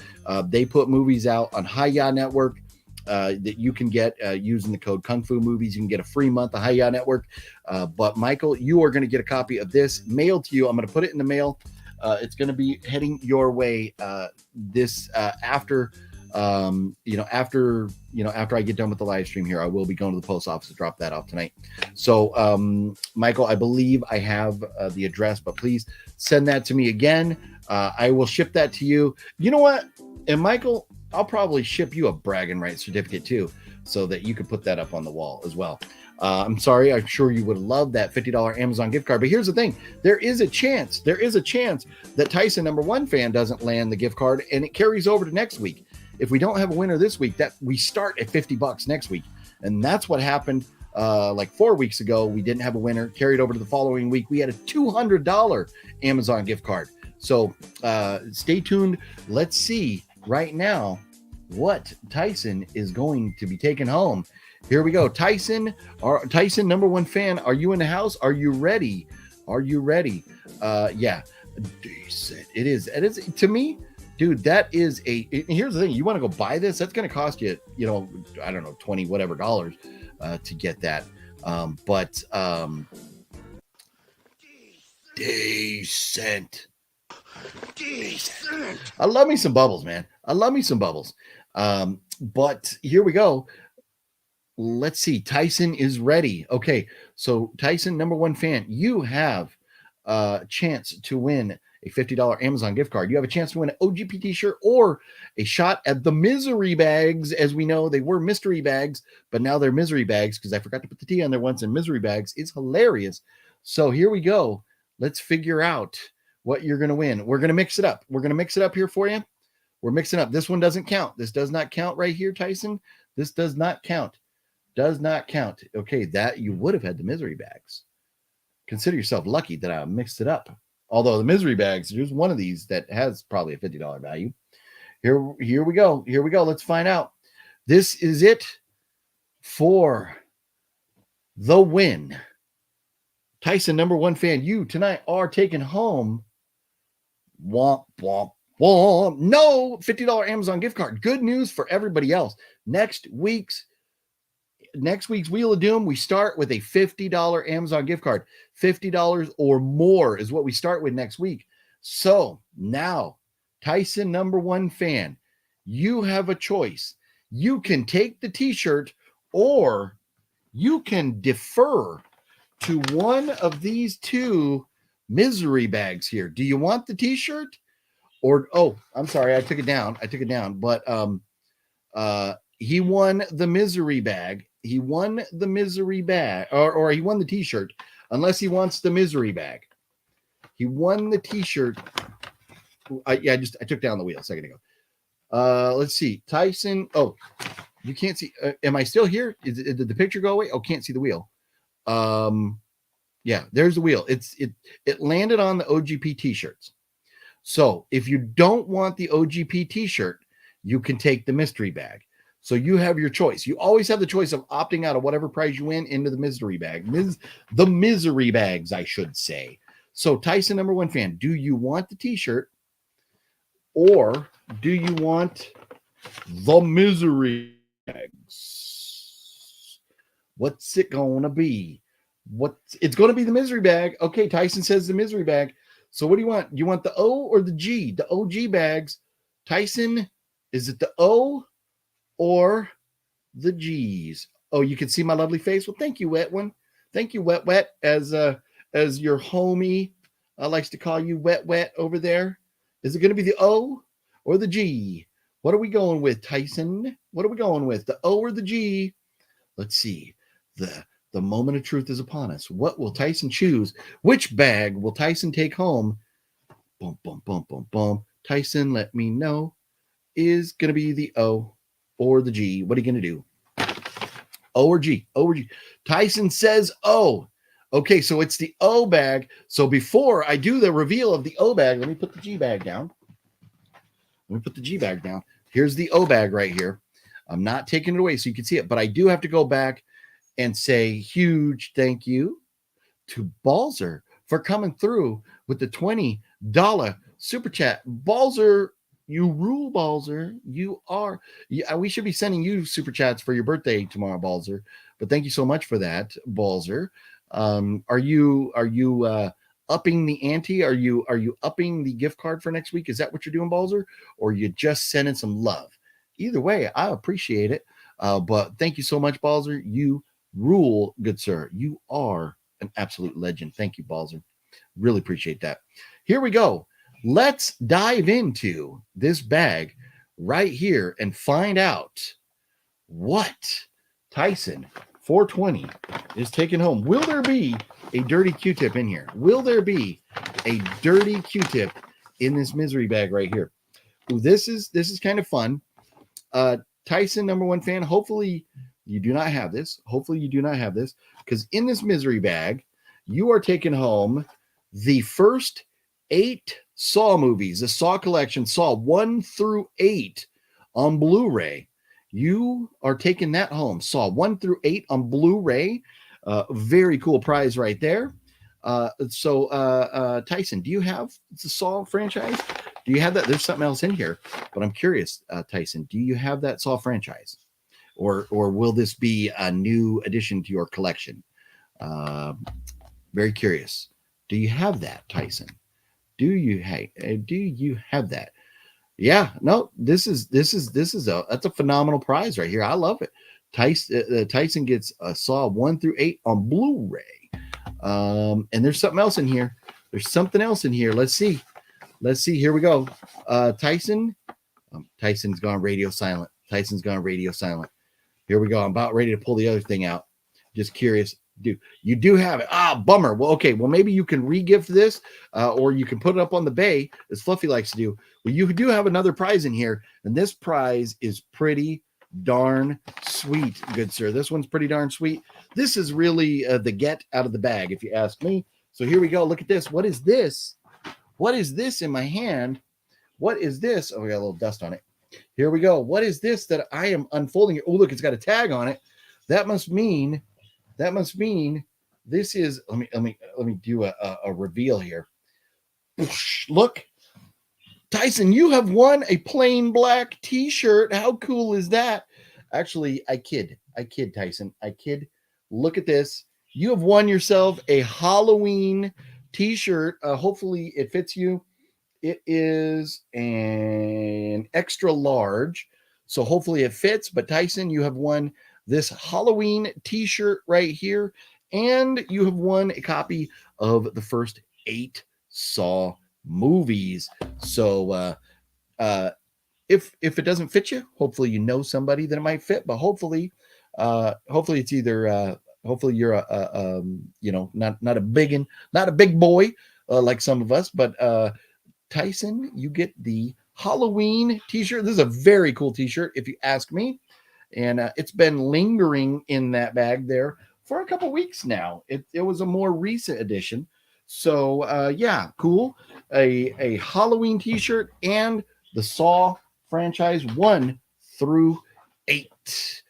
They put movies out on Hi-Ya Network that you can get using the code Kung Fu Movies. You can get a free month of Hi-Ya Network. But Michael, you are going to get a copy of this mailed to you. I'm going to put it in the mail. It's going to be heading your way after I get done with the live stream here. I will be going to the post office to drop that off tonight. So, Michael, I believe I have the address, but please send that to me again. I will ship that to you. You know what? And Michael, I'll probably ship you a bragging rights certificate too, so that you could put that up on the wall as well. I'm sorry. I'm sure you would love that $50 Amazon gift card. But here's the thing. There is a chance that Tyson #1 fan doesn't land the gift card and it carries over to next week. If we don't have a winner this week, that we start at $50 next week. And that's what happened like 4 weeks ago. We didn't have a winner, carried over to the following week. We had a $200 Amazon gift card. So stay tuned. Let's see right now what Tyson is going to be taking home. Here we go. Tyson #1 fan. Are you in the house? Are you ready? Yeah. Decent. It is to me. Dude, that is here's the thing. You want to go buy this? That's going to cost you, I don't know, 20 whatever dollars to get that. But decent. I love me some bubbles, man. But here we go. Let's see. Tyson is ready. Okay. So Tyson #1 fan, you have a chance to win a $50 Amazon gift card. You have a chance to win an OGP t-shirt or a shot at the misery bags. As we know, they were mystery bags, but now they're misery bags because I forgot to put the T on there once, and misery bags is hilarious. So here we go. Let's figure out what you're going to win. We're going to mix it up. Here for you. We're mixing up. This one doesn't count. This does not count right here, Tyson. This does not count. Okay, that you would have had the misery bags. Consider yourself lucky that I mixed it up. Although the misery bags, there's one of these that has probably a $50 value. Here we go. Let's find out. This is it for the win. Tyson #1 fan, you tonight are taking home womp, womp, womp. No $50 Amazon gift card. Good news for everybody else. Next week's Wheel of Doom, we start with a $50 Amazon gift card. $50 or more is what we start with next week. So now, Tyson #1 fan, you have a choice. You can take the t-shirt or you can defer to one of these two misery bags here. Do you want the t-shirt or, I'm sorry, I took it down, but he won the misery bag. Or he won the t-shirt, unless he wants the misery bag. He won the t-shirt. I took down the wheel a second ago. Let's see. Tyson. Oh, you can't see. Am I still here? Did the picture go away? Oh, can't see the wheel. Yeah, there's the wheel. It landed on the OGP t-shirts. So if you don't want the OGP t-shirt, you can take the mystery bag. So you have your choice. You always have the choice of opting out of whatever prize you win into the misery bag. The misery bags, I should say. So Tyson #1 fan, do you want the t-shirt or do you want the misery bags? What's it going to be? It's going to be the misery bag. Okay, Tyson says the misery bag. So what do you want? You want the O or the G? The OG bags. Tyson, is it the O or the G's? Oh, you can see my lovely face. Well, thank you, Wet One. Thank you, Wet, as your homie likes to call you, Wet over there. Is it going to be the O or the G? What are we going with, Tyson? What are we going with? The O or the G? Let's see. The moment of truth is upon us. What will Tyson choose? Which bag will Tyson take home? Boom, boom, boom, boom, boom. Tyson, let me know. Is going to be the O or the G. What are you going to do? O or G? O or G? Tyson says O. Okay, so it's the O bag. So before I do the reveal of the O bag, let me put the G bag down. Let me put the G bag down. Here's the O bag right here. I'm not taking it away so you can see it, but I do have to go back and say huge thank you to Balzer for coming through with the $20 super chat. Balzer, you rule, Balzer. You are. Yeah, we should be sending you super chats for your birthday tomorrow, Balzer. But thank you so much for that, Balzer. Are you upping the ante? Are you upping the gift card for next week? Is that what you're doing, Balzer? Or you just sending some love? Either way, I appreciate it. But thank you so much, Balzer. You rule, good sir. You are an absolute legend. Thank you, Balzer. Really appreciate that. Here we go. Let's dive into this bag right here and find out what Tyson 420 is taking home. Will there be a dirty Q-tip in here? Will there be a dirty Q-tip in this misery bag right here? Ooh, this is kind of fun. Tyson, number one fan, hopefully you do not have this. Hopefully you do not have this, because in this misery bag, you are taking home the first 8 Saw movies, the Saw collection, Saw 1 through 8 on Blu-ray. You are taking that home. Saw 1 through 8 on Blu-ray. Very cool prize right there. So Tyson, do you have the Saw franchise? Do you have that? There's something else in here, but I'm curious, Tyson, do you have that Saw franchise? Or will this be a new addition to your collection? Very curious. Do you have that, Tyson? Do you have that? Yeah, no, that's a phenomenal prize right here. I love it. Tyson gets a Saw 1 through 8 on Blu-ray. And there's something else in here. There's something else in here. Let's see. Here we go. Tyson. Tyson's gone radio silent. Here we go. I'm about ready to pull the other thing out. Just curious. You do have it. Bummer. Well, okay. Well, maybe you can re-gift this, or you can put it up on the bay, as Fluffy likes to do. Well, you do have another prize in here, and this prize is pretty darn sweet, good sir. This one's pretty darn sweet. This is really the get out of the bag, if you ask me. So here we go. Look at this. What is this? What is this in my hand? What is this? Oh, we got a little dust on it. Here we go. What is this that I am unfolding? Oh, look, it's got a tag on it. That must mean this is. Let me do a reveal here. Look, Tyson, you have won a plain black T-shirt. How cool is that? Actually, I kid, Tyson. I kid. Look at this. You have won yourself a Halloween T-shirt. Hopefully, it fits you. It is an extra large, so hopefully it fits. But Tyson, you have won this Halloween T-shirt right here, and you have won a copy of the first 8 Saw movies. So if it doesn't fit you, hopefully you know somebody that it might fit. But hopefully it's either hopefully you're a not a big boy like some of us, but Tyson, you get the Halloween T-shirt. This is a very cool T-shirt, if you ask me. And it's been lingering in that bag there for a couple weeks now. It was a more recent edition. So, yeah, cool. A Halloween T-shirt and the Saw franchise 1 through 8.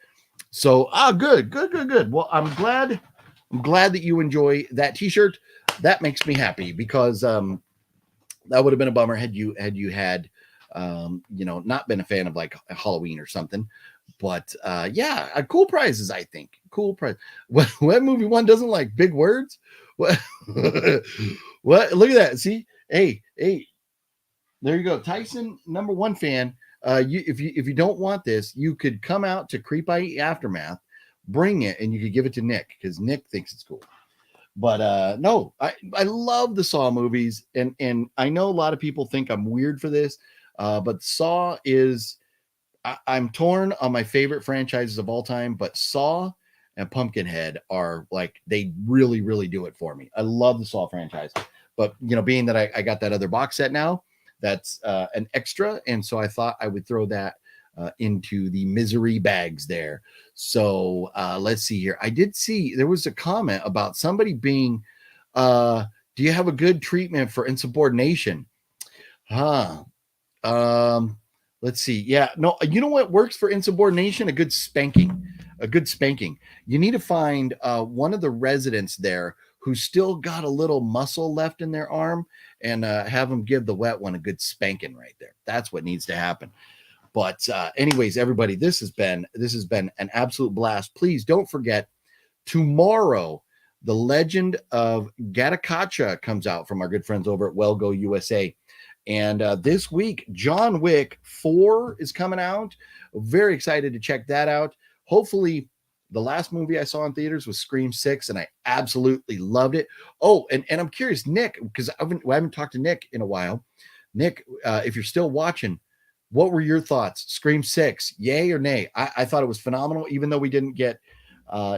So, good. Well, I'm glad that you enjoy that T-shirt. That makes me happy, because that would have been a bummer had you had not been a fan of like Halloween or something. But yeah, cool prizes, I think. Cool prize. What movie one doesn't like big words? What? What? Look at that. See? Hey, there you go. Tyson, number one fan. If you don't want this, you could come out to Creepie Aftermath, bring it, and you could give it to Nick, because Nick thinks it's cool. But no, I love the Saw movies, and I know a lot of people think I'm weird for this, but Saw is, I'm torn on my favorite franchises of all time, but Saw and Pumpkinhead are like, they really, really do it for me. I love the Saw franchise, but being that I got that other box set now, that's an extra, and so I thought I would throw that into the misery bags there. So let's see here. I did see there was a comment about somebody being, do you have a good treatment for insubordination? Let's see. Yeah, no, you know what works for insubordination? A good spanking. A good spanking. You need to find one of the residents there who's still got a little muscle left in their arm and have them give the wet one a good spanking right there. That's what needs to happen. But anyways, everybody, this has been an absolute blast. Please don't forget, tomorrow the Legend of Gattacacha comes out from our good friends over at Well Go USA. And this week, John Wick 4 is coming out. Very excited to check that out. Hopefully, the last movie I saw in theaters was Scream 6, and I absolutely loved it. Oh, and I'm curious, Nick, because I haven't talked to Nick in a while. Nick, if you're still watching, what were your thoughts? Scream 6, yay or nay? I thought it was phenomenal, even though we didn't get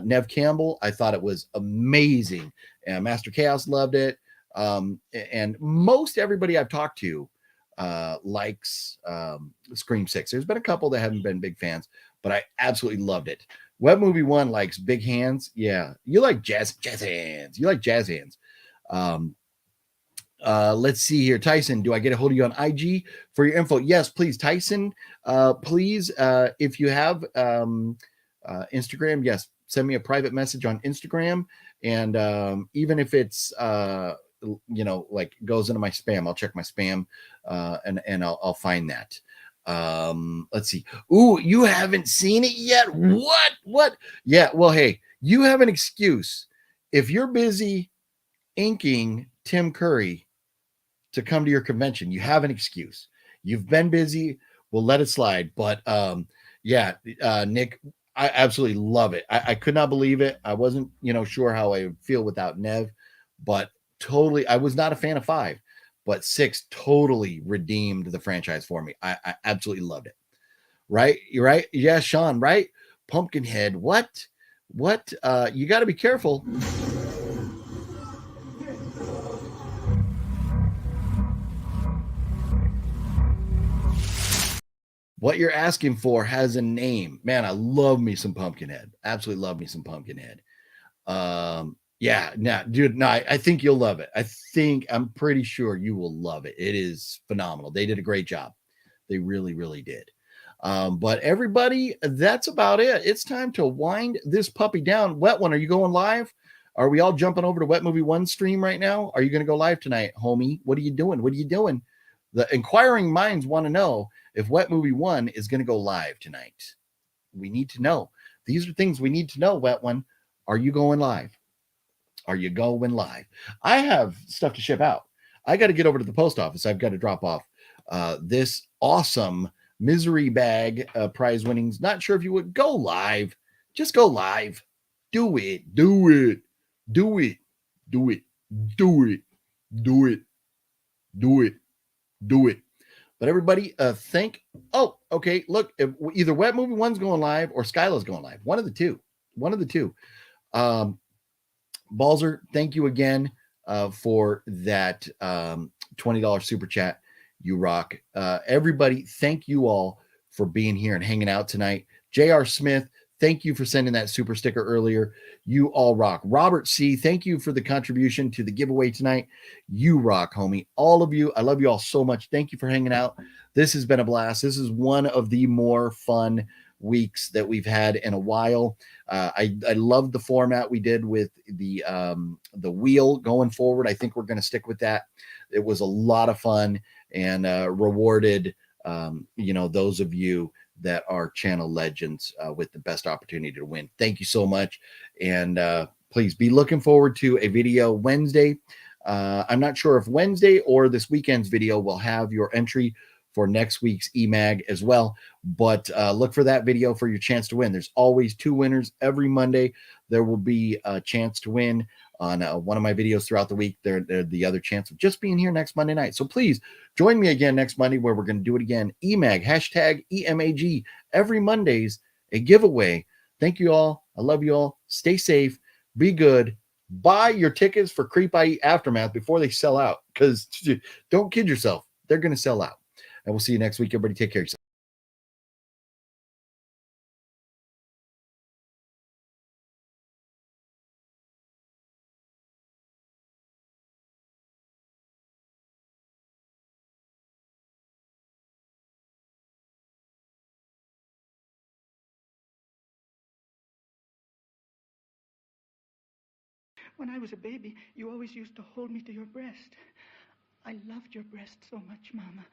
Nev Campbell. I thought it was amazing. And Master Chaos loved it. And most everybody I've talked to likes Scream 6. There's been a couple that haven't been big fans, but I absolutely loved it. Web Movie 1 likes big hands. Yeah, you like jazz hands. You like jazz hands. Let's see here. Tyson, do I get a hold of you on IG for your info? Yes, please. Tyson, please, if you have Instagram, yes, send me a private message on Instagram. And even if it's like goes into my spam, I'll check my spam and I'll find that. Let's see. Ooh, you haven't seen it yet? What? Yeah, well, hey, you have an excuse. If you're busy inking Tim Curry to come to your convention, you have an excuse. You've been busy, we'll let it slide. But Nick, I absolutely love it. I could not believe it. I wasn't, sure how I would feel without Nev, but totally, I was not a fan of 5, but 6 totally redeemed the franchise for me. I absolutely loved it. Right? You're right. Yeah, Sean, right? Pumpkinhead. What? You got to be careful. What you're asking for has a name. Man, I love me some Pumpkinhead. Absolutely love me some Pumpkinhead. I think you'll love it. I'm pretty sure you will love it. It is phenomenal. They did a great job. They really, really did. But everybody, that's about it. It's time to wind this puppy down. Wet One, are you going live? Are we all jumping over to Wet Movie 1 stream right now? Are you going to go live tonight, homie? What are you doing? The inquiring minds want to know if Wet Movie 1 is going to go live tonight. We need to know. These are things we need to know, Wet One. Are you going live? Are you going live? I have stuff to ship out. I got to get over to the post office. I've got to drop off this awesome misery bag prize winnings. Not sure if you would go live. Just go live. Do it. But everybody, look, if either Wet Movie 1's going live or Skyla's going live. One of the two. Balzer, thank you again for that $20 super chat. You rock. Everybody, thank you all for being here and hanging out tonight. J.R. Smith, thank you for sending that super sticker earlier. You all rock. Robert C., thank you for the contribution to the giveaway tonight. You rock, homie. All of you, I love you all so much. Thank you for hanging out. This has been a blast. This is one of the more fun weeks that we've had in a while. I love the format we did with the wheel going forward. I think we're going to stick with that. It was a lot of fun and rewarded those of you that are channel legends with the best opportunity to win. Thank you so much. And please be looking forward to a video Wednesday. I'm not sure if Wednesday or this weekend's video will have your entry for next week's EMAG as well. But look for that video for your chance to win. There's always 2 winners every Monday. There will be a chance to win on one of my videos throughout the week. They're the other chance of just being here next Monday night. So please join me again next Monday where we're going to do it again. EMAG, hashtag EMAG. Every Monday's a giveaway. Thank you all. I love you all. Stay safe. Be good. Buy your tickets for Creepie Aftermath before they sell out, because don't kid yourself. They're going to sell out. And we'll see you next week. Everybody take care of yourself. When I was a baby, you always used to hold me to your breast. I loved your breast so much, Mama.